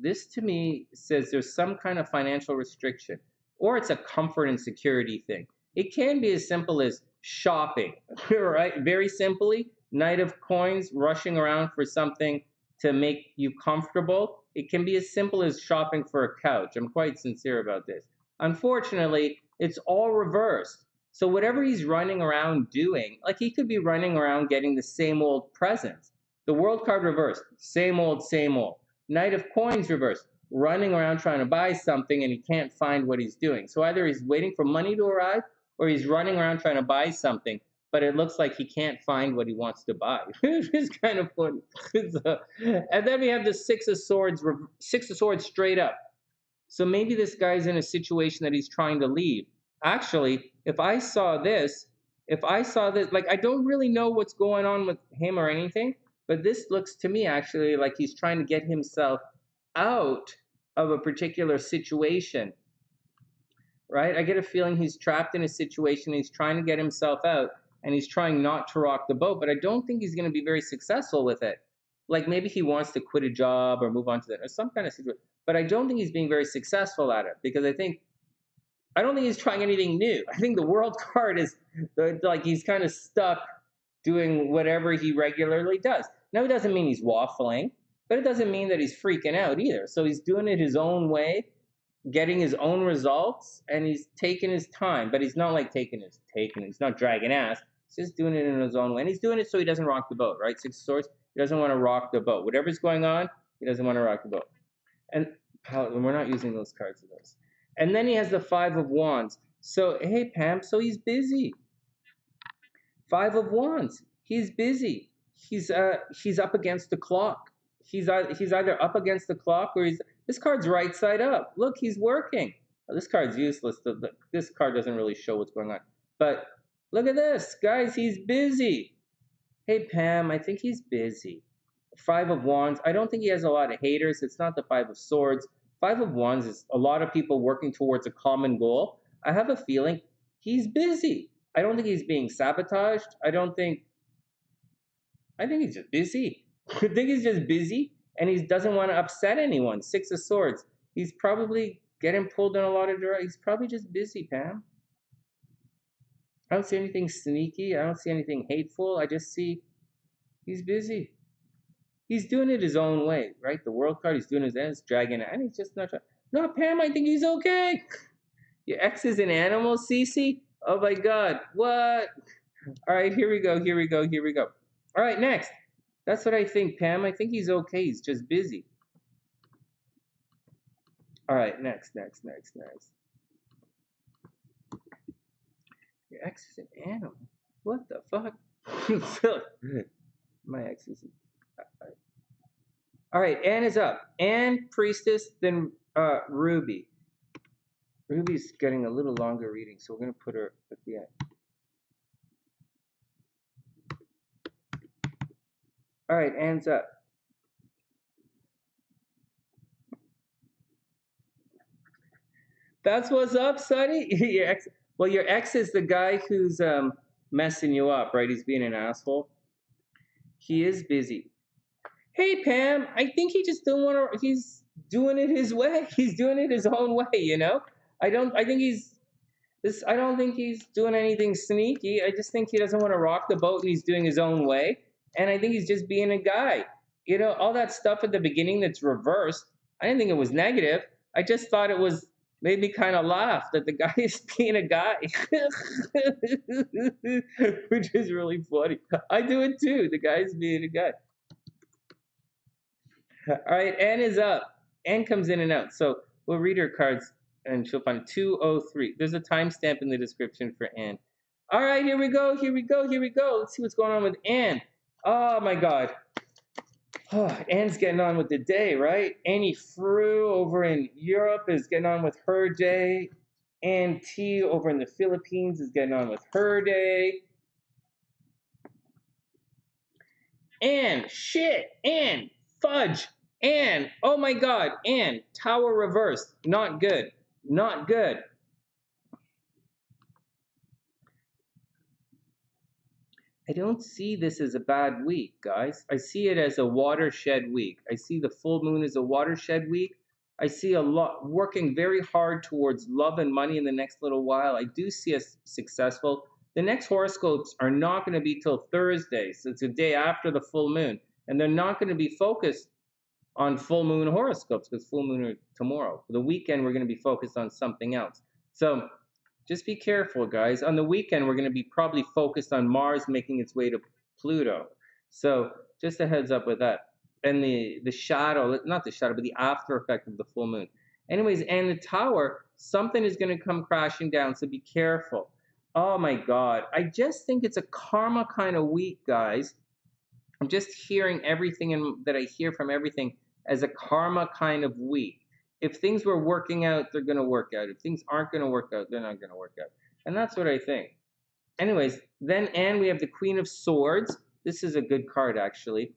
says there's some kind of financial restriction, or it's a comfort and security thing. It can be as simple as shopping, right? Very simply, Knight of Coins, rushing around for something to make you comfortable. It can be as simple as shopping for a couch. I'm quite sincere about this. Unfortunately, it's all reversed. So whatever he's running around doing, like he could be running around getting the same old presents. The World card reversed, same old, same old. Knight of Coins reversed, running around trying to buy something and he can't find what he's doing. So either he's waiting for money to arrive or he's running around trying to buy something, but it looks like he can't find what he wants to buy. It's kind of funny. And then we have the Six of Swords straight up. So maybe this guy's in a situation that he's trying to leave. Actually, if I saw this, like I don't really know what's going on with him or anything, but this looks to me actually like he's trying to get himself out of a particular situation, right? I get a feeling he's trapped in a situation, he's trying to get himself out, and he's trying not to rock the boat, but I don't think he's going to be very successful with it. Like maybe he wants to quit a job or move on to that or some kind of situation, but I don't think he's being very successful at it because I don't think he's trying anything new. I think the World card is like he's kind of stuck doing whatever he regularly does. Now, it doesn't mean he's waffling, but it doesn't mean that he's freaking out either. So he's doing it his own way, getting his own results, and he's taking his time. But he's not like he's not dragging ass. He's just doing it in his own way. And he's doing it so he doesn't rock the boat, right? Six of Swords, he doesn't want to rock the boat. Whatever's going on, he doesn't want to rock the boat. And we're not using those cards of those. And then he has the Five of Wands. So, hey, Pam, so he's busy. Five of Wands, he's busy. He's up against the clock. He's either up against the clock or this card's right side up. Look, he's working. Oh, this card's useless. This card doesn't really show what's going on. But look at this, guys, he's busy. Hey, Pam, I think he's busy. Five of Wands, I don't think he has a lot of haters. It's not the Five of Swords. Five of Wands is a lot of people working towards a common goal. I have a feeling he's busy. I don't think he's being sabotaged. I think he's just busy. I think he's just busy and he doesn't want to upset anyone. Six of Swords. He's probably getting pulled in a lot of directions. He's probably just busy, Pam. I don't see anything sneaky. I don't see anything hateful. I just see he's busy. He's doing it his own way, right? The World card, he's doing his own, it's dragging it, and he's just not trying. No, Pam, I think he's okay. Your ex is an animal, Cece? Oh my God, what? All right, here we go. All right, next. That's what I think, Pam. I think he's okay. He's just busy. All right, next. Your ex is an animal? What the fuck? My ex is... All right, Anne is up. Anne, Priestess, then Ruby. Ruby's getting a little longer reading, so we're going to put her at the end. All right, Anne's up. That's what's up, Sonny? Your ex is the guy who's messing you up, right? He's being an asshole. He is busy. Hey, Pam, I think he just don't want to, he's doing it his way. He's doing it his own way, you know? I don't think he's doing anything sneaky. I just think he doesn't want to rock the boat and he's doing his own way. And I think he's just being a guy. You know, all that stuff at the beginning that's reversed, I didn't think it was negative. I just thought it was, made me kind of laugh that the guy is being a guy. Which is really funny. I do it too. The guy's being a guy. All right, Anne is up. Anne comes in and out. So we'll read her cards and she'll find 203. There's a timestamp in the description for Anne. All right, here we go. Let's see what's going on with Anne. Oh, my God. Oh, Anne's getting on with the day, right? Annie Frew over in Europe is getting on with her day. Ann T over in the Philippines is getting on with her day. Anne, shit, Anne, fudge, Anne, oh my God, Anne, Tower reversed, not good. I don't see this as a bad week, guys. I see it as a watershed week. I see the full moon as a watershed week. I see a lot working very hard towards love and money in the next little while. I do see us successful. The next horoscopes are not going to be till Thursday, so it's a day after the full moon, and they're not going to be focused on full moon horoscopes because full moon are tomorrow. For the weekend, we're going to be focused on something else. So just be careful, guys. On the weekend, we're going to be probably focused on Mars making its way to Pluto. So just a heads up with that. And the shadow, not the shadow, but the after effect of the full moon. Anyways, and the tower, something is going to come crashing down, so be careful. Oh my God. I just think it's a karma kind of week, guys. I'm just hearing everything that I hear from everything as a karma kind of week. If things were working out, they're going to work out. If things aren't going to work out, they're not going to work out. And that's what I think. Anyways, then, and we have the Queen of Swords. This is a good card, actually.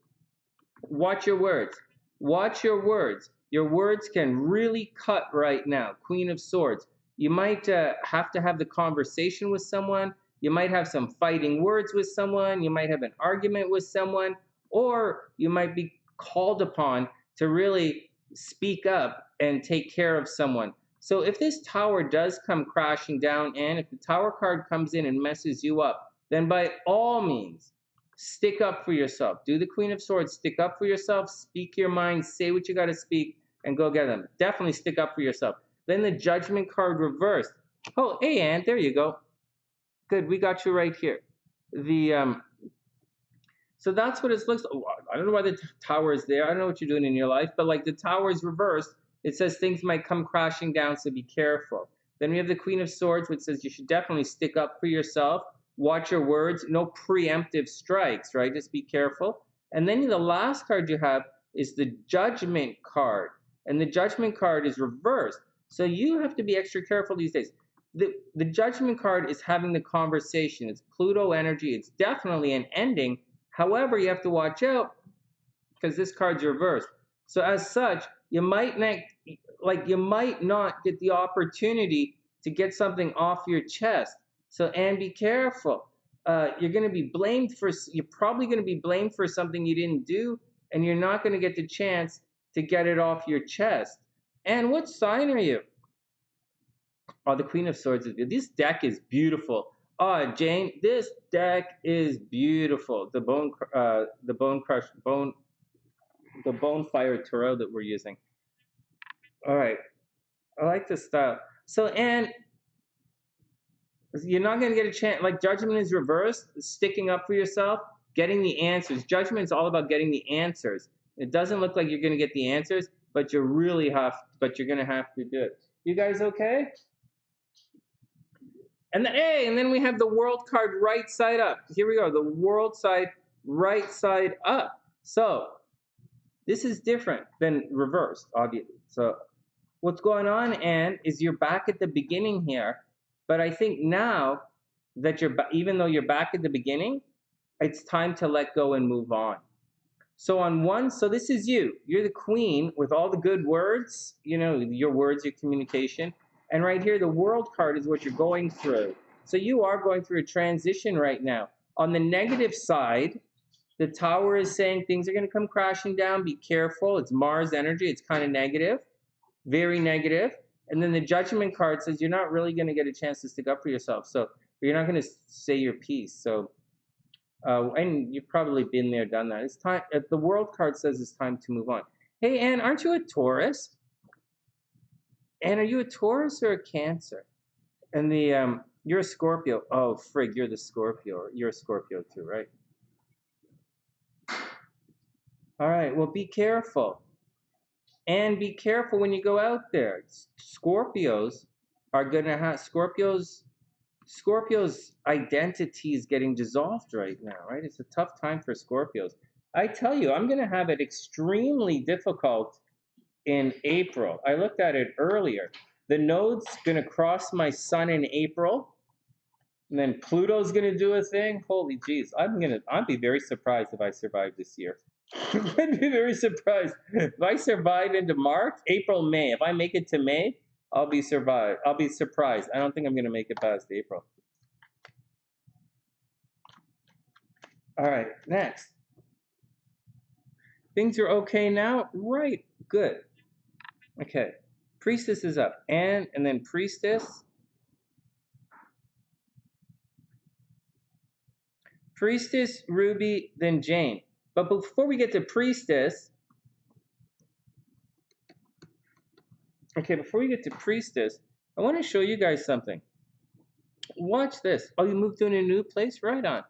Watch your words. Watch your words. Your words can really cut right now. Queen of Swords. You might have to have the conversation with someone. You might have some fighting words with someone. You might have an argument with someone. Or you might be called upon to really speak up and take care of someone. So if this tower does come crashing down, and if the tower card comes in and messes you up, then by all means, stick up for yourself. Do the Queen of Swords. Stick up for yourself. Speak your mind. Say what you got to speak and go get them. Definitely stick up for yourself. Then the Judgment card reversed. Oh, hey, Ann, there you go. Good, we got you right here. So that's what it looks like. I don't know why the tower is there. I don't know what you're doing in your life, but like the tower is reversed. It says things might come crashing down, so be careful. Then we have the Queen of Swords, which says you should definitely stick up for yourself. Watch your words. No preemptive strikes, right? Just be careful. And then the last card you have is the Judgment card. And the Judgment card is reversed. So you have to be extra careful these days. The Judgment card is having the conversation. It's Pluto energy. It's definitely an ending. However, you have to watch out because this card's reversed. So as such, you might not get the opportunity to get something off your chest. So, and be careful. You're probably going to be blamed for something you didn't do, and you're not going to get the chance to get it off your chest. And what sign are you? Oh, the Queen of Swords is good. This deck is beautiful. Oh, Jane, this deck is beautiful. The Bonefire Tarot that we're using. All right, I like this style. So, and you're not going to get a chance. Like Judgment is reversed, sticking up for yourself, getting the answers. Judgment is all about getting the answers. It doesn't look like you're going to get the answers, but you're going to have to do it. You guys okay? And then we have the World card right side up. Here we go, the World side right side up. So this is different than reversed, obviously. So what's going on, Anne, is you're back at the beginning here. But I think now that even though you're back at the beginning, it's time to let go and move on. So this is you. You're the queen with all the good words, your words, your communication. And right here, the World card is what you're going through. So you are going through a transition right now. On the negative side, the tower is saying things are going to come crashing down. Be careful. It's Mars energy. It's kind of negative, very negative. And then the Judgment card says you're not really going to get a chance to stick up for yourself. So you're not going to say your piece. So, and you've probably been there, done that. It's time. The World card says it's time to move on. Hey, Anne, aren't you a Taurus? Anne, are you a Taurus or a Cancer? And you're a Scorpio. Oh, frig, you're the Scorpio. You're a Scorpio too, right? All right, well, be careful. And be careful when you go out there. Scorpios are going to have, Scorpio's identity is getting dissolved right now, right? It's a tough time for Scorpios. I tell you, I'm going to have it extremely difficult in April. I looked at it earlier. The node's going to cross my sun in April, and then Pluto's going to do a thing. Holy jeez, I'd be very surprised if I survive this year. I'd be very surprised if I survive into March, April, May. If I make it to May, I'll be surprised. I don't think I'm going to make it past April. All right, next. Things are okay now? Right, good. Okay, Priestess is up, and then Priestess. Priestess, Ruby, then Jane. But before we get to Priestess, okay, before we get to Priestess, I want to show you guys something. Watch this. Oh, you moved to a new place? Right on.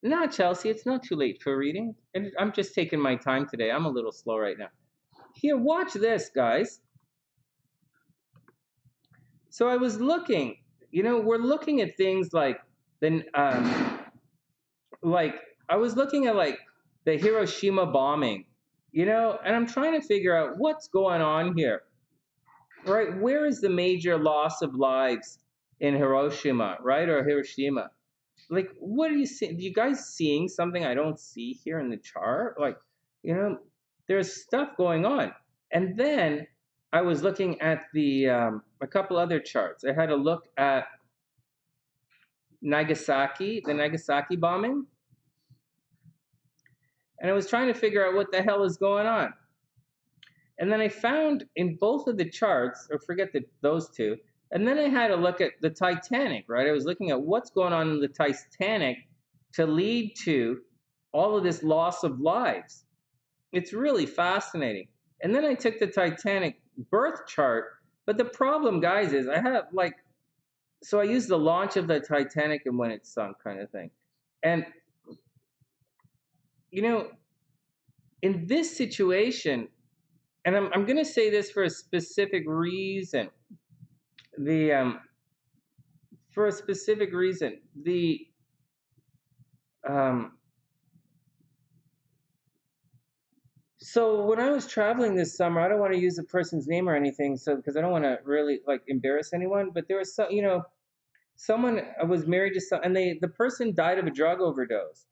No, Chelsea, it's not too late for reading. And I'm just taking my time today. I'm a little slow right now. Here, watch this, guys. So I was looking, we're looking at things like I was looking at like the Hiroshima bombing, and I'm trying to figure out what's going on here, right? Where is the major loss of lives in Hiroshima, right? Or Hiroshima? Like, what are you seeing? You guys seeing something I don't see here in the chart? Like, there's stuff going on. And then I was looking at a couple other charts. I had a look at Nagasaki, the Nagasaki bombing. And I was trying to figure out what the hell is going on. And then I found in both of the charts, or forget those two, and then I had a look at the Titanic, right? I was looking at what's going on in the Titanic to lead to all of this loss of lives. It's really fascinating. And then I took the Titanic birth chart, but the problem, guys, is I have so I used the launch of the Titanic and when it sunk kind of thing. And, in this situation, and I'm going to say this for a specific reason, so when I was traveling this summer, I don't want to use a person's name or anything, so because I don't want to really embarrass anyone, but there was someone was married to and the person died of a drug overdose,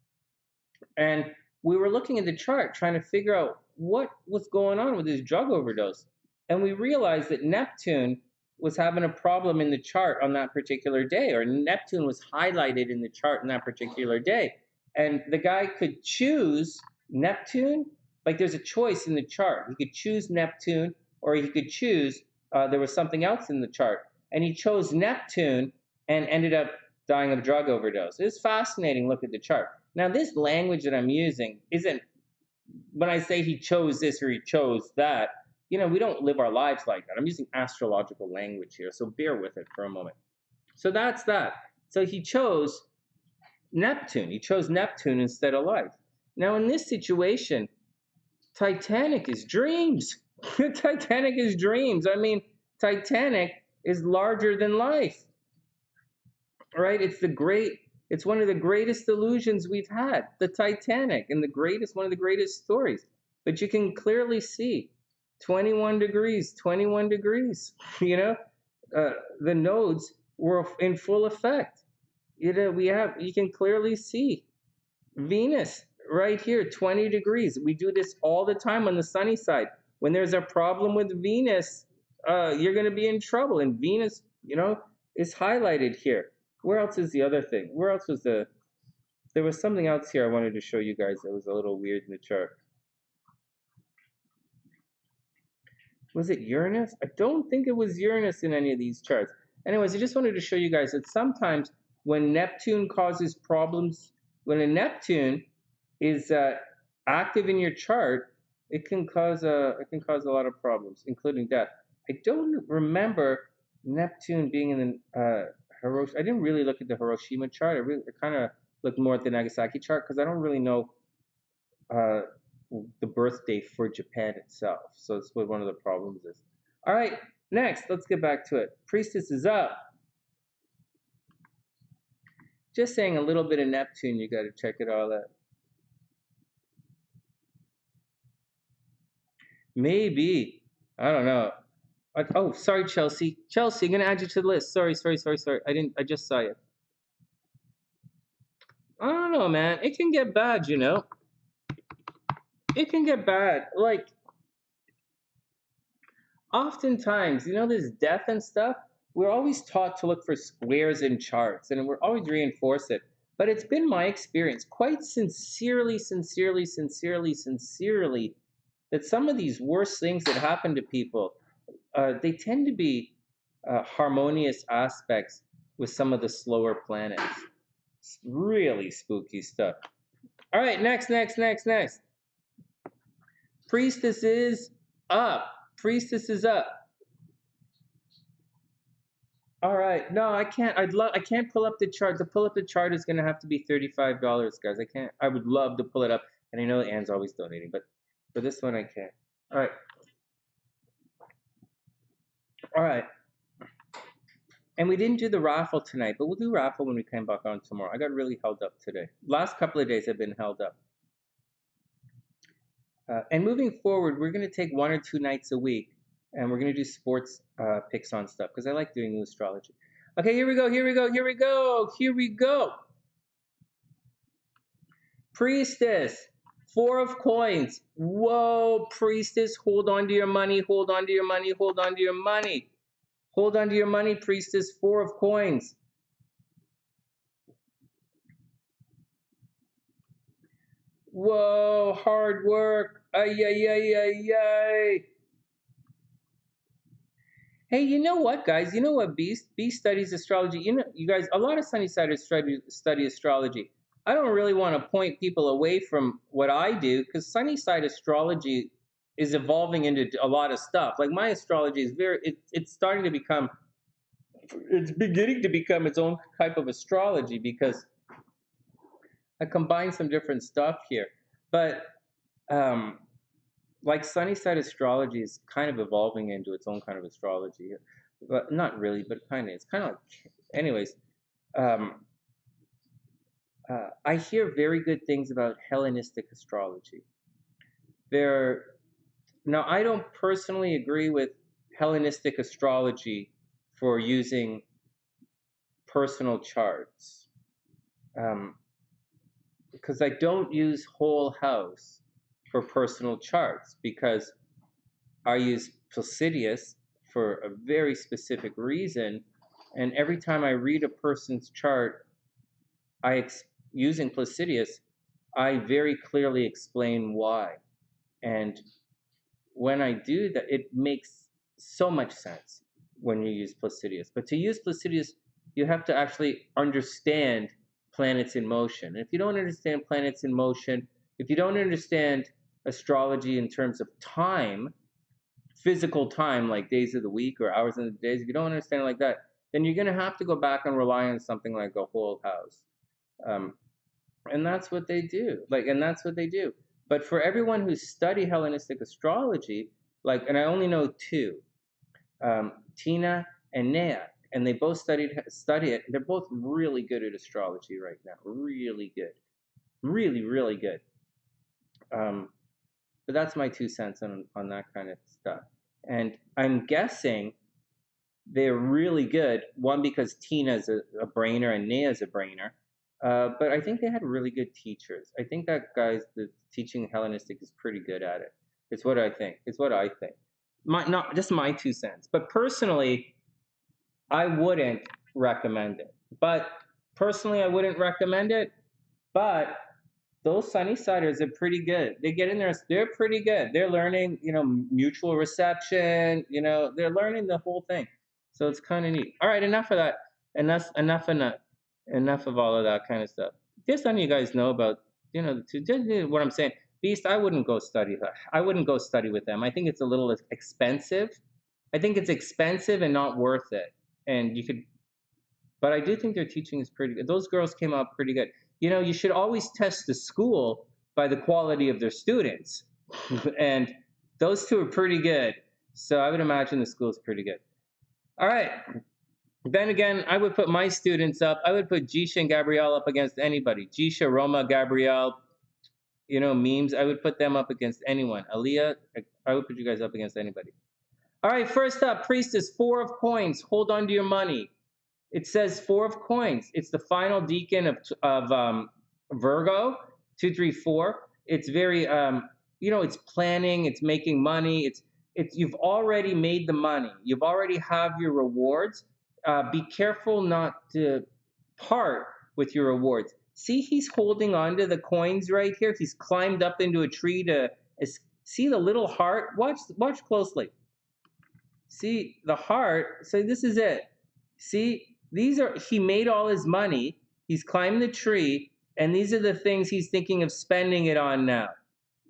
and we were looking at the chart trying to figure out what was going on with his drug overdose, and we realized that Neptune was having a problem in the chart on that particular day, or Neptune was highlighted in the chart on that particular day, and the guy could choose Neptune. There's a choice in the chart. He could choose Neptune, or he could choose, there was something else in the chart. And he chose Neptune and ended up dying of drug overdose. It's fascinating. Look at the chart. Now, this language that I'm using isn't, when I say he chose this or he chose that, we don't live our lives like that. I'm using astrological language here, so bear with it for a moment. So that's that. So he chose Neptune. He chose Neptune instead of life. Now, in this situation, Titanic is dreams. Titanic is dreams. I mean, Titanic is larger than life, right? It's one of the greatest illusions we've had, the Titanic, and one of the greatest stories. But you can clearly see 21 degrees, 21 degrees, the nodes were in full effect. You can clearly see Venus right here, 20 degrees. We do this all the time on the sunny side. When there's a problem with Venus, you're going to be in trouble. And Venus, is highlighted here. Where else is the other thing? Where else was there was something else here I wanted to show you guys that was a little weird in the chart. Was it Uranus? I don't think it was Uranus in any of these charts. Anyways, I just wanted to show you guys that sometimes when Neptune causes problems, when a Neptune is active in your chart, it can cause a lot of problems, including death. I don't remember Neptune being in the Hiroshima. I didn't really look at the Hiroshima chart. I kind of looked more at the Nagasaki chart because I don't really know the birthday for Japan itself. So that's what one of the problems is. All right, next, let's get back to it. Priestess is up. Just saying a little bit of Neptune, you got to check it all out. Maybe. I don't know. Oh, sorry, Chelsea. Chelsea, I'm going to add you to the list. Sorry. I just saw you. I don't know, man. It can get bad, It can get bad. Oftentimes, this death and stuff, we're always taught to look for squares in charts, and we're always reinforce it. But it's been my experience, quite sincerely, that some of these worst things that happen to people, they tend to be harmonious aspects with some of the slower planets. Really spooky stuff. All right, next. Priestess is up. Priestess is up. All right. No, I can't. I can't pull up the chart. To pull up the chart is gonna have to be $35, guys. I can't. I would love to pull it up, and I know Anne's always donating, but for this one I can't. All right. All right. And we didn't do the raffle tonight, but we'll do raffle when we come back on tomorrow. I got really held up today. Last couple of days I've been held up. And moving forward, we're going to take 1 or 2 nights a week, and we're going to do sports picks on stuff because I like doing new astrology. Okay, here we go. Priestess, 4 of coins. Whoa, priestess, hold on to your money, hold on to your money, hold on to your money. Hold on to your money, priestess, 4 of coins. Whoa, hard work. Ay, ay, ay, ay, ay. Hey, you know what, guys? You know what? B studies astrology. You know, you guys, a lot of Sunnysiders study astrology. I don't really want to point people away from what I do because Sunnyside astrology is evolving into a lot of stuff. Like my astrology is it's starting to become, it's beginning to become its own type of astrology because I combine some different stuff here. But like Sunnyside astrology is kind of evolving into its own kind of astrology, but not really, but kind of. It's kind of like, anyways. I hear very good things about Hellenistic astrology. Now I don't personally agree with Hellenistic astrology for using personal charts, because I don't use whole house for personal charts because I use Placidius for a very specific reason, and every time I read a person's chart, using Placidius, I very clearly explain why. And when I do that, it makes so much sense when you use Placidius. But to use Placidius, you have to actually understand planets in motion. And if you don't understand planets in motion, if you don't understand astrology in terms of time, physical time, like days of the week or hours in the days, if you don't understand it like that, then you're going to have to go back and rely on something like a whole house. And that's what they do. But for everyone who study Hellenistic astrology, and I only know 2, Tina and Nea, and they both study it. They're both really good at astrology right now. Really good. Really, really good. But that's my 2 cents on that kind of stuff. And I'm guessing they're really good. One, because Tina's a brainer and Nea's a brainer. But I think they had really good teachers. I think that the teaching Hellenistic is pretty good at it. It's what I think. Not just my 2 cents. But personally, I wouldn't recommend it. But those Sunnysiders are pretty good. They get in there, they're pretty good. They're learning, mutual reception, they're learning the whole thing. So it's kind of neat. All right, enough of that. Enough of all of that kind of stuff. Just letting you guys know about, what I'm saying. Beast, I wouldn't go study with them. I think it's a little expensive. I think it's expensive and not worth it. But I do think their teaching is pretty good. Those girls came out pretty good. You should always test the school by the quality of their students. And those 2 are pretty good. So I would imagine the school is pretty good. All right. Then again, I would put my students up. I would put Jisha and Gabrielle up against anybody. Jisha, Roma, Gabrielle, memes. I would put them up against anyone. Aaliyah, I would put you guys up against anybody. All right, first up, Priestess, 4 of coins. Hold on to your money. It says 4 of coins. It's the final decan of Virgo, 2, 3, 4. It's very, it's planning. It's making money. You've already made the money. You've already have your rewards. Be careful not to part with your rewards. See, he's holding on to the coins right here. He's climbed up into a tree see the little heart. Watch closely. See the heart. So this is it. See, he made all his money, He's climbed the tree, and these are the things he's thinking of spending it on now,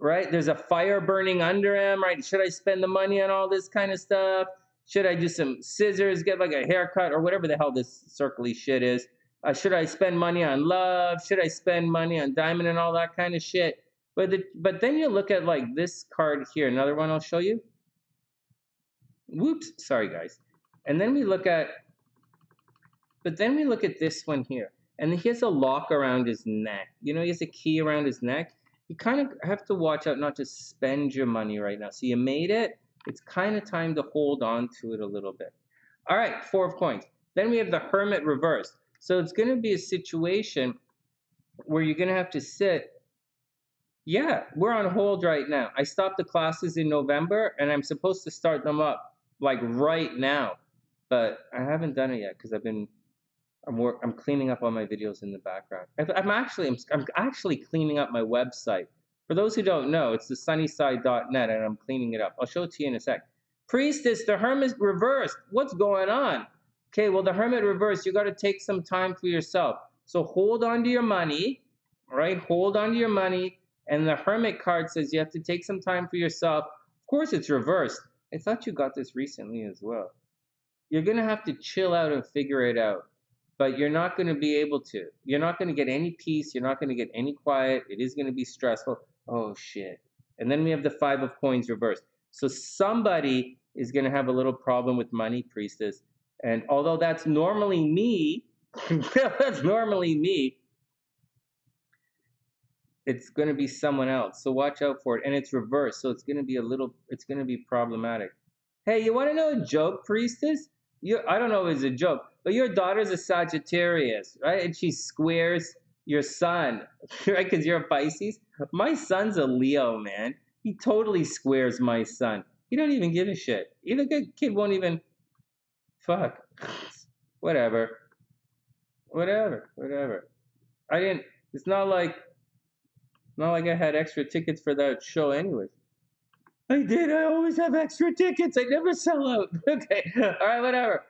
right? There's a fire burning under him, right? Should I spend the money on all this kind of stuff? Should I do some scissors, get like a haircut, or whatever the hell this circly shit is? Should I spend money on love? Should I spend money on diamond and all that kind of shit? But then you look at like this card here, another one I'll show you. Whoops, sorry guys. And then we look at, but then we look at this one here, and he has a lock around his neck. You know, he has a key around his neck. You kind of have to watch out not to spend your money right now. So you made it. It's kind of time to hold on to it a little bit. All right, 4 of coins. Then we have the Hermit reversed. So it's going to be a situation where you're going to have to sit. Yeah, we're on hold right now. I stopped the classes in November, and I'm supposed to start them up like right now. But I haven't done it yet because I'm cleaning up all my videos in the background. I'm actually cleaning up my website. For those who don't know, it's TheSunnySide.net, and I'm cleaning it up. I'll show it to you in a sec. Priestess, the Hermit reversed. What's going on? Okay, well, the Hermit reversed, you got to take some time for yourself. So hold on to your money, right? Hold on to your money. And the Hermit card says you have to take some time for yourself. Of course, it's reversed. I thought you got this recently as well. You're going to have to chill out and figure it out. But you're not going to be able to. You're not going to get any peace. You're not going to get any quiet. It is going to be stressful. Oh, shit. And then we have the 5 of coins reversed. So somebody is going to have a little problem with money, Priestess. And although that's normally me, it's going to be someone else. So watch out for it. And it's reversed. So it's going to be problematic. Hey, you want to know a joke, Priestess? I don't know if it's a joke, but your daughter's a Sagittarius, right? And she squares your sun, right? Because you're a Pisces. My son's a Leo, man. He totally squares my son. He don't even give a shit. The kid won't even, fuck. Whatever. It's not like I had extra tickets for that show anyways. I did. I always have extra tickets. I never sell out. Okay. All right, whatever.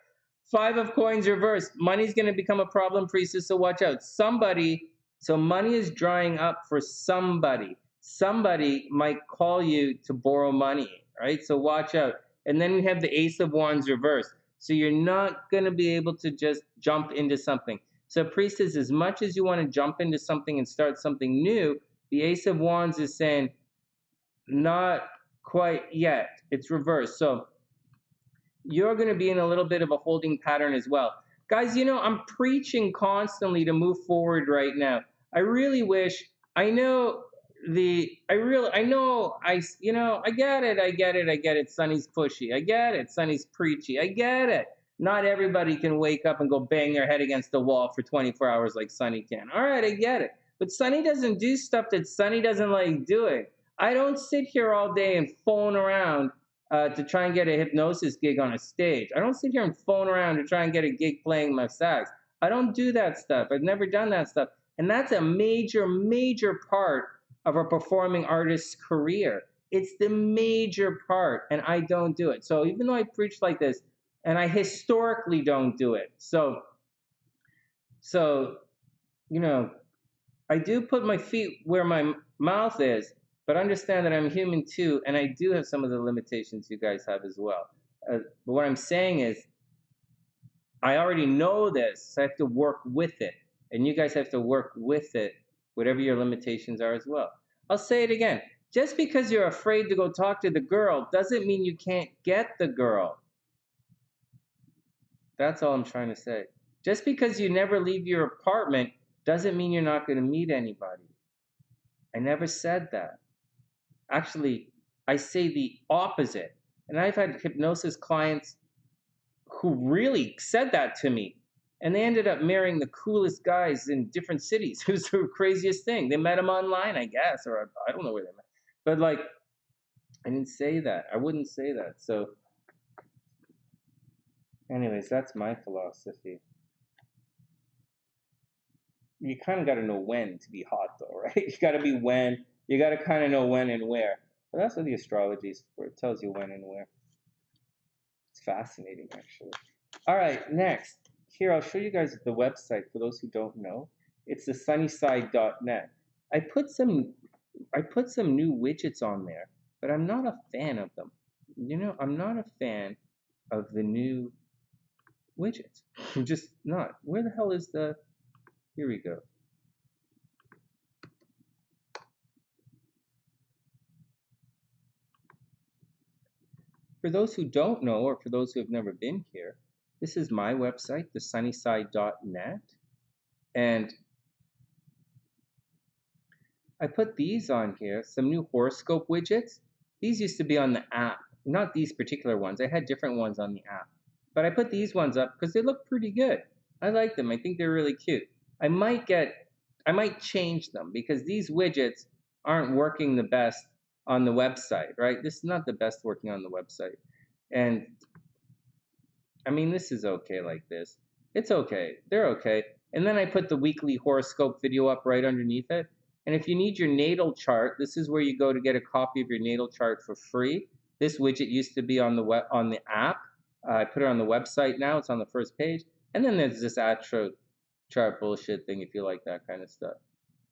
5 of coins reversed. Money's going to become a problem, Priestess, so watch out. So money is drying up for somebody. Somebody might call you to borrow money, right? So watch out. And then we have the Ace of Wands reversed. So you're not going to be able to just jump into something. So Priestess, as much as you want to jump into something and start something new, the Ace of Wands is saying, not quite yet. It's reversed. So you're going to be in a little bit of a holding pattern as well. Guys, I'm preaching constantly to move forward right now. I really wish, I get it. Sonny's pushy. I get it. Sonny's preachy. I get it. Not everybody can wake up and go bang their head against the wall for 24 hours like Sonny can. All right, I get it. But Sonny doesn't do stuff that Sonny doesn't like doing. I don't sit here all day and phone around to try and get a hypnosis gig on a stage. I don't sit here and phone around to try and get a gig playing my sax. I don't do that stuff. I've never done that stuff. And that's a major, major part of a performing artist's career. It's the major part, and I don't do it. So even though I preach like this, and I historically don't do it. So I do put my feet where my mouth is, but understand that I'm human too, and I do have some of the limitations you guys have as well. But what I'm saying is, I already know this, so I have to work with it. And you guys have to work with it, whatever your limitations are as well. I'll say it again. Just because you're afraid to go talk to the girl doesn't mean you can't get the girl. That's all I'm trying to say. Just because you never leave your apartment doesn't mean you're not going to meet anybody. I never said that. Actually, I say the opposite. And I've had hypnosis clients who really said that to me. And they ended up marrying the coolest guys in different cities. It was the craziest thing. They met them online, I guess, or I don't know where they met. But like, I didn't say that. I wouldn't say that. So anyways, that's my philosophy. You kind of got to know when to be hot, though, right? You got to be when. You got to kind of know when and where. But that's what the astrology is for. It tells you when and where. It's fascinating, actually. All right, next. Here, I'll show you guys the website for those who don't know. It's TheSunnySide.net. I put some new widgets on there, but I'm not a fan of them. I'm not a fan of the new widgets. I'm just not. Where the hell is the... Here we go. For those who don't know, or for those who have never been here, this is my website, TheSunnySide.net, and I put these on here, some new horoscope widgets. These used to be on the app, not these particular ones. I had different ones on the app, but I put these ones up because they look pretty good. I like them. I think they're really cute. I might change them because these widgets aren't working the best on the website, right? This is not the best working on the website. And I mean, this is okay like this. It's okay. They're okay. And then I put the weekly horoscope video up right underneath it. And if you need your natal chart, this is where you go to get a copy of your natal chart for free. This widget used to be on the app. I put it on the website now. It's on the first page. And then there's this astro chart bullshit thing if you like that kind of stuff.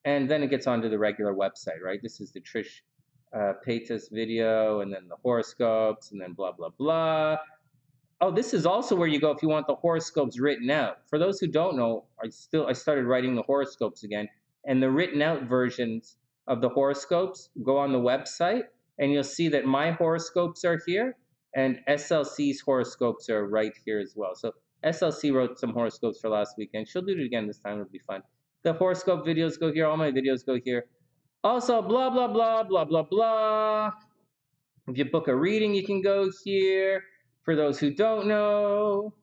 And then it gets onto the regular website, right? This is the Trish Paytas video, and then the horoscopes, and then blah, blah, blah. Oh, this is also where you go if you want the horoscopes written out. For those who don't know, I started writing the horoscopes again, and the written out versions of the horoscopes go on the website, and you'll see that my horoscopes are here, and SLC's horoscopes are right here as well. So SLC wrote some horoscopes for last weekend. She'll do it again this time. It'll be fun. The horoscope videos go here. All my videos go here. Also, blah, blah, blah, blah, blah, blah. If you book a reading, you can go here. For those who don't know,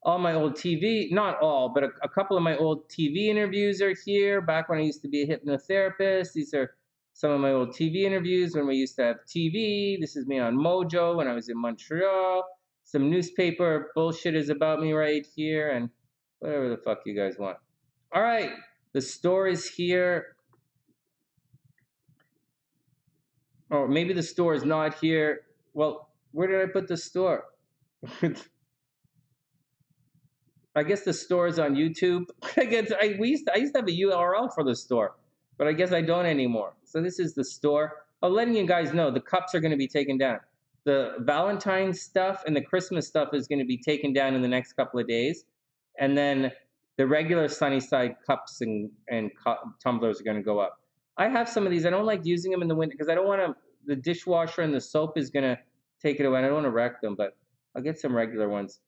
all my old TV, not all, but a couple of my old TV interviews are here. Back when I used to be a hypnotherapist, these are some of my old TV interviews when we used to have TV. This is me on Mojo when I was in Montreal. Some newspaper bullshit is about me right here, and whatever the fuck you guys want. All right, the store is here. Or maybe the store is not here. Well, where did I put the store? I guess the store is on YouTube. I used to have a URL for the store, but I guess I don't anymore. So this is the store. I'm letting you guys know the cups are going to be taken down. The Valentine's stuff and the Christmas stuff is going to be taken down in the next couple of days, and then the regular Sunnyside cups and tumblers are going to go up. I have some of these. I don't like using them in the winter because I don't want to. The dishwasher and the soap is going to take it away. I don't want to wreck them, but I'll get some regular ones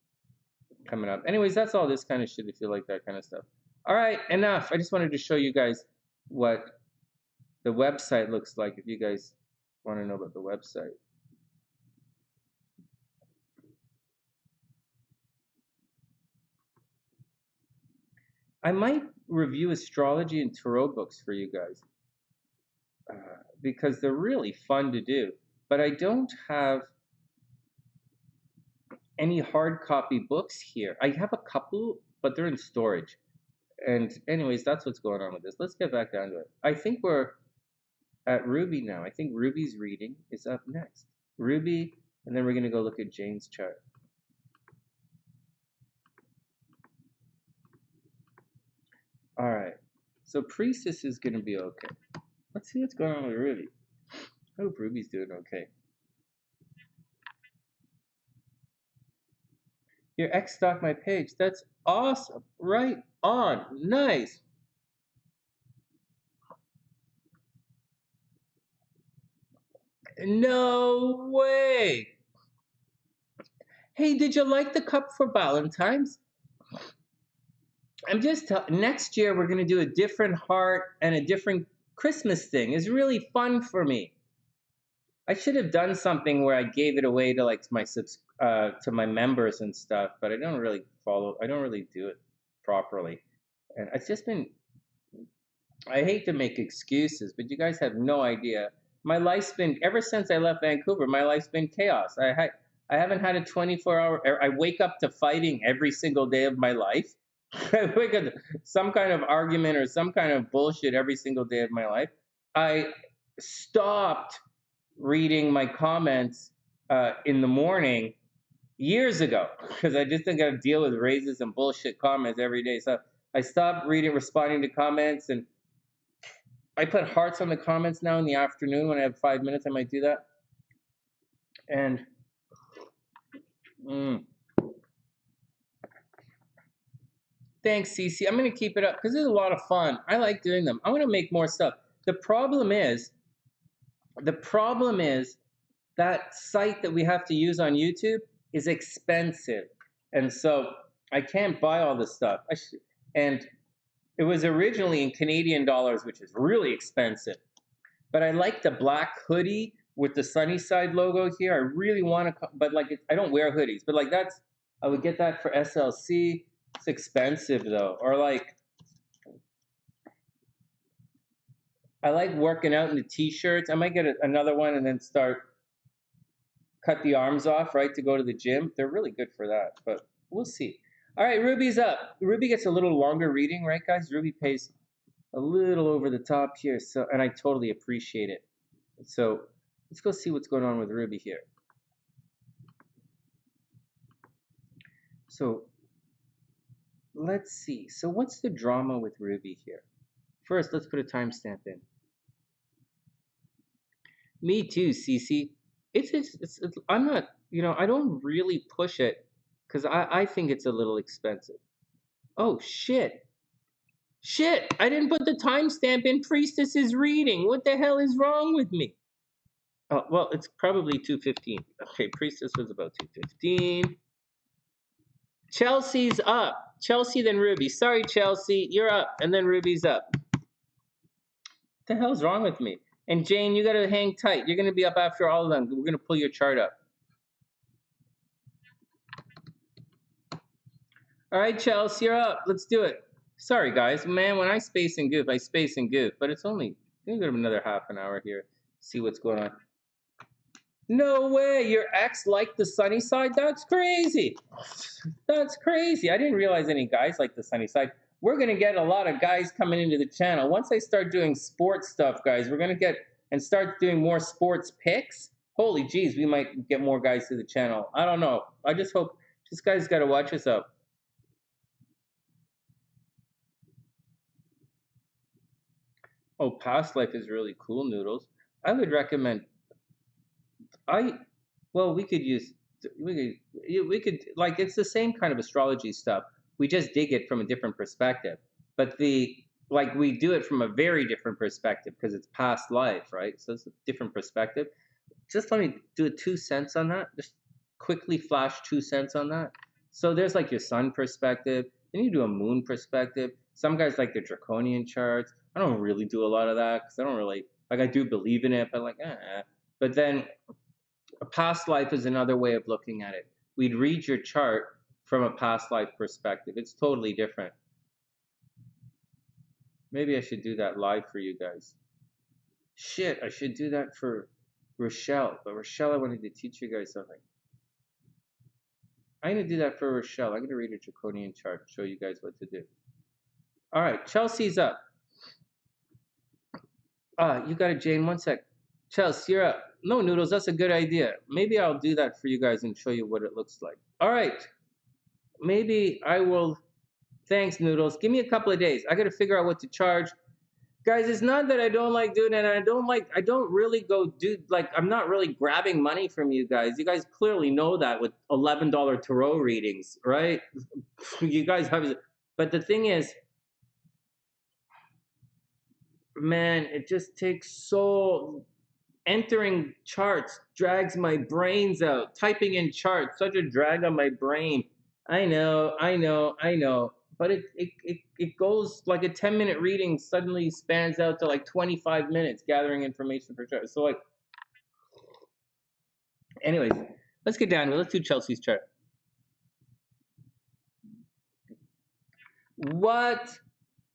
coming up. Anyways, that's all this kind of shit if you like that kind of stuff. All right, enough. I just wanted to show you guys what the website looks like if you guys want to know about the website. I might review astrology and tarot books for you guys because they're really fun to do. But I don't have any hard copy books here. I have a couple, but they're in storage. And anyways, that's what's going on with this. Let's get back down to it. I think we're at Ruby now. I think Ruby's reading is up next. Ruby, and then we're going to go look at Jane's chart. All right. So Priestess is going to be okay. Let's see what's going on with Ruby. I hope Ruby's doing okay. Your ex stalked my page. That's awesome. Right on. Nice. No way. Hey, did you like the cup for Valentine's? I'm just next year we're gonna do a different heart and a different Christmas thing. It's really fun for me. I should have done something where I gave it away to like to my members and stuff, but I don't really do it properly. And it's just been, I hate to make excuses, but you guys have no idea. My life's been, ever since I left Vancouver, my life's been chaos. I haven't had a 24-hour, I wake up to fighting every single day of my life. I wake up to some kind of argument or some kind of bullshit every single day of my life. I stopped reading my comments in the morning years ago because I just didn't got to deal with raises and bullshit comments every day. So I stopped responding to comments, and I put hearts on the comments now in the afternoon when I have 5 minutes. I might do that. And thanks, Cece. I'm going to keep it up because it's a lot of fun. I like doing them. I'm going to make more stuff. The problem is that site that we have to use on YouTube is expensive. And so I can't buy all this stuff. And it was originally in Canadian dollars, which is really expensive. But I like the black hoodie with the TheSunnySide logo here. I really want to, but like, I don't wear hoodies, but like I would get that for SLC. It's expensive though. Or like, I like working out in the t-shirts. I might get another one and then cut the arms off, right, to go to the gym. They're really good for that, but we'll see. All right, Ruby's up. Ruby gets a little longer reading, right, guys? Ruby pays a little over the top here, so, and I totally appreciate it. So let's go see what's going on with Ruby here. So let's see. So what's the drama with Ruby here? First, let's put a timestamp in. Me too, Cece. I'm not, I don't really push it because I think it's a little expensive. Oh, shit. Shit, I didn't put the timestamp in Priestess's reading. What the hell is wrong with me? Oh, well, it's probably 2:15. Okay, Priestess was about 2:15. Chelsea's up. Chelsea, then Ruby. Sorry, Chelsea, you're up, and then Ruby's up. What the hell's wrong with me? And Jane, you got to hang tight. You're going to be up after all of them. We're going to pull your chart up. All right, Chelsea, you're up. Let's do it. Sorry, guys. Man, when I space and goof, I space and goof. But it's only, I'm going to go another half an hour here. See what's going on. No way. Your ex liked the sunny side? That's crazy. That's crazy. I didn't realize any guys like the sunny side. We're going to get a lot of guys coming into the channel. Once I start doing sports stuff, guys, we're going to start doing more sports picks. Holy geez, we might get more guys to the channel. I don't know. I just hope this guy's got to watch us out. Oh, past life is really cool, Noodles. I would recommend, we could, like, it's the same kind of astrology stuff. We just dig it from a different perspective. But we do it from a very different perspective because it's past life, right? So it's a different perspective. Just let me do 2 cents on that. Just quickly flash 2 cents on that. So there's like your sun perspective. Then you do a moon perspective. Some guys like the draconian charts. I don't really do a lot of that because I don't really, like, I do believe in it, but like, But then a past life is another way of looking at it. We'd read your chart from a past life perspective. It's totally different. Maybe I should do that live for you guys. Shit, I should do that for Rochelle. But Rochelle, I wanted to teach you guys something. I'm going to do that for Rochelle. I'm going to read a draconian chart, show you guys what to do. All right, Chelsea's up. You got it, Jane. 1 sec. Chelsea, you're up. No, Noodles, that's a good idea. Maybe I'll do that for you guys and show you what it looks like. All right. Maybe I will. Thanks, Noodles. Give me a couple of days. I got to figure out what to charge. Guys, it's not that I don't like doing it. I don't really I'm not really grabbing money from you guys. You guys clearly know that with $11 tarot readings, right? You guys have, but the thing is, man, it just takes entering charts drags my brains out. Typing in charts, such a drag on my brain. I know. But it goes like a 10-minute reading suddenly spans out to like 25 minutes gathering information for charts. So like, anyways, let's get down to it. Let's do Chelsea's chart. What?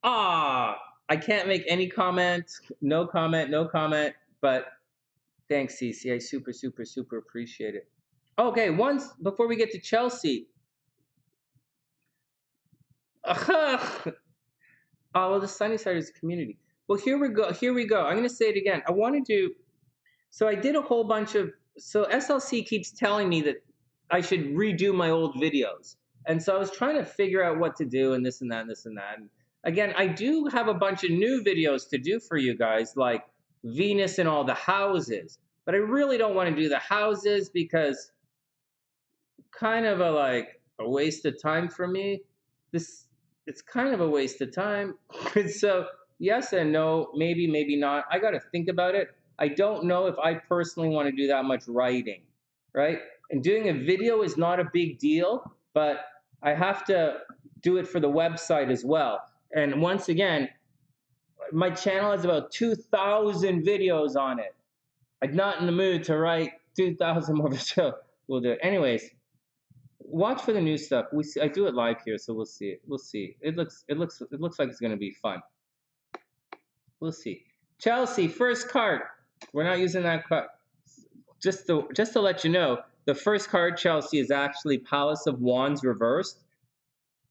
I can't make any comment. No comment. But thanks, Cece. I super appreciate it. Okay, before we get to Chelsea. Well, the sunny side is community. Well, here we go. I'm going to say it again. So I did a whole bunch of, so SLC keeps telling me that I should redo my old videos. And so I was trying to figure out what to do and this and that and this and that. And again, I do have a bunch of new videos to do for you guys, like Venus and all the houses. But I really don't want to do the houses because kind of a waste of time for me. This it's kind of a waste of time. So yes and no, maybe, maybe not. I got to think about it. I don't know if I personally want to do that much writing, right? And doing a video is not a big deal, but I have to do it for the website as well. And once again, my channel has about 2,000 videos on it. I'm not in the mood to write 2,000 more videos. We'll do it. Anyways, watch for the new stuff. We see, I do it live here, so we'll see it. We'll see. It looks like it's gonna be fun. We'll see. Chelsea, first card. We're not using that card. Just to let you know, the first card, Chelsea, is actually Palace of Wands reversed.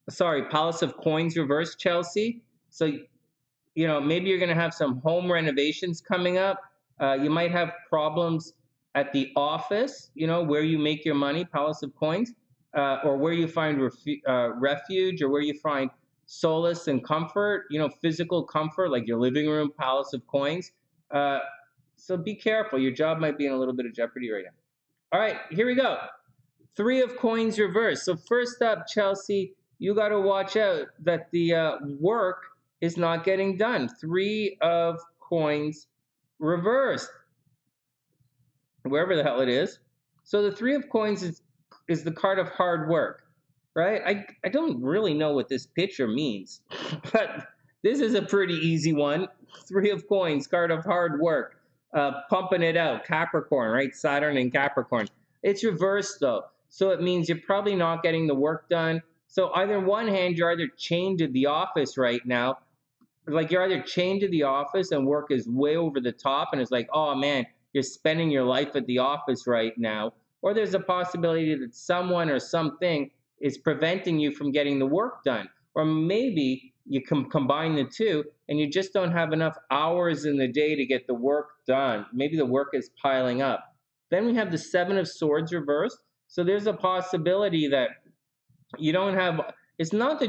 Sorry, Palace of Coins reversed, Chelsea. So, you know, maybe you're gonna have some home renovations coming up. You might have problems at the office, you know, where you make your money, Palace of Coins, or where you find refuge, or where you find solace and comfort, you know, physical comfort, like your living room, Palace of Coins. So be careful. Your job might be in a little bit of jeopardy right now. All right, here we go. Three of Coins reversed. So first up, Chelsea, you got to watch out that the work is not getting done. Three of Coins reversed, wherever the hell it is. So the Three of Coins is the card of hard work, right? I don't really know what this picture means, but this is a pretty easy one. Three of Coins, card of hard work, pumping it out, Capricorn, right? Saturn and Capricorn. It's reversed though, so it means you're probably not getting the work done. So either on one hand, you're either chained to the office right now, like you're either chained to the office and work is way over the top and it's like, oh man, you're spending your life at the office right now, or there's a possibility that someone or something is preventing you from getting the work done, or maybe you can combine the two and you just don't have enough hours in the day to get the work done. Maybe the work is piling up. Then we have the Seven of Swords reversed. So there's a possibility that you don't have, it's not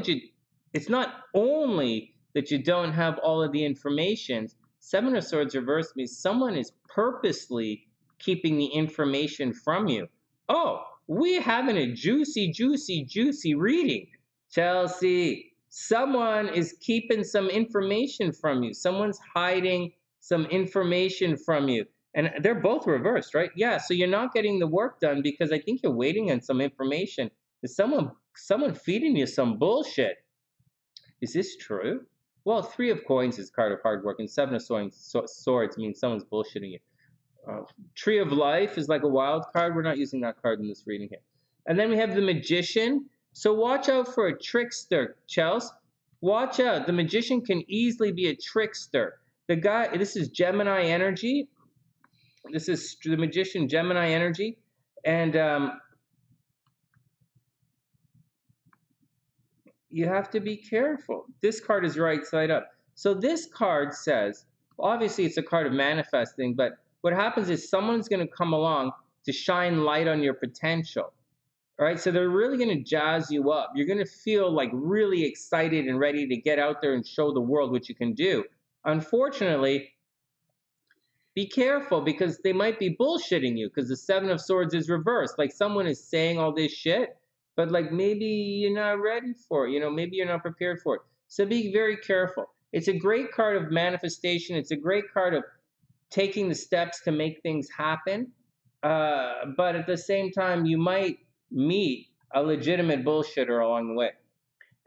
only that you don't have all of the information. Seven of Swords reversed means someone is purposely keeping the information from you. Oh, we're having a juicy, juicy, juicy reading. Chelsea, someone is keeping some information from you. Someone's hiding some information from you. And they're both reversed, right? Yeah, so you're not getting the work done because I think you're waiting on some information. Is someone feeding you some bullshit? Is this true? Well, Three of Coins is card of hard work, and Seven of Swords means someone's bullshitting you. Tree of Life is like a wild card. We're not using that card in this reading here. And then we have the Magician. So watch out for a trickster, Chelsea. Watch out. The Magician can easily be a trickster. The guy, this is Gemini energy. This is the Magician, Gemini energy. And you have to be careful. This card is right side up. So this card says, obviously it's a card of manifesting, but what happens is someone's going to come along to shine light on your potential. All right, so they're really going to jazz you up. You're going to feel like really excited and ready to get out there and show the world what you can do. Unfortunately, be careful because they might be bullshitting you because the Seven of Swords is reversed. Like someone is saying all this shit, but like maybe you're not ready for it. You know, maybe you're not prepared for it. So be very careful. It's a great card of manifestation. It's a great card of taking the steps to make things happen. But at the same time, you might meet a legitimate bullshitter along the way.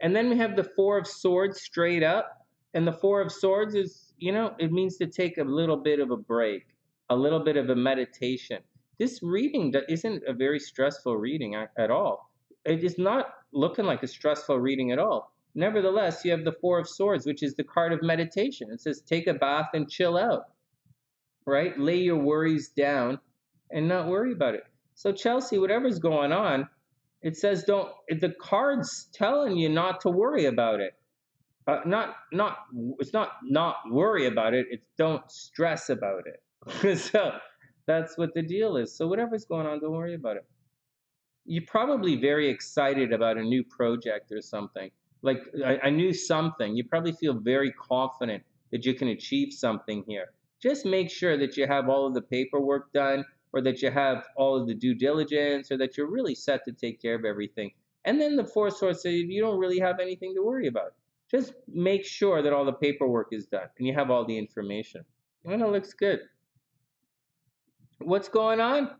And then we have the Four of Swords straight up. And the Four of Swords is, you know, it means to take a little bit of a break, a little bit of a meditation. This reading isn't a very stressful reading at all. It is not looking like a stressful reading at all. Nevertheless, you have the Four of Swords, which is the card of meditation. It says take a bath and chill out, right? Lay your worries down and not worry about it. So Chelsea, whatever's going on, it says the card's telling you not to worry about it. It's not worry about it, it's don't stress about it. So that's what the deal is. So whatever's going on, don't worry about it. you're probably very excited about a new project or something, like a new something. You probably feel very confident that you can achieve something here. Just make sure that you have all of the paperwork done, or that you have all of the due diligence, or that you're really set to take care of everything. And then the four swords say you don't really have anything to worry about. Just make sure that all the paperwork is done and you have all the information. And it looks good. What's going on?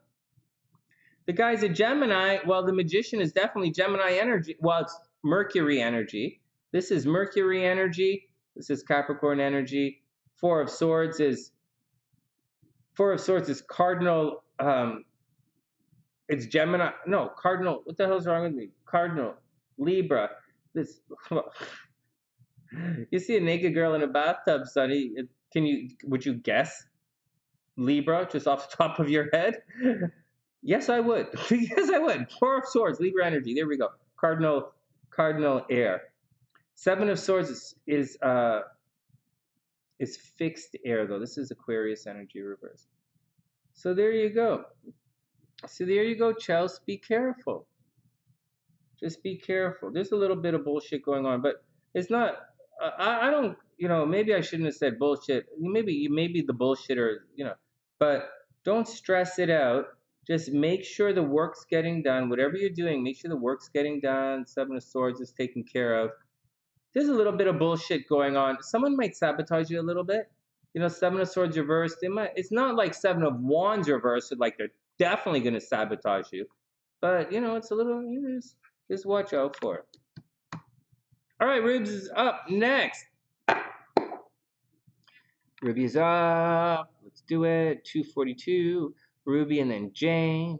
The guy's a Gemini. Well, the magician is definitely Gemini energy. Well, it's Mercury energy. This is Mercury energy. This is Capricorn energy. Four of Swords is cardinal. It's Gemini. No, cardinal. What the hell's wrong with me? Cardinal, Libra. This. You see a naked girl in a bathtub, Sonny. Would you guess Libra just off the top of your head? Yes, I would. Yes, I would. Four of Swords, Libra energy. There we go. Cardinal air. Seven of Swords is fixed air, though. This is Aquarius energy reverse. So there you go. So there you go, Chelsea. Be careful. Just be careful. There's a little bit of bullshit going on, but it's not. I don't. Maybe I shouldn't have said bullshit. Maybe the bullshitter. But don't stress it out. Just make sure the work's getting done. Whatever you're doing, make sure the work's getting done. Seven of Swords is taken care of. There's a little bit of bullshit going on. Someone might sabotage you a little bit. Seven of Swords reversed. It's not like Seven of Wands reversed. So like they're definitely going to sabotage you. But, it's a little, just watch out for it. All right, Rubes is up next. Ruby is up. Let's do it. 242. Ruby and then Jane.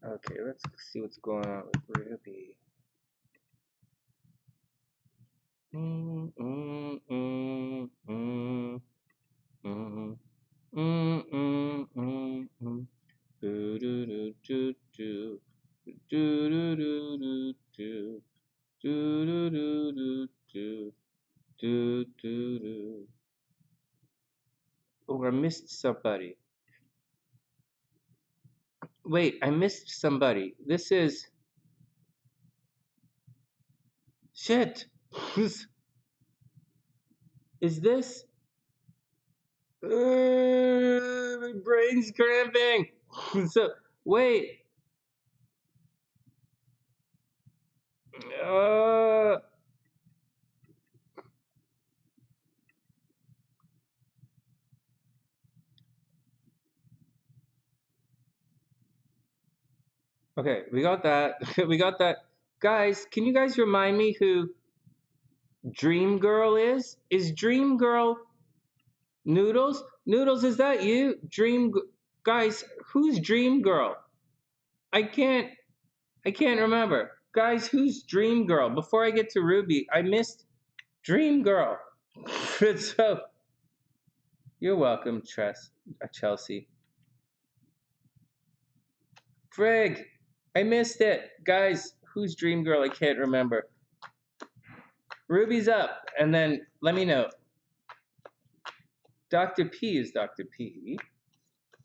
Okay, let's see what's going on with Ruby. Oh, I missed somebody. Wait, I missed somebody. This is... Shit. Is this... my brain's cramping. So, wait. Okay, we got that. We got that. Guys, can you guys remind me who Dream Girl is? Is Dream Girl Noodles? Noodles, is that you? Guys, who's Dream Girl? I can't remember. Guys, who's Dream Girl? Before I get to Ruby, I missed Dream Girl. So, you're welcome, Chelsea. Frig, I missed it. Guys, who's Dream Girl? I can't remember. Ruby's up, and then let me know. Dr. P is Dr. P.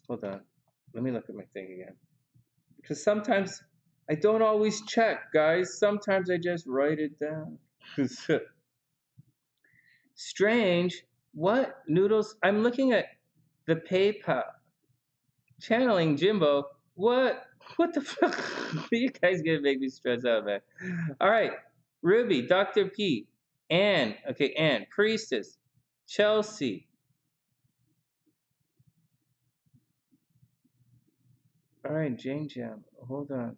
Hold on. Let me look at my thing again. Because sometimes I don't always check, guys. Sometimes I just write it down. Strange. What? Noodles? I'm looking at the PayPal. Channeling Jimbo. What? What the fuck? You guys gonna make me stress out, man. All right. Ruby, Dr. P, Anne. Okay, Anne. Priestess. Chelsea. All right, Jane Jam. Hold on.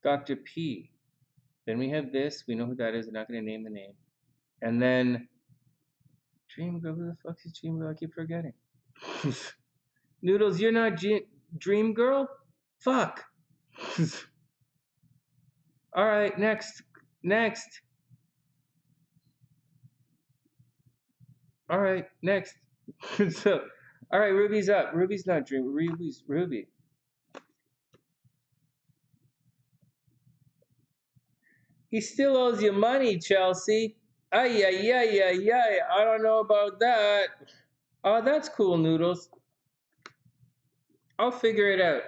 Dr. P. Then we have this. We know who that is. I'm not going to name the name. And then Dream Girl. Who the fuck is Dream Girl? I keep forgetting. Noodles, you're not Dream Girl? Fuck. All right, next. All right, next. So, all right, Ruby's up. Ruby's not Dream. Ruby's Ruby. He still owes you money, Chelsea. Ay, ay, ay, ay, ay. I don't know about that. Oh, that's cool, Noodles. I'll figure it out.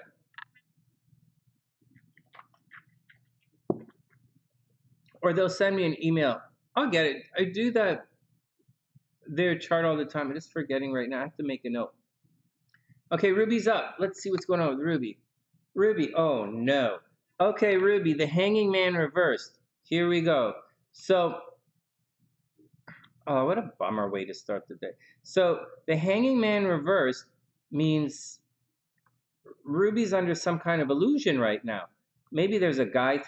Or they'll send me an email. I'll get it. I do that their chart all the time. I'm just forgetting right now. I have to make a note. Okay, Ruby's up. Let's see what's going on with Ruby. Ruby, oh no. Okay, Ruby, the Hanging Man reversed. Here we go. So, oh, what a bummer way to start the day. So, the Hanging Man reversed means Ruby's under some kind of illusion right now. Maybe there's a guy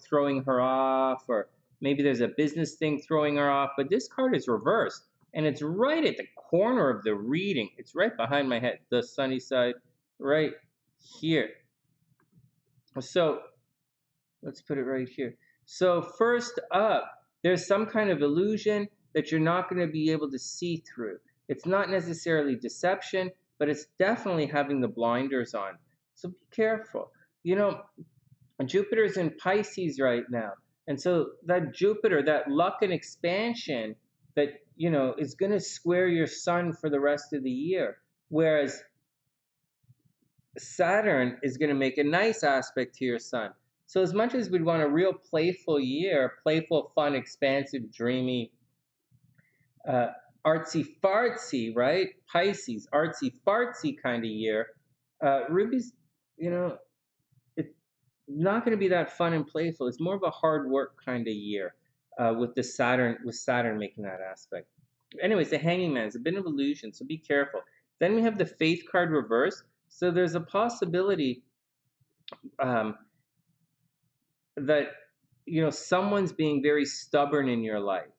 throwing her off, or maybe there's a business thing throwing her off, but this card is reversed, and it's right at the corner of the reading. It's right behind my head, the sunny side, right here. So let's put it right here. So first up, there's some kind of illusion that you're not going to be able to see through. It's not necessarily deception, but it's definitely having the blinders on. So be careful. You know, Jupiter's in Pisces right now. And so that Jupiter, that luck and expansion that, you know, is going to square your sun for the rest of the year. Whereas Saturn is going to make a nice aspect to your sun. So as much as we'd want a real playful year, playful, fun, expansive, dreamy, artsy-fartsy, right? Pisces, artsy-fartsy kind of year. Ruby's, you know, it's not going to be that fun and playful. It's more of a hard work kind of year with Saturn making that aspect. Anyways, the Hanging Man is a bit of illusion, so be careful. Then we have the Faith card reversed. So there's a possibility that, you know, someone's being very stubborn in your life.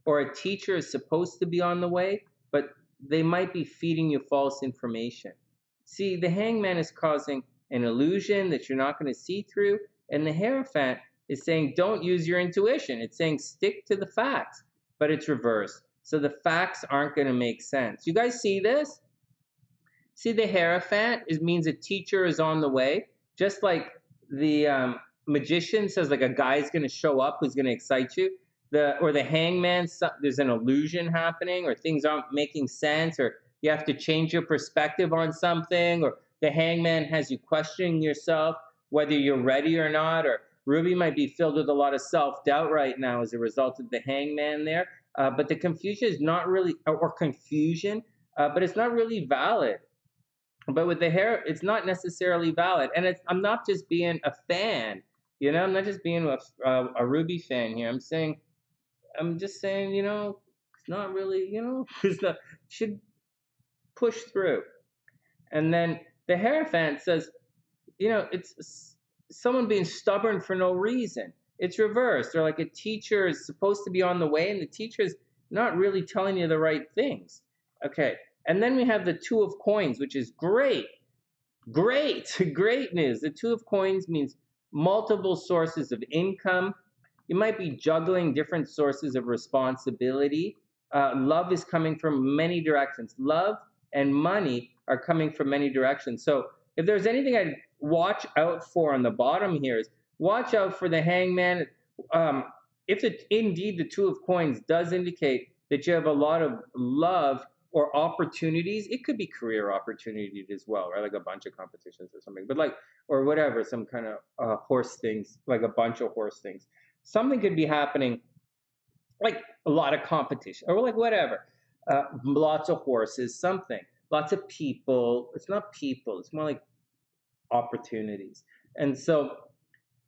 Or a teacher is supposed to be on the way, but they might be feeding you false information. See, the Hangman is causing an illusion that you're not going to see through, and the Hierophant is saying don't use your intuition. It's saying stick to the facts, but it's reversed. So the facts aren't going to make sense. You guys see this? See, the Hierophant means a teacher is on the way, just like the Magician says like a guy's going to show up who's going to excite you. Or the Hangman, there's an illusion happening, or things aren't making sense, or you have to change your perspective on something, or the Hangman has you questioning yourself whether you're ready or not, or Ruby might be filled with a lot of self-doubt right now as a result of the Hangman there. But the confusion is not really, or confusion, but it's not really valid. But with the hair, it's not necessarily valid. And I'm not just being a fan, you know, I'm not just being a Ruby fan here. I'm just saying, you know, it's not really, you know, should push through. And then the Hierophant says, you know, it's someone being stubborn for no reason. It's reversed. Or like a teacher is supposed to be on the way and the teacher's not really telling you the right things. Okay. And then we have the Two of Coins, which is great. Great news. The Two of Coins means multiple sources of income. You might be juggling different sources of responsibility. Love is coming from many directions. Love and money are coming from many directions. So if there's anything I'd watch out for on the bottom here is watch out for the Hangman. If indeed the Two of Coins does indicate that you have a lot of love or opportunities, it could be career opportunities as well, right? Like a bunch of competitions or something, but like, or whatever, some kind of horse things, like a bunch of horse things. Something could be happening, like a lot of competition, or like whatever, lots of horses, something, lots of people. It's not people, it's more like opportunities. And so,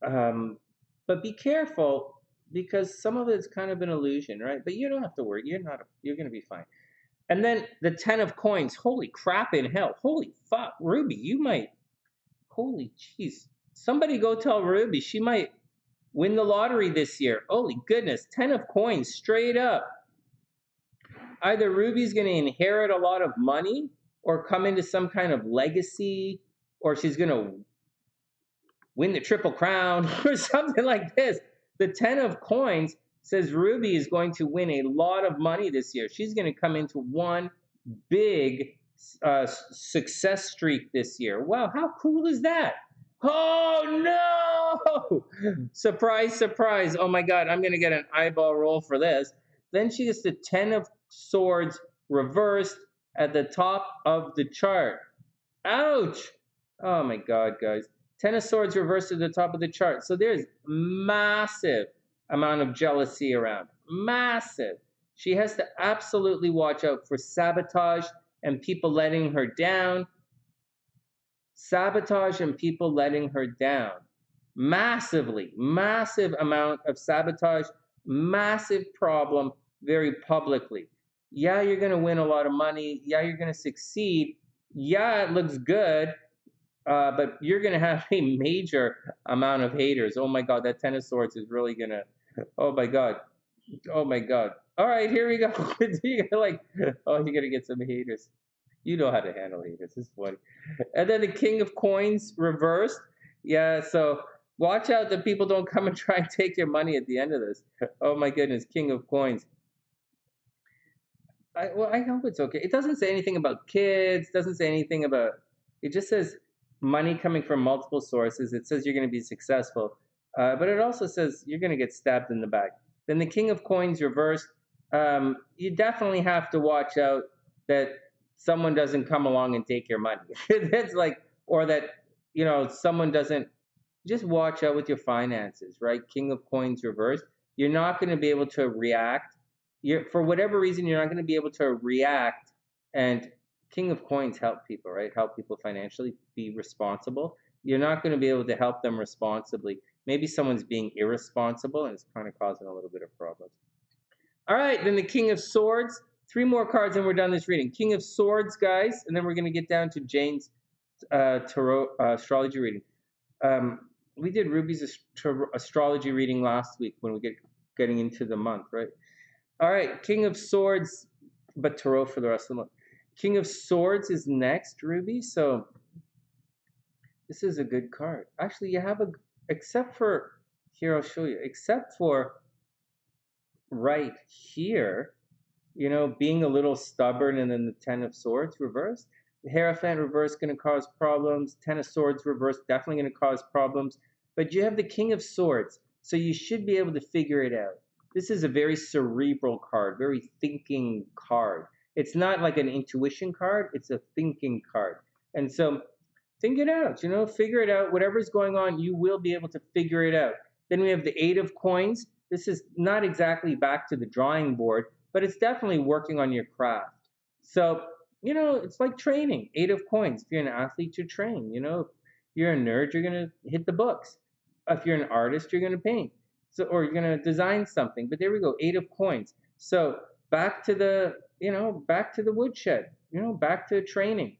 but be careful because some of it's kind of an illusion, right? But you don't have to worry. You're going to be fine. And then the 10 of Coins. Holy crap in hell. Holy fuck. Ruby, you might. Holy jeez. Somebody go tell Ruby she might win the lottery this year. Holy goodness. 10 of Coins straight up. Either Ruby's going to inherit a lot of money or come into some kind of legacy, or she's going to win the Triple Crown or something like this. The 10 of Coins says Ruby is going to win a lot of money this year. She's going to come into one big success streak this year. Wow, how cool is that? Oh no! Surprise, surprise. Oh my God, I'm going to get an eyeball roll for this. Then she gets the 10 of Swords reversed at the top of the chart. Ouch! Oh my God, guys. 10 of Swords reversed at the top of the chart. So there's massive amount of jealousy around. Massive. She has to absolutely watch out for sabotage and people letting her down. Sabotage and people letting her down. Massively, massive amount of sabotage, massive problem very publicly. Yeah, you're going to win a lot of money. Yeah, you're going to succeed. Yeah, it looks good, but you're going to have a major amount of haters. Oh my God, that 10 of Swords is really going to, oh my God. Oh my God. All right, here we go. You're like, oh, you're going to get some haters. You know how to handle haters. This is funny. And then the King of Coins reversed. Yeah, so watch out that people don't come and try and take your money at the end of this. Oh my goodness, King of Coins. I hope it's okay. It doesn't say anything about kids. Doesn't say anything about. It just says money coming from multiple sources. It says you're going to be successful, but it also says you're going to get stabbed in the back. Then the King of Coins reversed. You definitely have to watch out that someone doesn't come along and take your money. That's like, or that someone doesn't. Just watch out with your finances, right? King of Coins reversed. You're not going to be able to react. For whatever reason, you're not going to be able to react. And King of Coins help people, right? Help people financially be responsible. You're not going to be able to help them responsibly. Maybe someone's being irresponsible and it's kind of causing a little bit of problems. All right, then the King of Swords. 3 more cards and we're done this reading. King of Swords, guys, and then we're going to get down to Jane's tarot astrology reading. We did Ruby's astrology reading last week when we getting into the month, right? All right, King of Swords, but tarot for the rest of the month. King of Swords is next, Ruby. So this is a good card. Actually, you have except for here, I'll show you. Except for right here, being a little stubborn, and then the 10 of Swords reversed. The Hierophant reverse going to cause problems. 10 of Swords reverse definitely going to cause problems. But you have the King of Swords, so you should be able to figure it out. This is a very cerebral card, very thinking card. It's not like an intuition card, it's a thinking card. And so think it out, figure it out. Whatever's going on, you will be able to figure it out. Then we have the 8 of Coins. This is not exactly back to the drawing board, but it's definitely working on your craft. So, it's like training. 8 of Coins. If you're an athlete, you train. If you're a nerd, you're going to hit the books. If you're an artist, you're going to paint. So, or you're going to design something. But there we go, 8 of Coins. So back to the woodshed, back to training.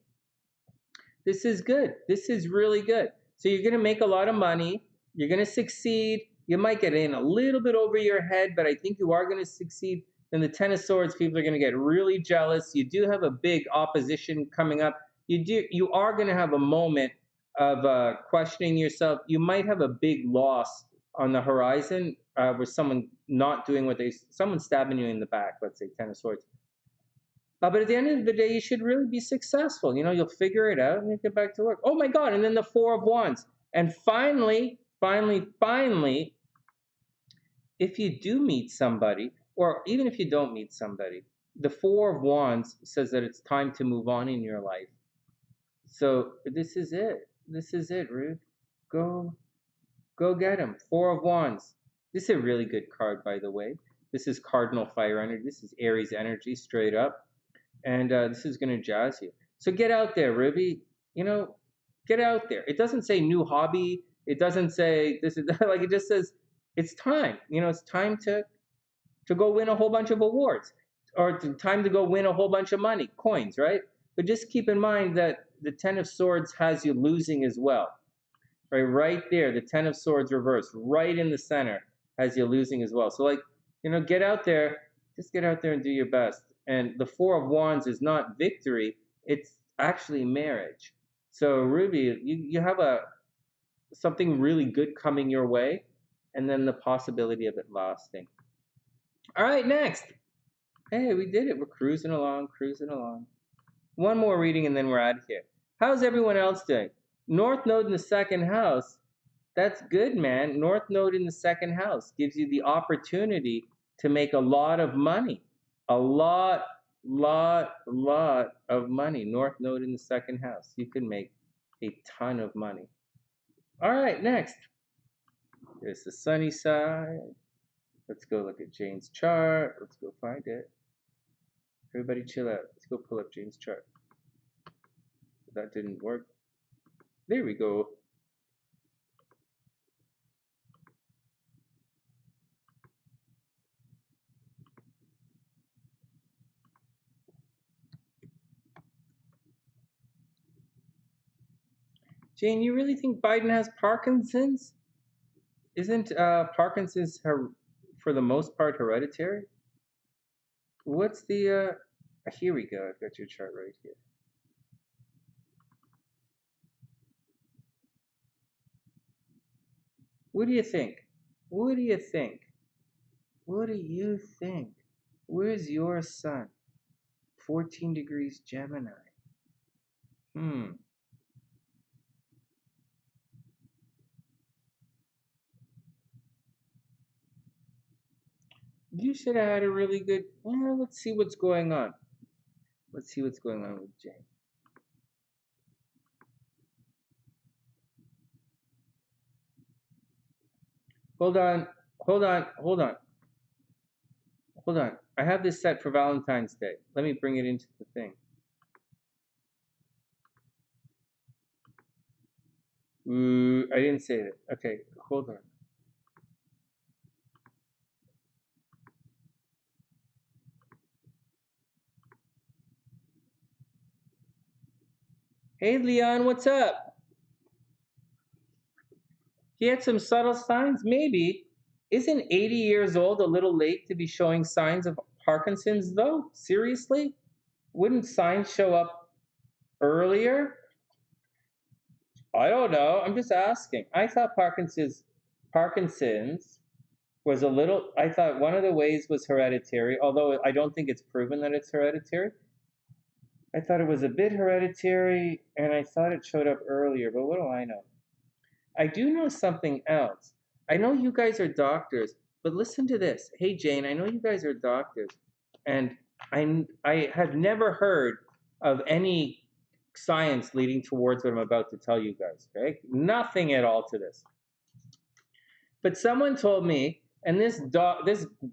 This is good. This is really good. So you're going to make a lot of money. You're going to succeed. You might get in a little bit over your head, but I think you are going to succeed. Then the 10 of Swords, people are going to get really jealous. You do have a big opposition coming up. You are going to have a moment of questioning yourself. You might have a big loss on the horizon where someone not doing someone stabbing you in the back, let's say 10 of Swords. But at the end of the day, you should really be successful. You'll figure it out and you get back to work. Oh my God. And then the 4 of Wands. And finally, if you do meet somebody, or even if you don't meet somebody, the 4 of Wands says that it's time to move on in your life. So this is it. This is it, Ruth. Go get him. 4 of Wands. This is a really good card, by the way. This is Cardinal Fire energy. This is Aries energy, straight up. And this is going to jazz you. So get out there, Ruby. Get out there. It doesn't say new hobby. It doesn't say this is like, it just says it's time. It's time to go win a whole bunch of awards, or time to go win a whole bunch of money, coins, right? But just keep in mind that the 10 of Swords has you losing as well. Right there, the 10 of Swords reversed, right in the center, has you losing as well. So get out there, just get out there and do your best. And the 4 of Wands is not victory, it's actually marriage. So Ruby, you have something really good coming your way, and then the possibility of it lasting. All right, next. Hey, we did it. We're cruising along. One more reading and then we're out of here. How's everyone else doing? North Node in the second house, that's good, man. North Node in the second house gives you the opportunity to make a lot of money. A lot of money. North Node in the second house. You can make a ton of money. All right, next. There's the sunny side. Let's go look at Jane's chart. Let's go find it. Everybody chill out. Let's go pull up Jane's chart. That didn't work. There we go. Jane, you really think Biden has Parkinson's? Isn't Parkinson's for the most part hereditary? What's the here we go. I've got your chart right here. What do you think? What do you think? What do you think? Where's your sun? 14 degrees Gemini. You should have had a really good. Well, let's see what's going on. Let's see what's going on with Jane. Hold on. I have this set for Valentine's Day. Let me bring it into the thing. I didn't say that. Okay, hold on. Hey, Leon, what's up? He had some subtle signs? Maybe. Isn't 80 years old a little late to be showing signs of Parkinson's, though? Seriously? Wouldn't signs show up earlier? I don't know. I'm just asking. I thought Parkinson's was a little. I thought one of the ways was hereditary, although I don't think it's proven that it's hereditary. I thought it was a bit hereditary, and I thought it showed up earlier, but what do I know? I do know something else. I know you guys are doctors, but listen to this. Hey, Jane, I know you guys are doctors, and I have never heard of any science leading towards what I'm about to tell you guys, okay? Nothing at all to this. But someone told me, and this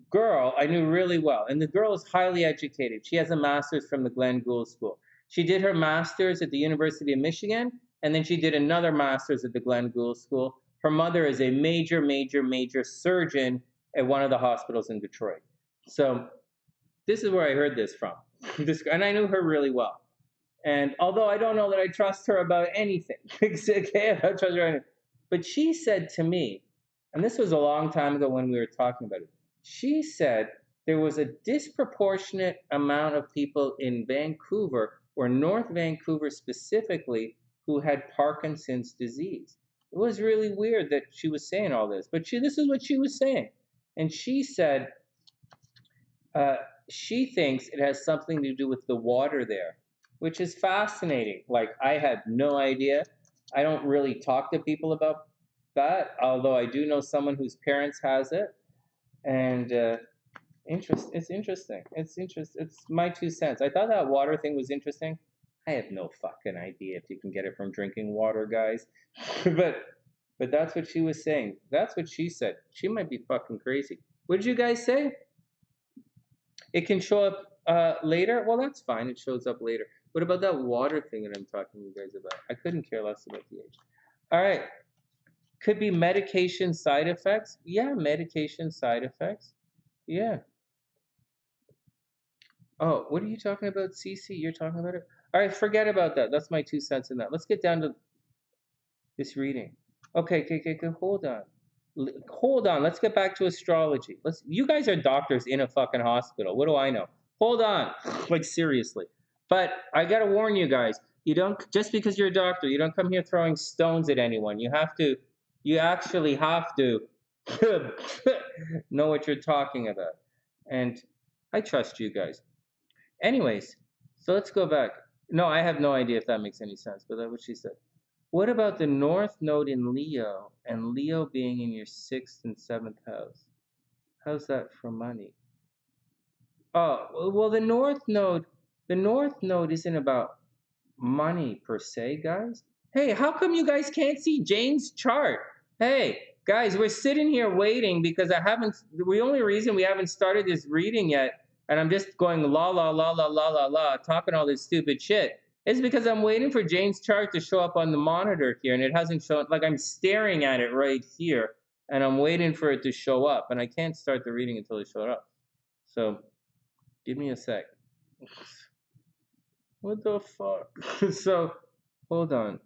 girl I knew really well, and the girl is highly educated. She has a master's from the Glenn Gould School. She did her master's at the University of Michigan, and then she did another master's at the Glenn Gould School. Her mother is a major surgeon at one of the hospitals in Detroit. So this is where I heard this from. And I knew her really well. And although I don't know that I trust her about anything, okay, I don't trust her anything. But she said to me, and this was a long time ago when we were talking about it, she said there was a disproportionate amount of people in Vancouver, or North Vancouver specifically, who had Parkinson's disease. It was really weird that she was saying all this, but this is what she was saying. And she said she thinks it has something to do with the water there, which is fascinating. Like, I had no idea. I don't really talk to people about that, although I do know someone whose parents has it. And it's interesting. It's my 2 cents. I thought that water thing was interesting. I have no fucking idea if you can get it from drinking water, guys. but that's what she was saying. That's what she said. She might be fucking crazy. What did you guys say? It can show up later? Well, that's fine. It shows up later. What about that water thing that I'm talking to you guys about? I couldn't care less about the age. All right. Could be medication side effects. Yeah, medication side effects. Yeah. Oh, what are you talking about, Cece? You're talking about it? All right, forget about that. That's my 2 cents in that. Let's get down to this reading. Okay, hold on. Hold on. Let's get back to astrology. You guys are doctors in a fucking hospital. What do I know? Hold on. Like, seriously. But I got to warn you guys. You don't, just because you're a doctor, you don't come here throwing stones at anyone. You actually have to know what you're talking about. And I trust you guys. Anyways, so let's go back. No, I have no idea if that makes any sense, but that's what she said. What about the North Node in Leo and Leo being in your 6th and 7th house? How's that for money? Oh, well, the North Node isn't about money per se, guys. Hey, how come you guys can't see Jane's chart? Hey, guys, we're sitting here waiting because the only reason we haven't started this reading yet, and I'm just going la la la la la la la, talking all this stupid shit, is because I'm waiting for Jane's chart to show up on the monitor here, and it hasn't shown, like I'm staring at it right here, and I'm waiting for it to show up, and I can't start the reading until it shows up. So, give me a sec. What the fuck? So, hold on.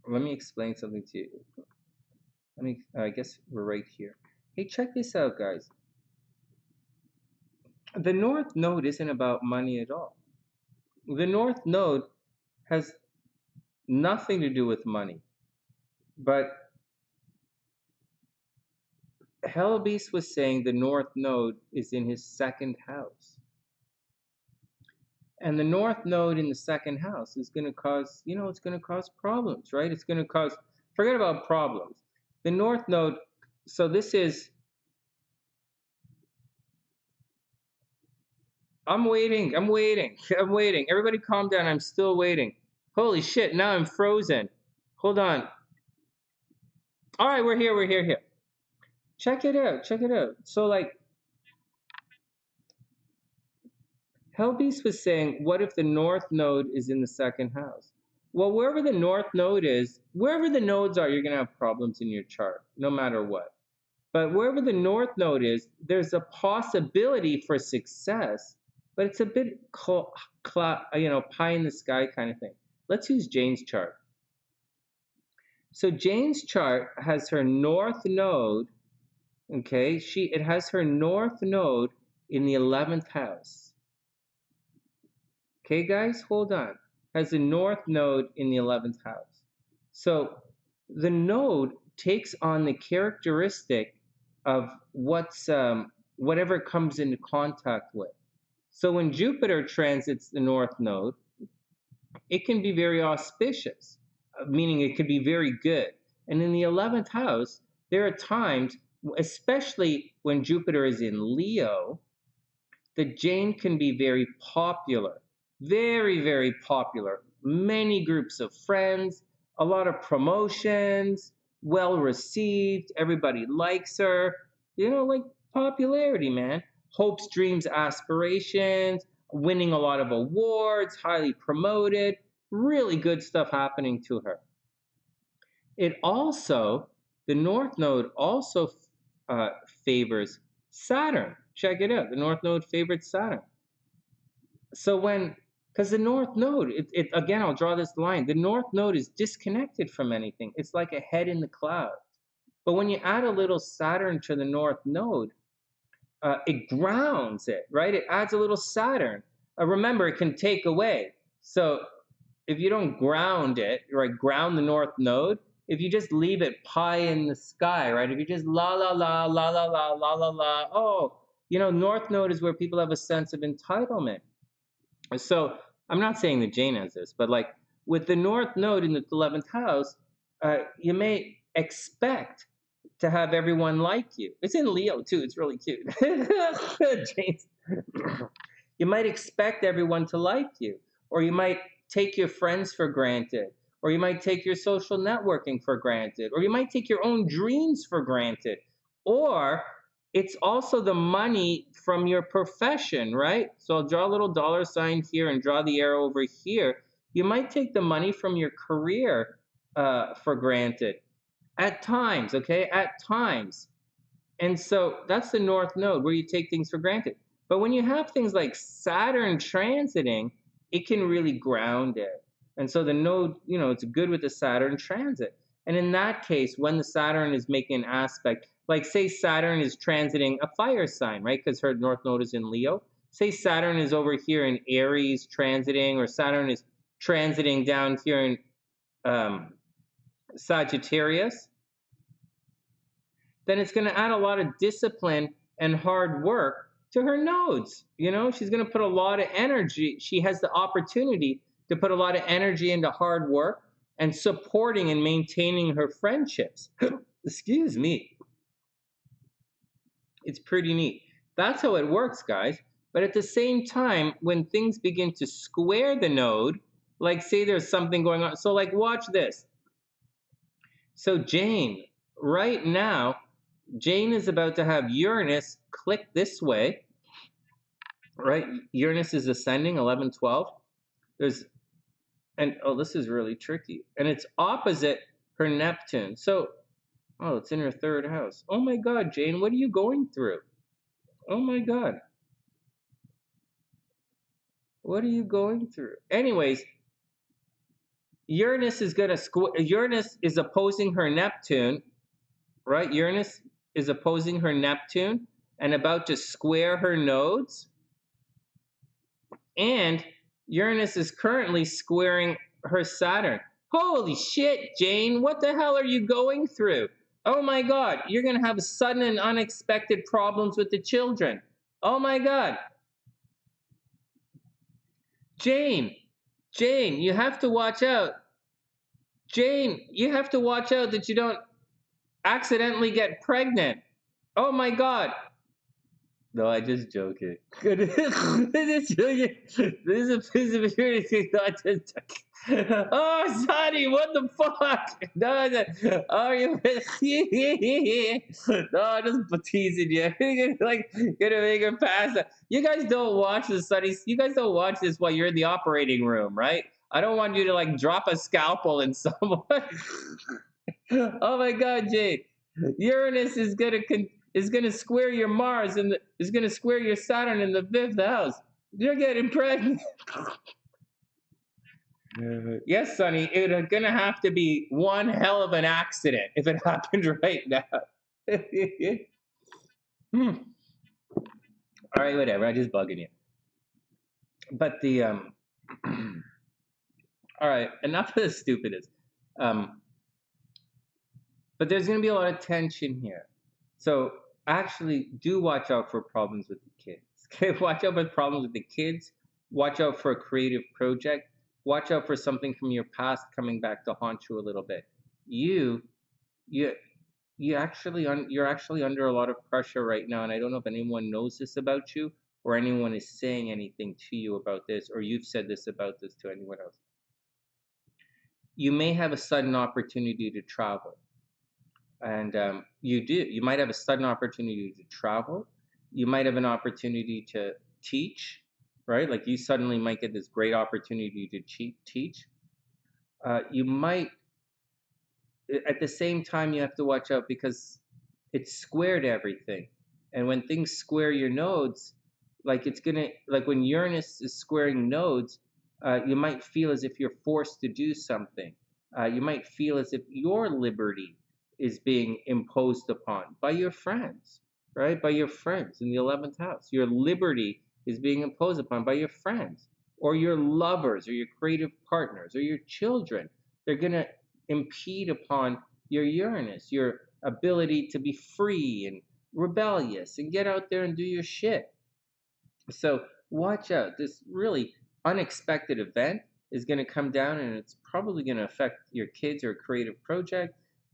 Let me explain something to you. I guess we're right here. Hey, check this out, guys. The North Node isn't about money at all. The North Node has nothing to do with money. But Hellbeast was saying the North Node is in his 2nd house. And the North Node in the 2nd house is going to cause, it's going to cause problems, right? It's going to cause, forget about problems. The North Node, so this is, I'm waiting. Everybody calm down. I'm still waiting. Holy shit, now I'm frozen. Hold on. All right, we're here. Check it out. So, like, Hellbeast was saying, what if the North Node is in the 2nd house? Well, wherever the North Node is, wherever the nodes are, you're going to have problems in your chart, no matter what. But wherever the North Node is, there's a possibility for success, but it's a bit, pie in the sky kind of thing. Let's use Jane's chart. So Jane's chart has her North Node, okay? It has her North Node in the 11th house. Okay, guys, hold on. Has the North Node in the 11th house. So the node takes on the characteristic of whatever it comes into contact with. So when Jupiter transits the North Node, it can be very auspicious, meaning it could be very good. And in the 11th house, there are times, especially when Jupiter is in Leo, that Jane can be very popular. Very, very popular. Many groups of friends, a lot of promotions, well received. Everybody likes her. Like popularity, man. Hopes, dreams, aspirations, winning a lot of awards, highly promoted. Really good stuff happening to her. The North Node also favors Saturn. Check it out. The North Node favors Saturn. So because the North Node, again, I'll draw this line. The North Node is disconnected from anything. It's like a head in the clouds. But when you add a little Saturn to the North Node, it grounds it, right? It adds a little Saturn. Remember, it can take away. So if you don't ground it, right, ground the North Node, if you just leave it pie in the sky, right? If you just la la la la la la la la la, oh, North Node is where people have a sense of entitlement. So I'm not saying that Jane has this, but like with the North Node in the 11th house, you may expect to have everyone like you. It's in Leo too. It's really cute. Jane's. You might expect everyone to like you, or you might take your friends for granted, or you might take your social networking for granted, or you might take your own dreams for granted, or it's also the money from your profession, right? So I'll draw a little dollar sign here and draw the arrow over here. You might take the money from your career for granted at times, okay? At times. And so that's the North Node where you take things for granted. But when you have things like Saturn transiting, it can really ground it. And so the node, it's good with the Saturn transit. And in that case, when the Saturn is making an aspect, like say Saturn is transiting a fire sign, right? Because her North Node is in Leo. Say Saturn is over here in Aries transiting, or Saturn is transiting down here in Sagittarius. Then it's going to add a lot of discipline and hard work to her nodes. She's going to put a lot of energy. She has the opportunity to put a lot of energy into hard work and supporting and maintaining her friendships. Excuse me. It's pretty neat. That's how it works, guys. But at the same time, when things begin to square the node, like say there's something going on. So like watch this. So Jane, right now, Jane is about to have Uranus click this way, right? Uranus is ascending 11, 12. There's, and oh, this is really tricky. And it's opposite her Neptune. So, oh, it's in her third house. Oh my God, Jane, what are you going through? Oh my God. What are you going through? Anyways, Uranus is going to Uranus is opposing her Neptune, right? Uranus is opposing her Neptune and about to square her nodes. And Uranus is currently squaring her Saturn. Holy shit, Jane, what the hell are you going through? Oh my God, you're going to have sudden and unexpected problems with the children. Oh my God. Jane, you have to watch out. Jane, you have to watch out that you don't accidentally get pregnant. Oh my God. No, I just joking. This is a piece of security. Oh, Sonny, what the fuck? No, are you? No, I'm just teasing you. Like, gonna make her pass. You guys don't watch the Sonny. You guys don't watch this while you're in the operating room, right? I don't want you to like drop a scalpel in someone. Oh my God, Jade. Uranus is gonna square your Mars and is gonna square your Saturn in the 5th house. You're getting pregnant. Yes, Sonny, it's gonna have to be one hell of an accident if it happened right now. All right, whatever. I'm just bugging you. But the all right, enough of the stupidness. But there's gonna be a lot of tension here. So actually, do watch out for problems with the kids. Okay, watch out for problems with the kids. Watch out for a creative project. Watch out for something from your past coming back to haunt you a little bit. You, you, you're actually under a lot of pressure right now, and I don't know if anyone knows this about you or anyone is saying anything to you about this, or you've said this about this to anyone else. You may have a sudden opportunity to travel. And you might have a sudden opportunity to travel. You might have an opportunity to teach, right? Like you suddenly might get this great opportunity to teach. You might, at the same time, you have to watch out because it's squared everything. And when things square your nodes, like when Uranus is squaring nodes, you might feel as if you're forced to do something. You might feel as if your liberty is being imposed upon by your friends, right? By your friends in the 11th house. Your liberty is being imposed upon by your friends or your lovers or your creative partners or your children. They're going to impede upon your Uranus, your ability to be free and rebellious and get out there and do your shit. So watch out. This really unexpected event is going to come down and it's probably going to affect your kids or a creative project.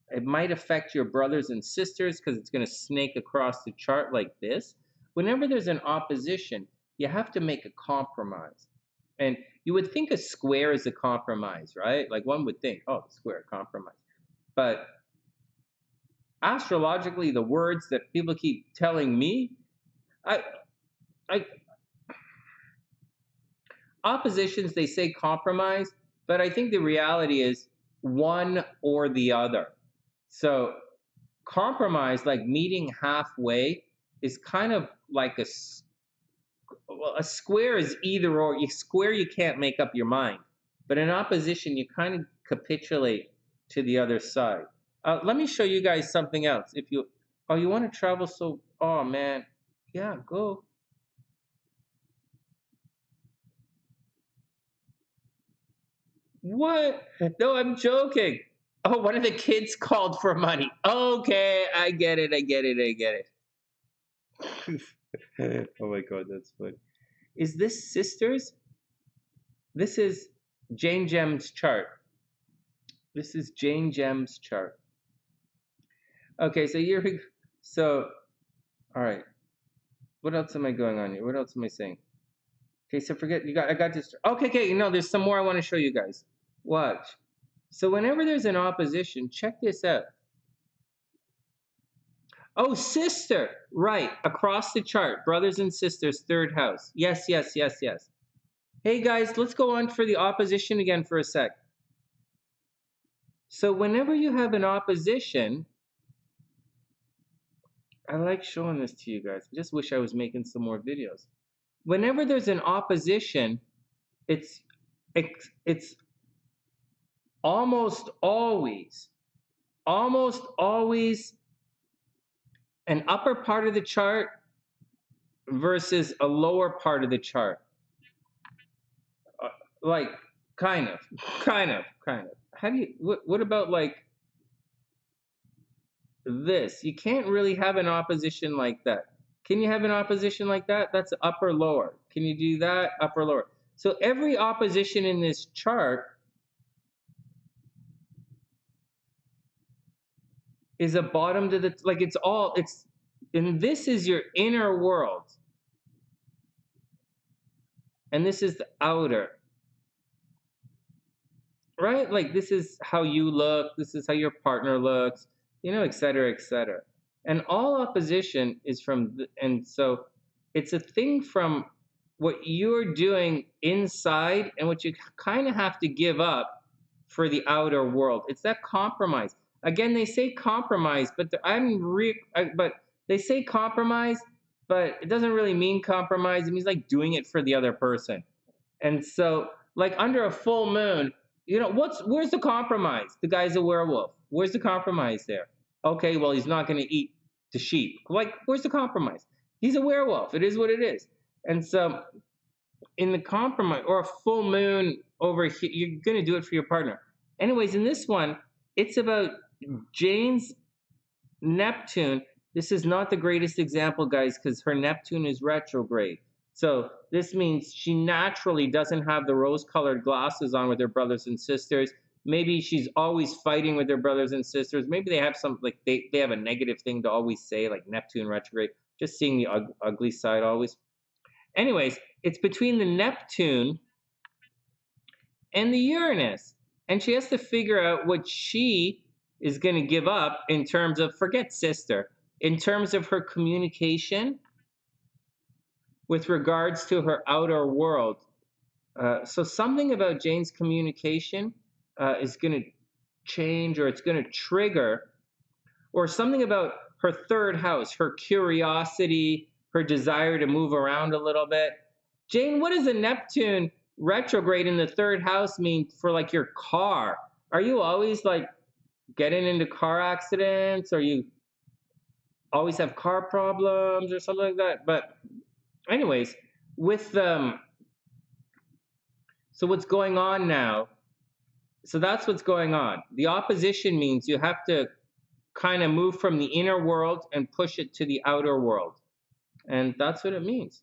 It might affect your brothers and sisters because it's going to snake across the chart like this. Whenever there's an opposition, you have to make a compromise. And you would think a square is a compromise, right? Like one would think, oh, square, compromise. But astrologically, the words that people keep telling me, oppositions, they say compromise, but I think the reality is one or the other. So compromise, like meeting halfway, is kind of like a square is either or. You square, you can't make up your mind, but in opposition, you kind of capitulate to the other side. Let me show you guys something else. If you want to travel, so oh man, yeah, go. What? No, I'm joking. Oh, one of the kids called for money. Okay, I get it. Oh my God, that's funny. Is this sisters? This is Jane Gem's chart. This is Jane Gem's chart. Okay, so all right. What else am I going on here? What else am I saying? Okay, so I got this. Okay, there's some more I want to show you guys. Watch. So whenever there's an opposition, check this out. Oh, sister, right, across the chart, brothers and sisters, third house. Yes. Hey guys, let's go on for the opposition again for a sec. So whenever you have an opposition, I like showing this to you guys. I just wish I was making some more videos. Whenever there's an opposition, it's almost always an upper part of the chart versus a lower part of the chart. Like, kind of. How do you, what about like this? You can't really have an opposition like that. Can you have an opposition like that? That's upper, lower. Can you do that? Upper, lower. So every opposition in this chart is a bottom to the, like and this is your inner world. And this is the outer. Right? Like this is how you look, this is how your partner looks, et cetera, and all opposition is from and so it's a thing from what you're doing inside and what you kind of have to give up for the outer world. It's that compromise. Again, they say compromise, but they say compromise, but it doesn't really mean compromise. It means like doing it for the other person. And so like under a full moon, where's the compromise? The guy's a werewolf. Where's the compromise there? Okay, well, he's not going to eat the sheep. Like, where's the compromise? He's a werewolf. It is what it is. And so in the compromise or a full moon over here, you're going to do it for your partner. Anyways, in this one, it's about Jane's Neptune. This is not the greatest example, guys, because her Neptune is retrograde. So this means she naturally doesn't have the rose-colored glasses on with her brothers and sisters. Maybe she's always fighting with her brothers and sisters. Maybe they have some, like they have a negative thing to always say, like Neptune retrograde, just seeing the ugly side always. Anyways, it's between the Neptune and the Uranus. And she has to figure out what she is going to give up in terms of, forget sister, in terms of her communication with regards to her outer world. So something about Jane's communication is going to change, or it's going to trigger, or something about her third house, her curiosity, her desire to move around a little bit. Jane, what does a Neptune retrograde in the third house mean for like your car? Are you always like getting into car accidents, or you always have car problems or something like that? But anyways, so what's going on now? So that's what's going on. The opposition means you have to kind of move from the inner world and push it to the outer world. And that's what it means.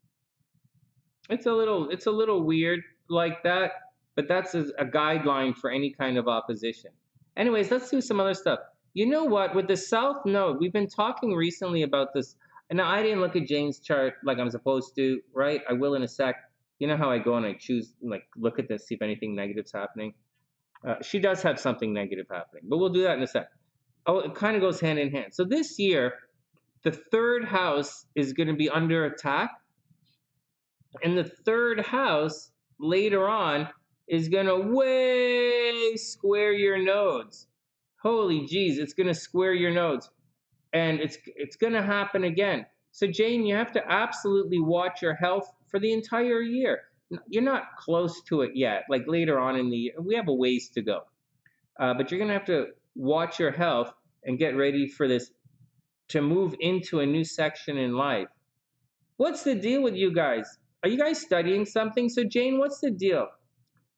It's a little weird like that, but that's a guideline for any kind of opposition. Anyways, let's do some other stuff. You know what? With the South Node, we've been talking recently about this. And now I didn't look at Jane's chart like I'm supposed to, right? I will in a sec. You know how I go and I choose, like, look at this, see if anything negative's happening. She does have something negative happening, but we'll do that in a sec. Oh, it kind of goes hand in hand. So this year, the third house is going to be under attack. And the third house later on is going to way square your nodes. Holy jeez, it's going to square your nodes. And it's going to happen again. So Jane, you have to absolutely watch your health for the entire year. You're not close to it yet. Like later on in the year, we have a ways to go. But you're going to have to watch your health and get ready for this to move into a new section in life. What's the deal with you guys? Are you guys studying something? So Jane, what's the deal?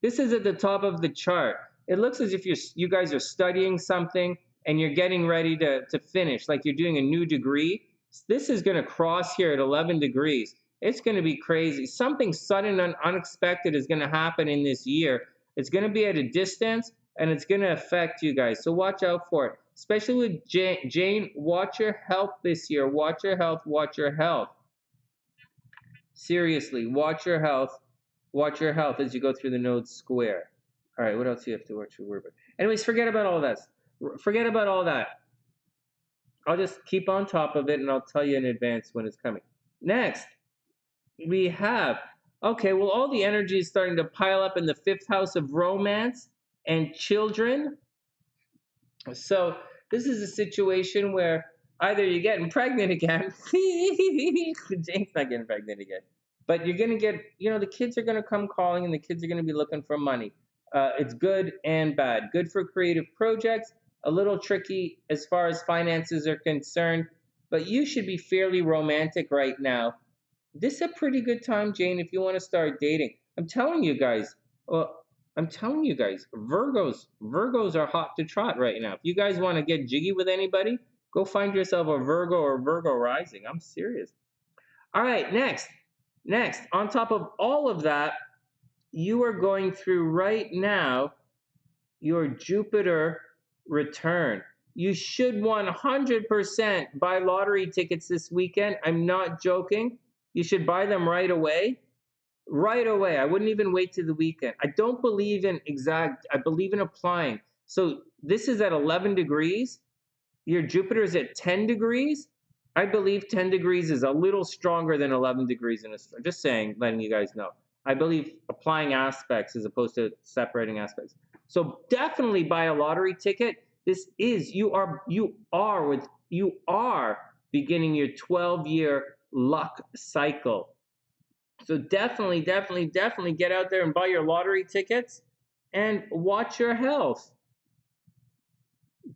This is at the top of the chart. It looks as if you guys are studying something and you're getting ready to finish, like you're doing a new degree. This is going to cross here at 11 degrees. It's going to be crazy. Something sudden and unexpected is going to happen in this year. It's going to be at a distance, and it's going to affect you guys. So watch out for it, especially with Jane. Watch your health this year. Watch your health. Watch your health. Seriously, watch your health. Watch your health as you go through the node square. All right, what else do you have to watch your word about? Anyways, forget about all that. Forget about all that. I'll just keep on top of it, and I'll tell you in advance when it's coming. Next, we have, okay, well, all the energy is starting to pile up in the 5th house of romance and children. So this is a situation where either you're getting pregnant again. Jane's not getting pregnant again. But you're going to get, the kids are going to come calling, and the kids are going to be looking for money. It's good and bad. Good for creative projects, a little tricky as far as finances are concerned, but you should be fairly romantic right now. This is a pretty good time, Jane, if you want to start dating. I'm telling you guys, Virgos are hot to trot right now. If you guys want to get jiggy with anybody, go find yourself a Virgo or Virgo rising. I'm serious. All right, next, on top of all of that, you are going through right now your Jupiter return. You should 100% buy lottery tickets this weekend. I'm not joking. You should buy them right away. Right away. I wouldn't even wait to the weekend. I don't believe in exact, I believe in applying. So this is at 11 degrees. Your Jupiter is at 10 degrees. I believe 10 degrees is a little stronger than 11 degrees in a, just saying, letting you guys know. I believe applying aspects as opposed to separating aspects. So definitely buy a lottery ticket. This is, you are beginning your 12-year luck cycle. So definitely get out there and buy your lottery tickets and watch your health.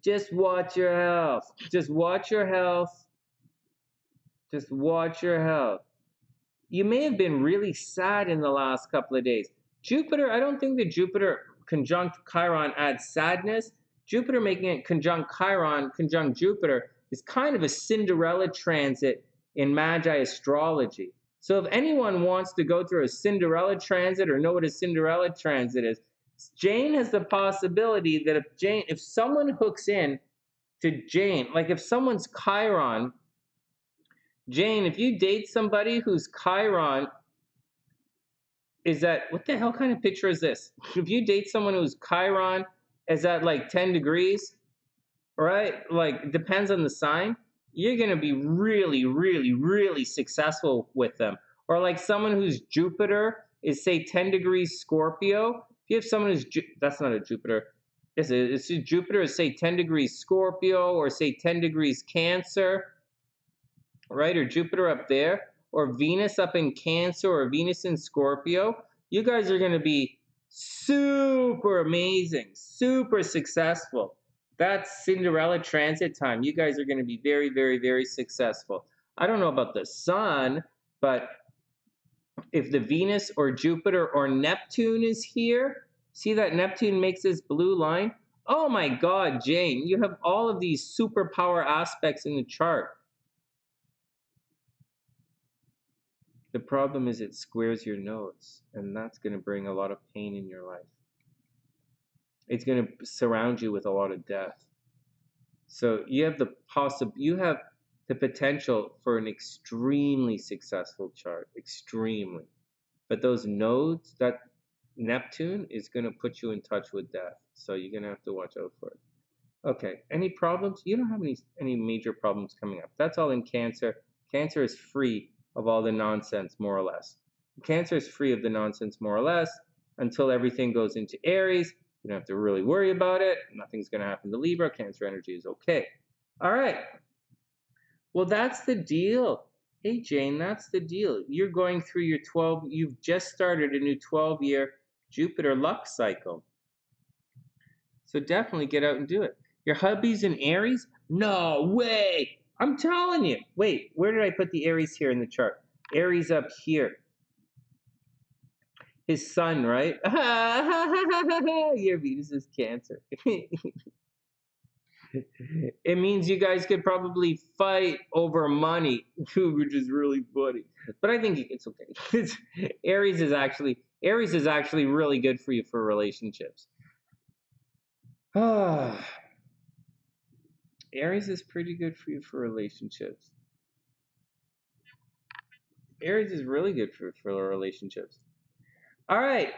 Just watch your health. Just watch your health. Just watch your health. You may have been really sad in the last couple of days. Jupiter, I don't think that Jupiter conjunct Chiron adds sadness. Jupiter making it conjunct Chiron, conjunct Jupiter, is kind of a Cinderella transit in Magi astrology. So if anyone wants to go through a Cinderella transit or know what a Cinderella transit is, Jane has the possibility that if someone hooks in to Jane, like if someone's Chiron, Jane, if you date somebody whose Chiron is at, what the hell kind of picture is this? If you date someone whose Chiron is at like 10 degrees, right? Like, depends on the sign, you're going to be really, really, really successful with them. Or like someone whose Jupiter is, say, 10 degrees Scorpio. If you have someone who's, that's not a Jupiter. It's a Jupiter is, say, 10 degrees Scorpio, or say 10 degrees Cancer, right? Or Jupiter up there, or Venus up in Cancer, or Venus in Scorpio. You guys are going to be super amazing, super successful. That's Cinderella transit time. You guys are going to be very, very, very successful. I don't know about the sun, but if the Venus or Jupiter or Neptune is here, see that Neptune makes this blue line? Oh my God, Jane, you have all of these superpower aspects in the chart. The problem is it squares your nodes, and that's going to bring a lot of pain in your life. It's going to surround you with a lot of death. So you have the potential for an extremely successful chart, extremely. But those nodes, that Neptune is going to put you in touch with death. So you're going to have to watch out for it. Okay, any problems? You don't have any major problems coming up. That's all in Cancer. Cancer is free of all the nonsense, more or less. Cancer is free of the nonsense, more or less, until everything goes into Aries. You don't have to really worry about it. Nothing's going to happen to Libra. Cancer energy is okay. All right. Well, that's the deal. Hey, Jane, that's the deal. You're going through your you've just started a new 12-year Jupiter luck cycle. So definitely get out and do it. Your hubby's in Aries? No way. I'm telling you. Wait, where did I put the Aries here in the chart? Aries up here. His sun, right? Your Venus is Cancer. It means you guys could probably fight over money, which is really funny. But I think it's okay. Aries is actually really good for you for relationships. Ah, Aries is pretty good for you for relationships. Aries is really good for relationships. All right.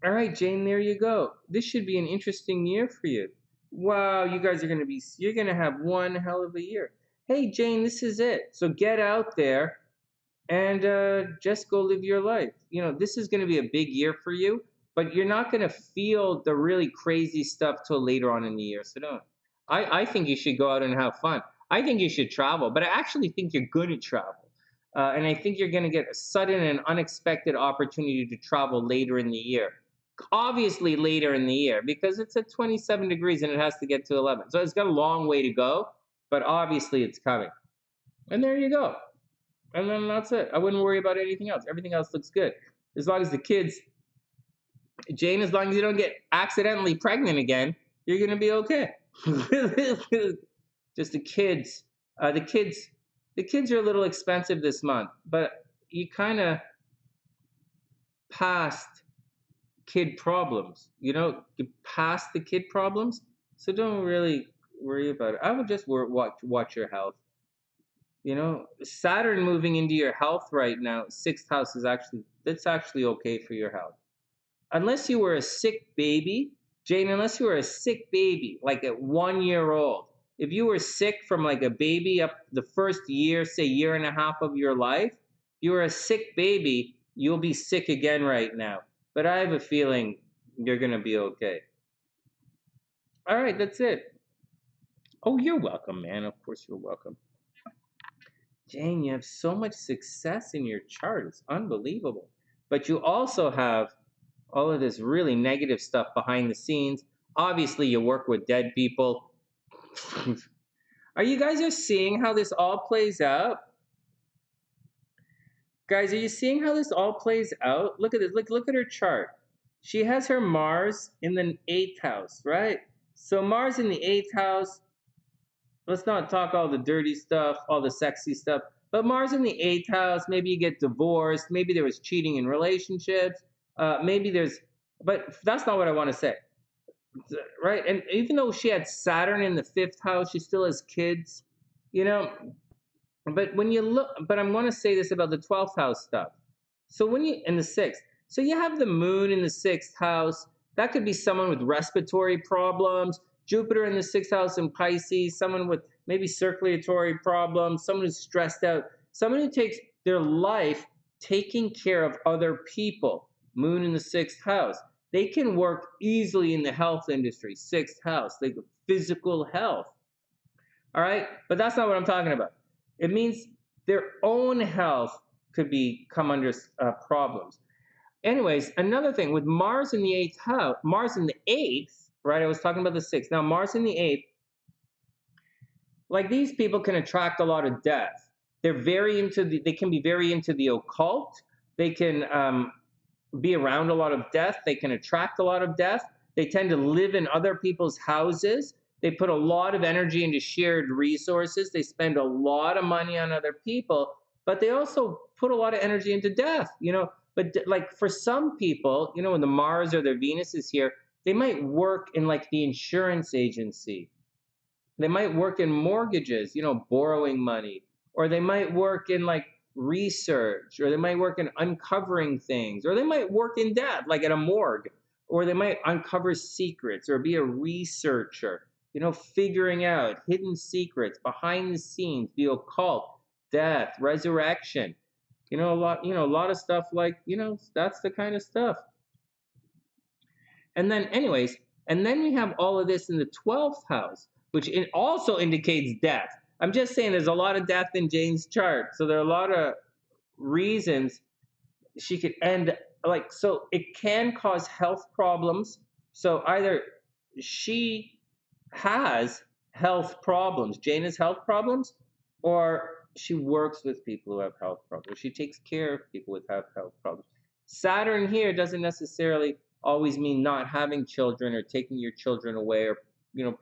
All right, Jane, there you go. This should be an interesting year for you. Wow, you guys are you're going to have one hell of a year. Hey, Jane, this is it. So get out there and just go live your life. You know, this is going to be a big year for you, but you're not going to feel the really crazy stuff till later on in the year. So don't. I think you should go out and have fun. I think you should travel, but I actually think you're good at travel. And I think you're going to get a sudden and unexpected opportunity to travel later in the year. Obviously, later in the year, because it's at 27 degrees and it has to get to 11. So it's got a long way to go, but obviously it's coming. And there you go. And then that's it. I wouldn't worry about anything else. Everything else looks good. As long as the kids, Jane, as long as you don't get accidentally pregnant again, you're going to be okay. Just the kids are a little expensive this month, but you kind of passed kid problems, you passed the kid problems. So don't really worry about it. I would just watch your health. Saturn moving into your health right now, sixth house that's actually okay for your health. Unless you were a sick baby, Jane, unless you were a sick baby, like at 1 year old, if you were sick from like a baby up the first year, say year and a half of your life, you were a sick baby, you'll be sick again right now. But I have a feeling you're going to be okay. All right, that's it. Oh, you're welcome, man. Of course you're welcome. Jane, you have so much success in your chart. It's unbelievable. But you also have all of this really negative stuff behind the scenes. Obviously, you work with dead people. Are you guys just seeing how this all plays out? Guys, are you seeing how this all plays out? Look at this. Look at her chart. She has her Mars in the 8th house, right? So Mars in the 8th house, let's not talk all the dirty stuff, all the sexy stuff. But Mars in the 8th house, maybe you get divorced, maybe there was cheating in relationships, but that's not what I want to say, right? And even though she had Saturn in the 5th house, she still has kids, you know. But when you look, but I'm going to say this about the 12th house stuff. So in the 6th, so you have the moon in the 6th house. That could be someone with respiratory problems. Jupiter in the 6th house in Pisces, someone with maybe circulatory problems, someone who's stressed out, someone who takes their life taking care of other people. Moon in the 6th house. They can work easily in the health industry, 6th house, like physical health. All right? But that's not what I'm talking about. It means their own health could come under problems. Anyways, another thing with Mars in the 8th house, Mars in the 8th, right? I was talking about the 6th. Now, Mars in the 8th, like these people can attract a lot of death. They can be very into the occult. They can be around a lot of death. They can attract a lot of death. They tend to live in other people's houses. They put a lot of energy into shared resources. They spend a lot of money on other people, but they also put a lot of energy into death, But like for some people, when the Mars or their Venus is here, they might work in like the insurance agency. They might work in mortgages, borrowing money, or they might work in like research, or they might work in uncovering things, or they might work in death, like at a morgue, or they might uncover secrets or be a researcher, figuring out hidden secrets behind the scenes, the occult, death, resurrection, a lot of stuff like, that's the kind of stuff. And then anyways, and then we have all of this in the 12th house, which also indicates death. I'm just saying there's a lot of death in Jane's chart. So there are a lot of reasons she could end, so it can cause health problems. So either she has health problems, Jane has health problems, or she works with people who have health problems. She takes care of people who have health problems. Saturn here doesn't necessarily always mean not having children or taking your children away or,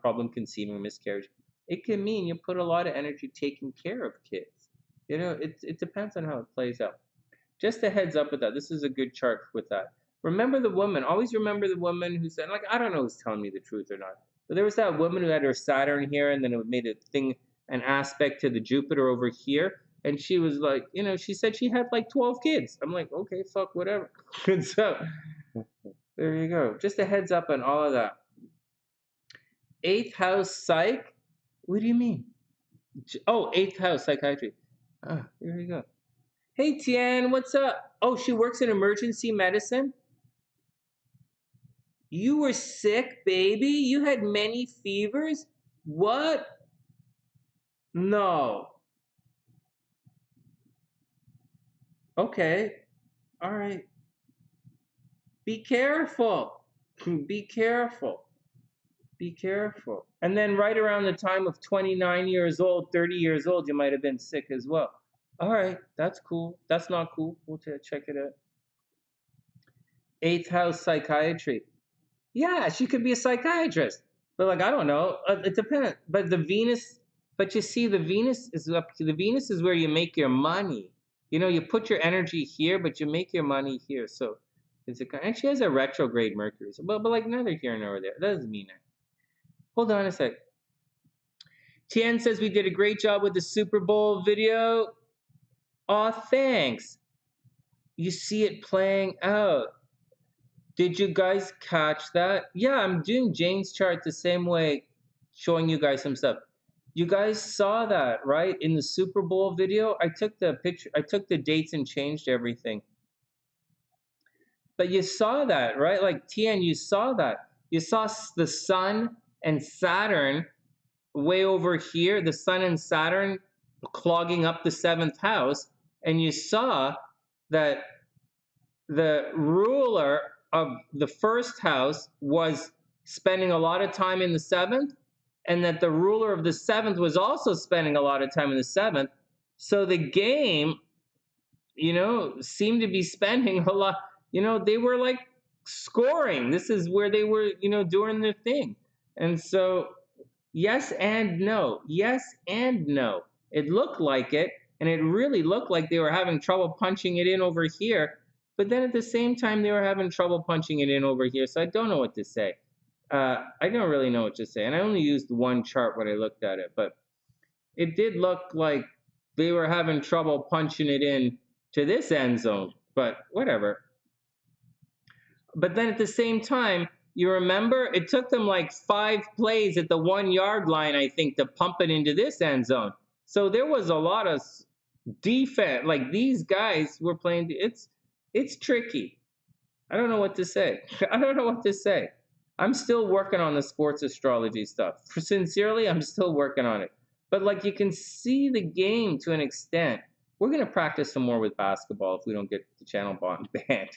problem conceiving, miscarriage. It can mean you put a lot of energy taking care of kids. It depends on how it plays out. Just a heads up with that. This is a good chart with that. Remember the woman. Always remember the woman who said, like, I don't know who's telling me the truth or not. But there was that woman who had her Saturn here, and then it made a thing, an aspect to the Jupiter over here. And she was like, you know, she said she had like 12 kids. I'm like, okay, fuck, whatever. And so there you go. Just a heads up on all of that. Eighth house psych? What do you mean? Oh, eighth house psychiatry. Ah, there you go. Hey, Tian, what's up? Oh, she works in emergency medicine? You were sick, baby? You had many fevers? What? No. Okay. All right. Be careful. Be careful. Be careful. And then right around the time of 29 years old, 30 years old, you might have been sick as well. All right. That's cool. That's not cool. We'll check it out. Eighth house psychiatry. Yeah, she could be a psychiatrist. But like, I don't know. It depends. But the Venus, but you see, the Venus is up. The Venus is where you make your money. You know, you put your energy here, but you make your money here. So it's a, and she has a retrograde Mercury. So, but like neither here nor there. That doesn't mean that. Hold on a sec. Tian says we did a great job with the Super Bowl video. Aw, thanks. You see it playing out. Did you guys catch that? Yeah, I'm doing Jane's chart the same way, showing you guys some stuff. You guys saw that, right? In the Super Bowl video, I took the picture, I took the dates and changed everything. But you saw that, right? Like Tian, you saw that. You saw the Sun and Saturn way over here, the Sun and Saturn clogging up the seventh house, and you saw that the ruler of the first house was spending a lot of time in the seventh, and that the ruler of the seventh was also spending a lot of time in the seventh. So the game, you know, seemed to be spending a lot, you know, they were like scoring. This is where they were, you know, doing their thing. And so, yes and no. Yes and no. It looked like it, and it really looked like they were having trouble punching it in over here. But then at the same time, they were having trouble punching it in over here. So I don't know what to say. I don't really know what to say. And I only used one chart when I looked at it. But it did look like they were having trouble punching it in to this end zone. But whatever. But then at the same time, you remember, it took them like 5 plays at the 1 yard line, I think, to pump it into this end zone. So there was a lot of defense. Like these guys were playing. It's tricky. I don't know what to say. I don't know what to say. I'm still working on the sports astrology stuff. Sincerely, I'm still working on it. But like you can see the game to an extent. We're going to practice some more with basketball if we don't get the channel banned.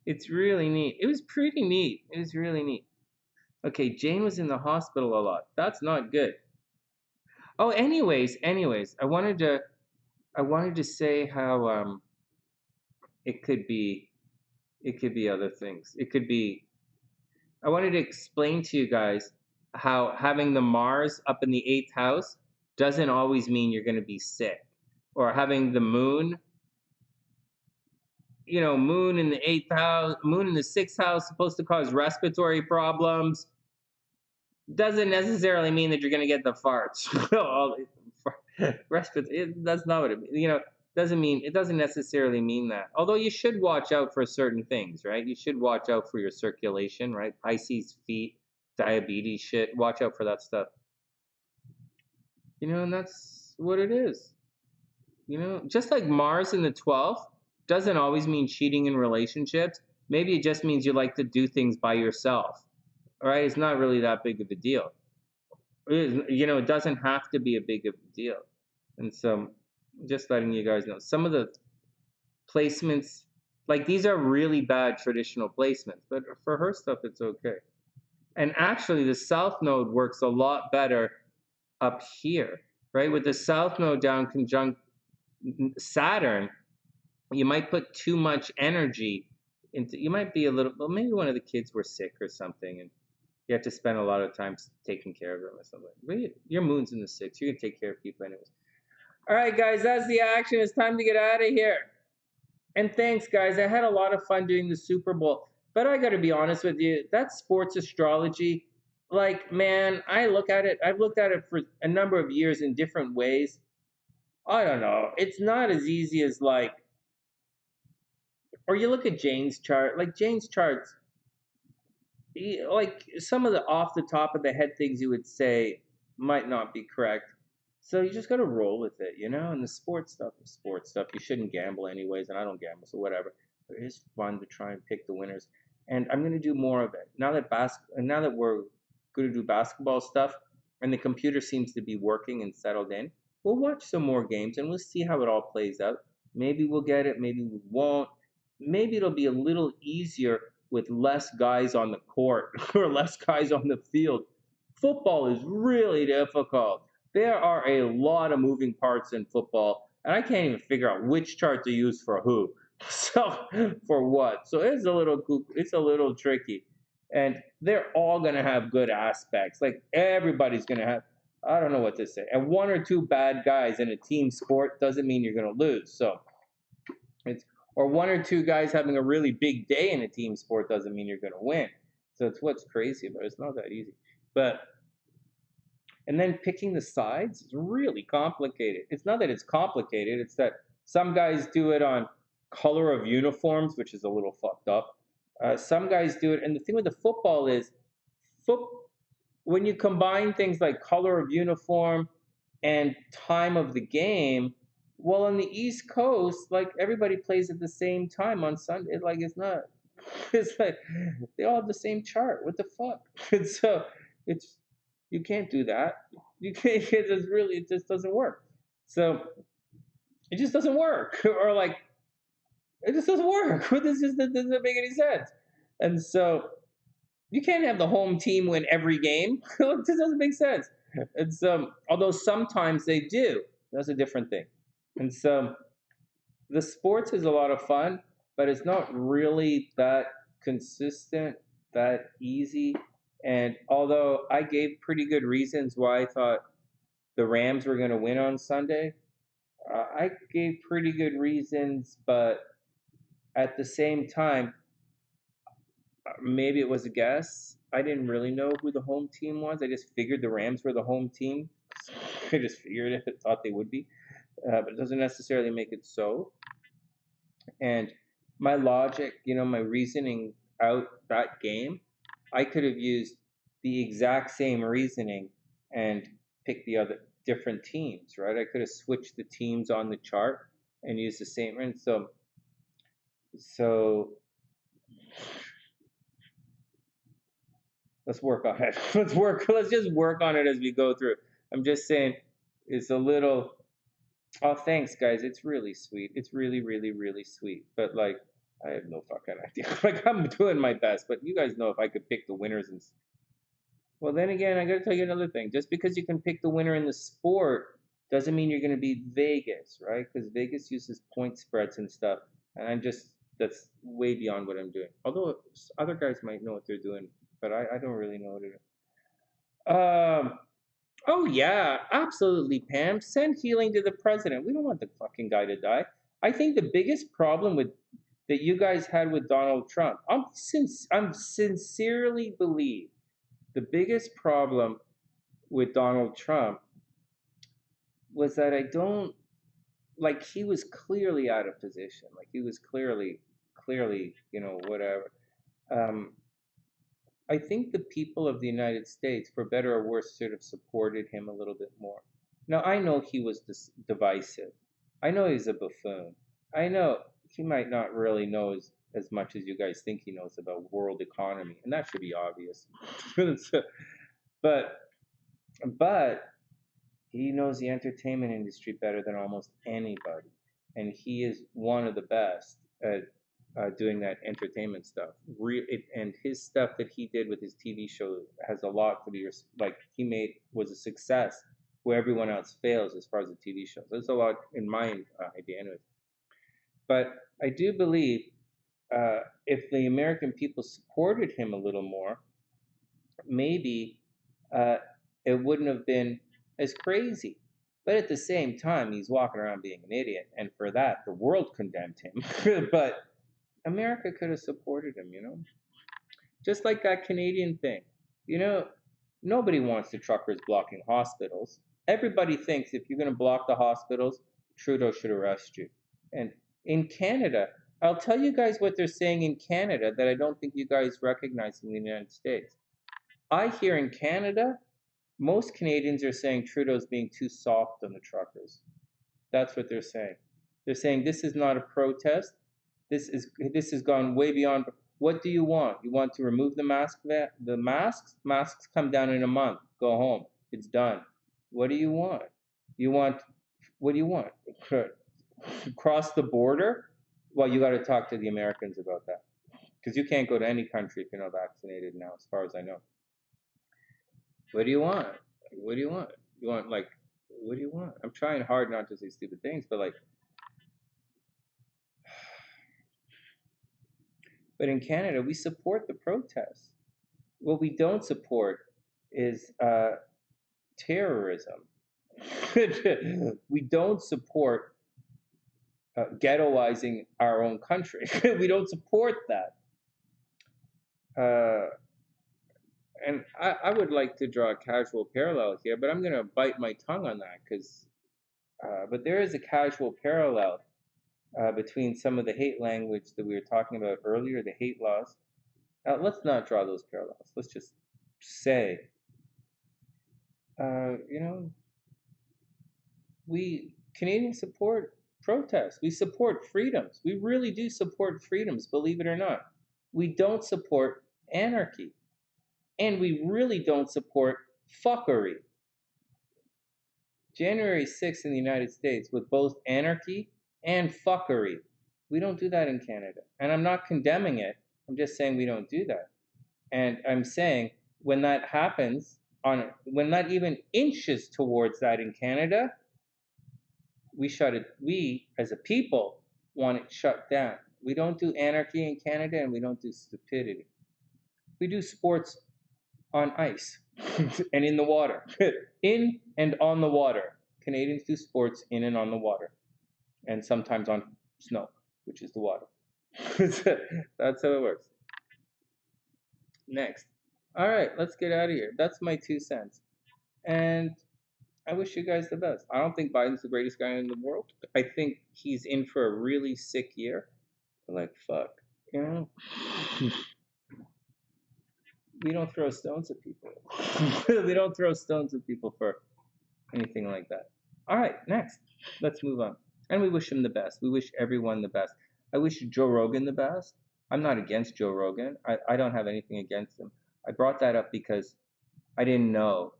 It's really neat. It was pretty neat. It was really neat. Okay, Jane was in the hospital a lot. That's not good. Oh, anyways, I wanted to say how it could be other things. It could be, I wanted to explain to you guys how having the Mars up in the 8th house doesn't always mean you're going to be sick, or having the moon, you know, moon in the 8th house, moon in the 6th house, supposed to cause respiratory problems, doesn't necessarily mean that you're going to get the farts. That's not what it means. You know, it doesn't necessarily mean that. Although you should watch out for certain things, right? You should watch out for your circulation, right? Pisces feet, diabetes shit. Watch out for that stuff. You know, and that's what it is. You know, just like Mars in the 12th doesn't always mean cheating in relationships. Maybe it just means you like to do things by yourself. All right, it's not really that big of a deal. You know, it doesn't have to be a big of a deal. And so, just letting you guys know, some of the placements, like these are really bad traditional placements, but for her stuff, it's okay. And actually, the South Node works a lot better up here, right? With the South Node down conjunct Saturn, you might put too much energy into, you might be a little, well, maybe one of the kids were sick or something, and you have to spend a lot of time taking care of them or something. But your moon's in the 6th. You can take care of people anyways. All right, guys, that's the action. It's time to get out of here. And thanks, guys. I had a lot of fun doing the Super Bowl. But I got to be honest with you, that sports astrology, like, man, I look at it, I've looked at it for a number of years in different ways. I don't know. It's not as easy as like, or you look at Jane's chart, like Jane's charts, like some of the off the top of the head things you would say might not be correct. So you just got to roll with it, you know? And the sports stuff is sports stuff. You shouldn't gamble anyways, and I don't gamble, so whatever. But it is fun to try and pick the winners. And I'm going to do more of it. Now that we're going to do basketball stuff and the computer seems to be working and settled in, we'll watch some more games and we'll see how it all plays out. Maybe we'll get it, maybe we won't. Maybe it'll be a little easier with less guys on the court or less guys on the field. Football is really difficult. There are a lot of moving parts in football, and I can't even figure out which chart to use for who. So for what? So it's a little tricky. And they're all gonna have good aspects. Like everybody's gonna have, I don't know what to say. And one or two bad guys in a team sport doesn't mean you're gonna lose. So it's, or one or two guys having a really big day in a team sport doesn't mean you're going to win. So it's what's crazy about it. It's not that easy. But and then picking the sides is really complicated. It's not that it's complicated, it's that some guys do it on color of uniforms, which is a little fucked up. Some guys do it, and the thing with the football is, foot, when you combine things like color of uniform and time of the game, well, on the East Coast, like everybody plays at the same time on Sunday. Like it's not, it's like they all have the same chart. What the fuck? And so it's, you can't do that. You can't. It just doesn't work. So it just doesn't work, or like it just doesn't work. This just doesn't make any sense. And so you can't have the home team win every game. It just doesn't make sense. And so, although sometimes they do, that's a different thing. And so, the sports is a lot of fun, but it's not really that consistent, that easy. And although I gave pretty good reasons why I thought the Rams were going to win on Sunday, I gave pretty good reasons, but at the same time, maybe it was a guess. I didn't really know who the home team was. I just figured the Rams were the home team. I just figured it, thought they would be, but it doesn't necessarily make it so. And my logic, my reasoning out that game, I could have used the exact same reasoning and picked the other different teams, right? I could have switched the teams on the chart and used the same. And so let's work on it. Let's just work on it as we go through. I'm just saying it's a little, oh, thanks guys. It's really sweet. It's really, really, really sweet. But like, I have no fucking idea. Like, I'm doing my best, but you guys know if I could pick the winners and, well, then again, I gotta tell you another thing. Just because you can pick the winner in the sport doesn't mean you're gonna beat Vegas, right? Because Vegas uses point spreads and stuff. And that's way beyond what I'm doing. Although other guys might know what they're doing, but I don't really know what to do. Oh yeah, absolutely, Pam. Send healing to the president. We don't want the fucking guy to die. I think the biggest problem with that you guys had with Donald Trump, I'm sincerely believe the biggest problem with Donald Trump was that I don't like he was clearly out of position. Like he was clearly, whatever. Um, I think the people of the United States, for better or worse, should have supported him a little bit more. Now, I know he was divisive. I know he's a buffoon. I know he might not really know as much as you guys think he knows about world economy, and that should be obvious. but but he knows the entertainment industry better than almost anybody, and he is one of the best at doing that entertainment stuff. And his stuff that he did with his TV show has a lot to be like he made was a success where everyone else fails as far as the TV shows. There's a lot in my idea, anyway. But I do believe if the American people supported him a little more, maybe it wouldn't have been as crazy. But at the same time, he's walking around being an idiot, and for that, the world condemned him. But America could have supported him, you know? Just like that Canadian thing. You know, nobody wants the truckers blocking hospitals. Everybody thinks if you're going to block the hospitals, Trudeau should arrest you. And in Canada, I'll tell you guys what they're saying in Canada that I don't think you guys recognize in the United States. I hear in Canada, most Canadians are saying Trudeau's being too soft on the truckers. That's what they're saying. They're saying this is not a protest. This has gone way beyond. What do you want? You want to remove the masks? Masks come down in a month. Go home. It's done. What do you want? What do you want? Cross the border? Well, you got to talk to the Americans about that. Because you can't go to any country if you're not vaccinated now, as far as I know. What do you want? What do you want? You want, like, what do you want? I'm trying hard not to say stupid things, but like, but in Canada, we support the protests. What we don't support is terrorism. We don't support ghettoizing our own country. We don't support that. And I would like to draw a casual parallel here, but I'm going to bite my tongue on that because, but there is a casual parallel between some of the hate language that we were talking about earlier, the hate laws. Let's not draw those parallels. Let's just say, you know, we Canadians support protests. We support freedoms. We really do support freedoms, believe it or not. We don't support anarchy. And we really don't support fuckery. January 6th in the United States with both anarchy and fuckery. We don't do that in Canada. And I'm not condemning it. I'm just saying we don't do that. And I'm saying when that happens, when that even inches towards that in Canada, we as a people want it shut down. We don't do anarchy in Canada and we don't do stupidity. We do sports on ice and in the water. In and on the water. Canadians do sports in and on the water. And sometimes on snow, which is the water. That's how it works. Next. All right, let's get out of here. That's my 2 cents. And I wish you guys the best. I don't think Biden's the greatest guy in the world. I think he's in for a really sick year. Like, fuck, you know? We don't throw stones at people. We don't throw stones at people for anything like that. All right, next. Let's move on. And we wish him the best. We wish everyone the best. I wish Joe Rogan the best. I'm not against Joe Rogan. I don't have anything against him. I brought that up because I didn't know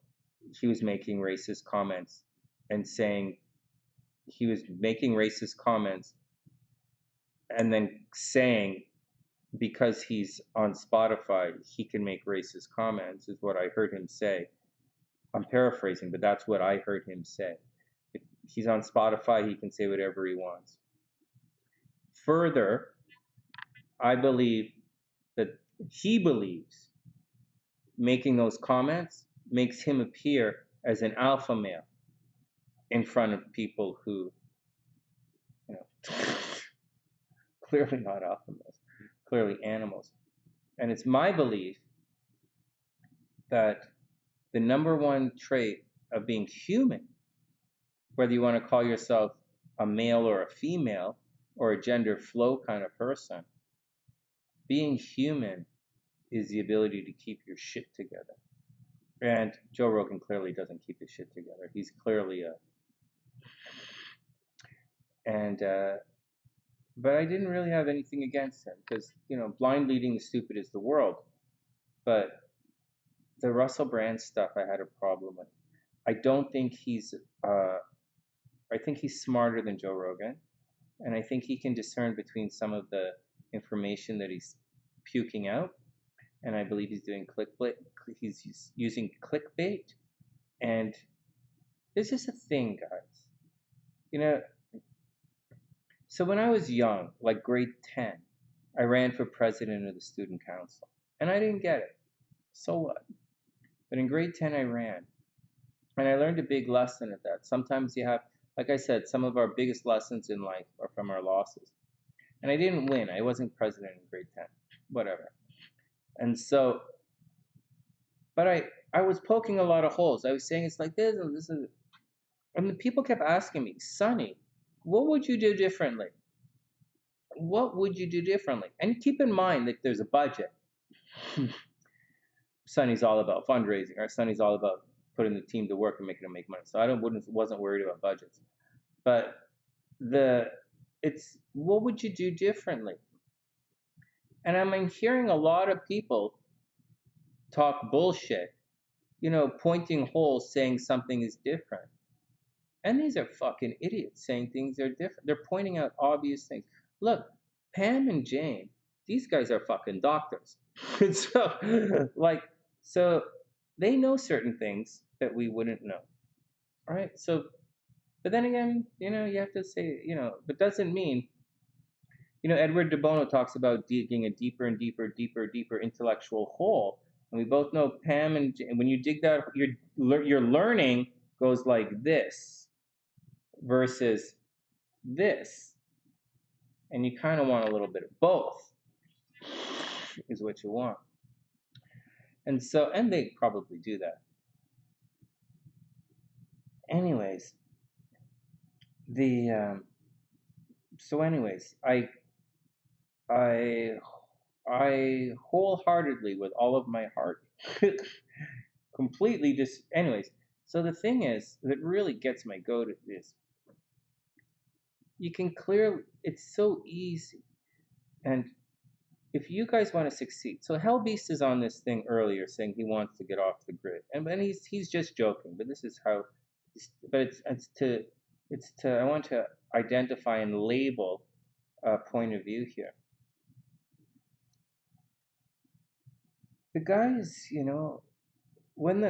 he was making racist comments and saying he was making racist comments and then saying because he's on Spotify, he can make racist comments, is what I heard him say. I'm paraphrasing, but that's what I heard him say. If he's on Spotify, he can say whatever he wants. Further, I believe that he believes making those comments makes him appear as an alpha male in front of people who, you know, clearly not alpha males, clearly animals. And it's my belief that the number one trait of being human, whether you want to call yourself a male or a female or a gender flow kind of person, being human is the ability to keep your shit together. And Joe Rogan clearly doesn't keep his shit together. He's clearly but I didn't really have anything against him because, you know, blind leading the stupid is the world. But the Russell Brand stuff I had a problem with. I don't think he's, I think he's smarter than Joe Rogan. And I think he can discern between some of the information that he's puking out. And I believe he's doing clickbait. He's using clickbait. And this is a thing, guys. You know, so when I was young, like grade 10, I ran for president of the student council. And I didn't get it. So what? But in grade 10, I ran. And I learned a big lesson at that. Sometimes you have, like I said, some of our biggest lessons in life are from our losses. And I didn't win. I wasn't president in grade 10, whatever. And so, but I was poking a lot of holes. I was saying it's like this and this and the people kept asking me, Sonny, what would you do differently? What would you do differently? And keep in mind that there's a budget. Sonny's all about fundraising. Our Sonny's all about putting the team to work and making them make money. So wasn't worried about budgets. But it's what would you do differently? And I'm hearing a lot of people talk bullshit, pointing holes, saying something is different. And these are fucking idiots saying things are different. They're pointing out obvious things. Look, Pam and Jane, these guys are fucking doctors. So they know certain things that we wouldn't know. All right. So, but then again, you have to say, but doesn't mean, Edward de Bono talks about digging a deeper and deeper intellectual hole. And we both know Pam and Jane, when you dig that, your learning goes like this versus this. And you kind of want a little bit of both, is what you want. And they probably do that. Anyways, I wholeheartedly, with all of my heart, completely anyways. So the thing is, that really gets my goat at this. It's so easy. And if you guys want to succeed, so Hellbeast is on this thing earlier saying he wants to get off the grid, and he's just joking. But this is how. But I want to identify and label a point of view here. The guys, when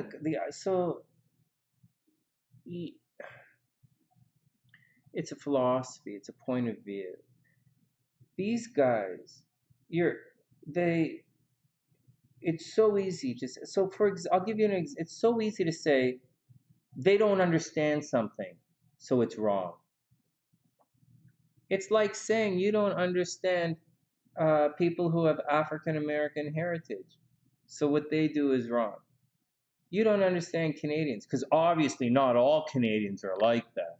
it's a philosophy, it's a point of view. These guys, it's so easy. I'll give you it's so easy to say they don't understand something, so it's wrong. It's like saying you don't understand people who have African American heritage, so what they do is wrong. You don't understand Canadians, because obviously not all Canadians are like that.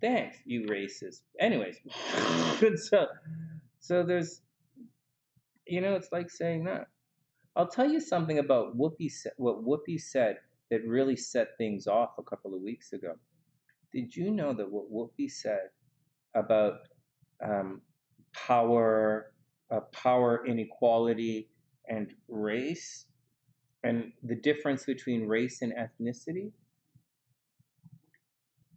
Thanks, you racist. Anyways, so there's, it's like saying that. I'll tell you something about what Whoopi said that really set things off a couple of weeks ago. Did you know that what Whoopi said about power inequality, and race, and the difference between race and ethnicity?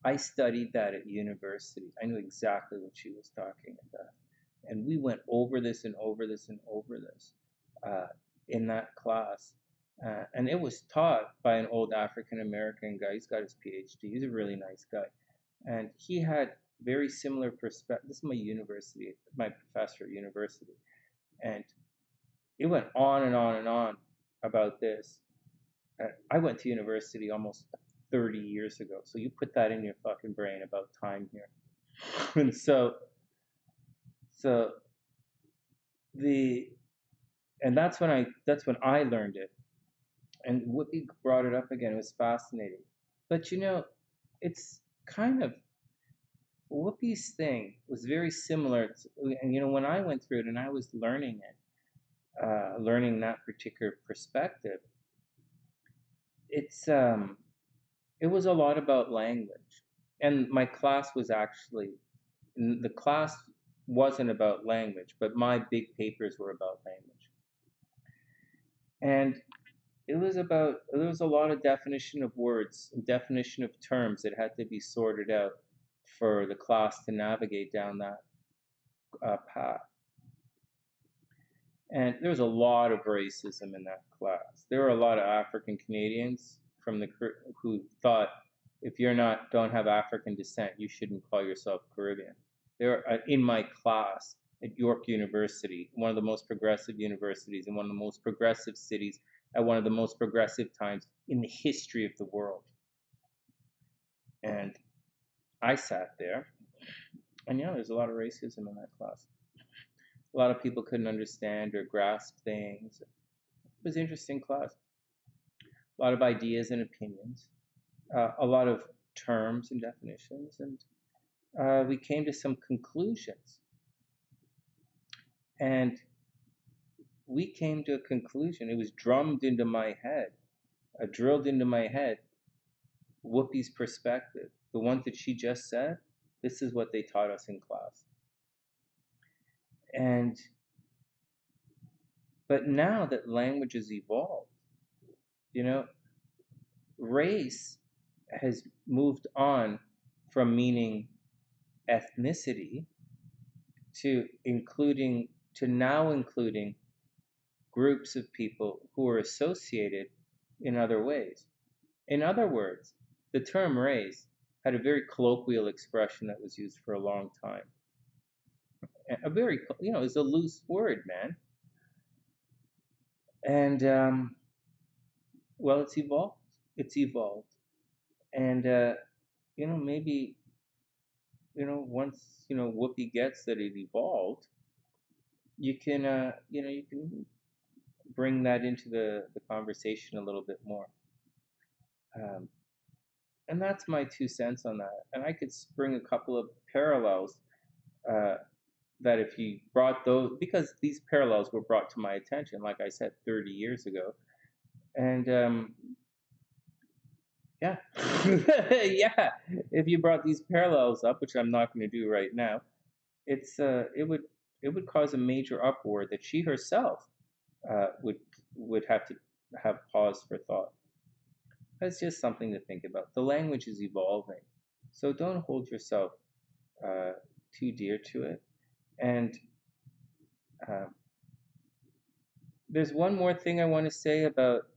I studied that at university. I knew exactly what she was talking about. And we went over this and over this and over this in that class. And it was taught by an old African American guy. He's got his PhD. He's a really nice guy. And he had very similar perspective. This is my professor at university. And it went on and on and on about this. I went to university almost 30 years ago. So you put that in your fucking brain about time here. And that's when I learned it. And Whoopi brought it up again. It was fascinating. But it's kind of, Whoopi's thing was very similar to, and when I went through it and I was learning it, learning that particular perspective, it was a lot about language. And my class the class wasn't about language, but my big papers were about language. And there was a lot of definition of words, definition of terms that had to be sorted out for the class to navigate down that path. And there was a lot of racism in that class. There were a lot of African Canadians who thought if don't have African descent, you shouldn't call yourself Caribbean. They were in my class at York University, one of the most progressive universities in one of the most progressive cities at one of the most progressive times in the history of the world. And I sat there, and there's a lot of racism in that class. A lot of people couldn't understand or grasp things. It was an interesting class. A lot of ideas and opinions, a lot of terms and definitions, and we came to some conclusions. And we came to a conclusion. It was drummed into my head, drilled into my head, Whoopi's perspective. The ones that she just said, this is what they taught us in class. But now that language has evolved, race has moved on from meaning ethnicity to now including groups of people who are associated in other ways. In other words, the term race had a very colloquial expression that was used for a long time. It's a loose word, man. And well, it's evolved. And maybe once Whoopi gets that it evolved, you can bring that into the conversation a little bit more. And that's my 2 cents on that. And I could bring a couple of parallels that if you brought those, because these parallels were brought to my attention, like I said, 30 years ago. And yeah, yeah, if you brought these parallels up, which I'm not going to do right now, it would cause a major uproar that she herself would have to have pause for thought. That's just something to think about. The language is evolving, so don't hold yourself too dear to it. And there's one more thing I want to say about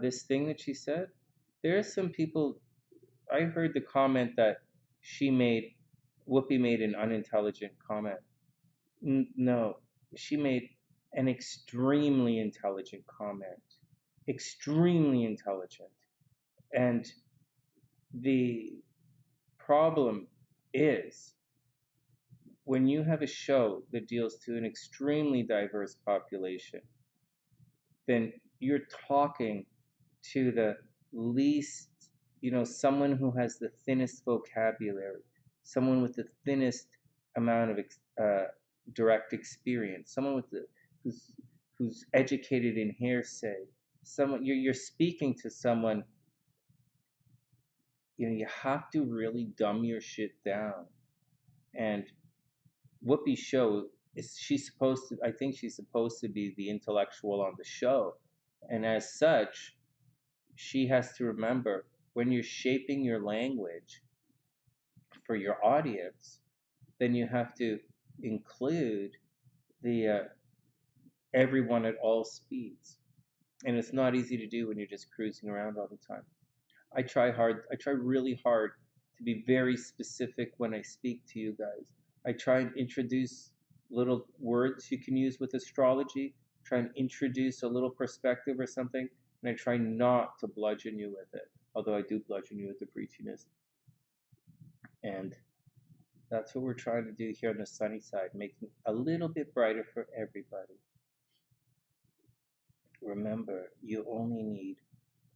this thing that she said. There are some people, I heard the comment that Whoopi made an unintelligent comment. No, she made an extremely intelligent comment. Extremely intelligent. And the problem is, when you have a show that deals to an extremely diverse population, then you're talking to the least, someone who has the thinnest vocabulary, someone with the thinnest amount of direct experience, someone who's educated in hearsay. You're speaking to someone. You have to really dumb your shit down. And Whoopi's show I think she's supposed to be the intellectual on the show. And as such, she has to remember, when you're shaping your language for your audience, then you have to include the everyone at all speeds. And it's not easy to do when you're just cruising around all the time. I try really hard to be very specific when I speak to you guys. I try and introduce little words you can use with astrology, try and introduce a little perspective or something, and I try not to bludgeon you with it, although I do bludgeon you with the preachiness. And that's what we're trying to do here on the sunny side, making a little bit brighter for everybody. Remember, you only need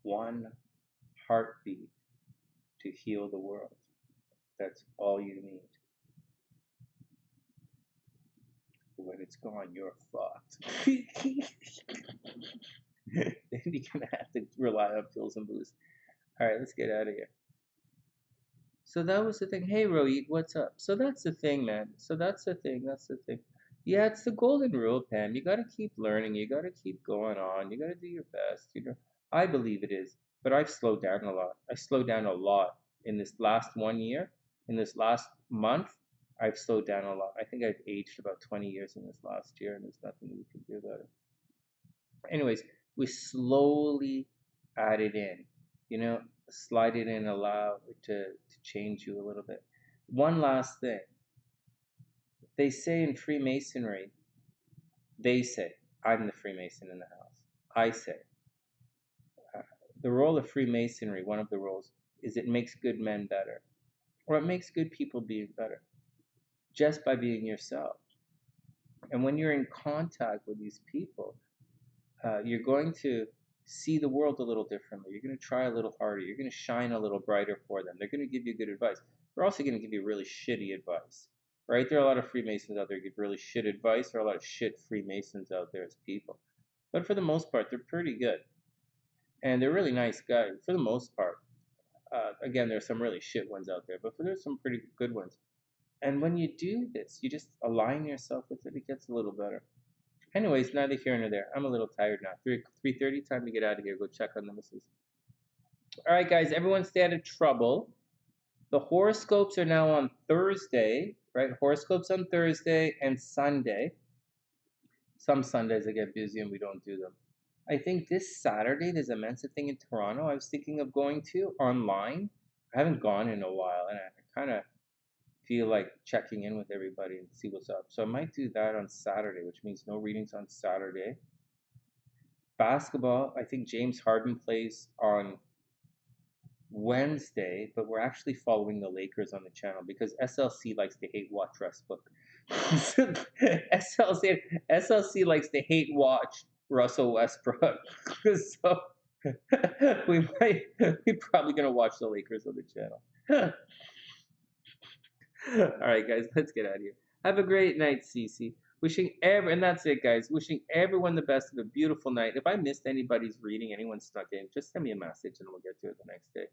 one heartbeat to heal the world. That's all you need. When it's gone, you're fucked. Then you're gonna have to rely on pills and booze. All right, let's get out of here. So that was the thing. Hey, Rohit, what's up? So that's the thing, man. So that's the thing. Yeah, it's the golden rule, Pam. You gotta keep learning. You gotta keep going on. You gotta do your best. I believe it is, but I've slowed down a lot. I slowed down a lot in this last 1 year. In this last month, I've slowed down a lot. I think I've aged about 20 years in this last year, and there's nothing we can do about it. Anyways, we slowly add it in, slide it in, allow it to change you a little bit. One last thing. They say in Freemasonry, I'm the Freemason in the house. I say, the role of Freemasonry, one of the roles, is it makes good men better, or it makes good people being better just by being yourself. And when you're in contact with these people, you're going to see the world a little differently. You're going to try a little harder. You're going to shine a little brighter for them. They're going to give you good advice. They're also going to give you really shitty advice, right? There are a lot of Freemasons out there who give really shit advice. There are a lot of shit Freemasons out there as people. But for the most part, they're pretty good. And they're really nice guys for the most part. Again, there's some really shit ones out there, but there's some pretty good ones. And when you do this, you just align yourself with it. It gets a little better. Anyways, neither here nor there. I'm a little tired now. 3:30, time to get out of here. Go check on the missus. All right, guys, everyone stay out of trouble. The horoscopes are now on Thursday, right? Horoscopes on Thursday and Sunday. Some Sundays I get busy and we don't do them. I think this Saturday there's a Mensa thing in Toronto I was thinking of going to online. I haven't gone in a while, and I kind of feel like checking in with everybody and see what's up. So I might do that on Saturday, which means no readings on Saturday. Basketball, I think James Harden plays on Wednesday, but we're actually following the Lakers on the channel because SLC likes to hate watch Westbrook. SLC likes to hate watch Russell Westbrook. So we're probably gonna watch the Lakers on the channel. All right, guys, let's get out of here. Have a great night, Cece. And that's it, guys. Wishing everyone the best of a beautiful night. If I missed anybody's reading, anyone stuck in, just send me a message and we'll get to it the next day.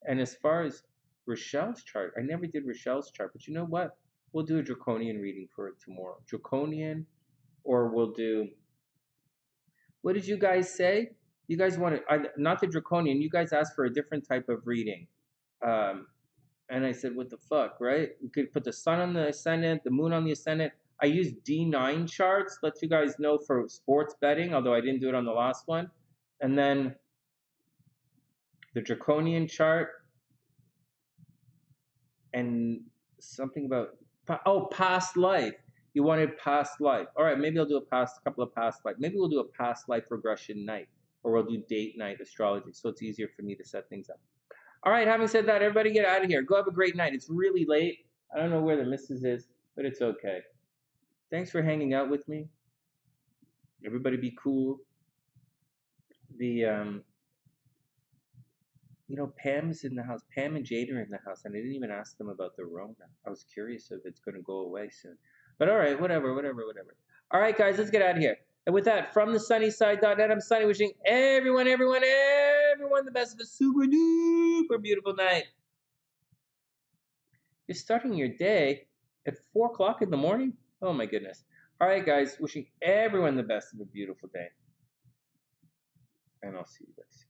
And as far as Rochelle's chart, I never did Rochelle's chart, but you know what? We'll do a draconian reading for it tomorrow. Draconian, or we'll do, what did you guys say? You guys wanted, not the draconian, you guys asked for a different type of reading. And I said, what the fuck, right? You could put the sun on the ascendant, the moon on the ascendant. I use D9 charts, let you guys know, for sports betting, although I didn't do it on the last one. And then the draconian chart and something about, past life. You wanted past life. All right, maybe I'll do a couple of past life. Maybe we'll do a past life regression night, or we'll do date night astrology, so it's easier for me to set things up. All right, having said that, everybody get out of here. Go have a great night. It's really late. I don't know where the missus is, but it's okay. Thanks for hanging out with me. Everybody be cool. Pam's in the house. Pam and Jade are in the house, and I didn't even ask them about the Rona. I was curious if it's going to go away soon. But all right, whatever. All right, guys, let's get out of here. And with that, from TheSunnySide.net, I'm Sonny, wishing everyone the best of a super duper beautiful night. You're starting your day at 4 o'clock in the morning? Oh my goodness. All right, guys, wishing everyone the best of a beautiful day. And I'll see you guys.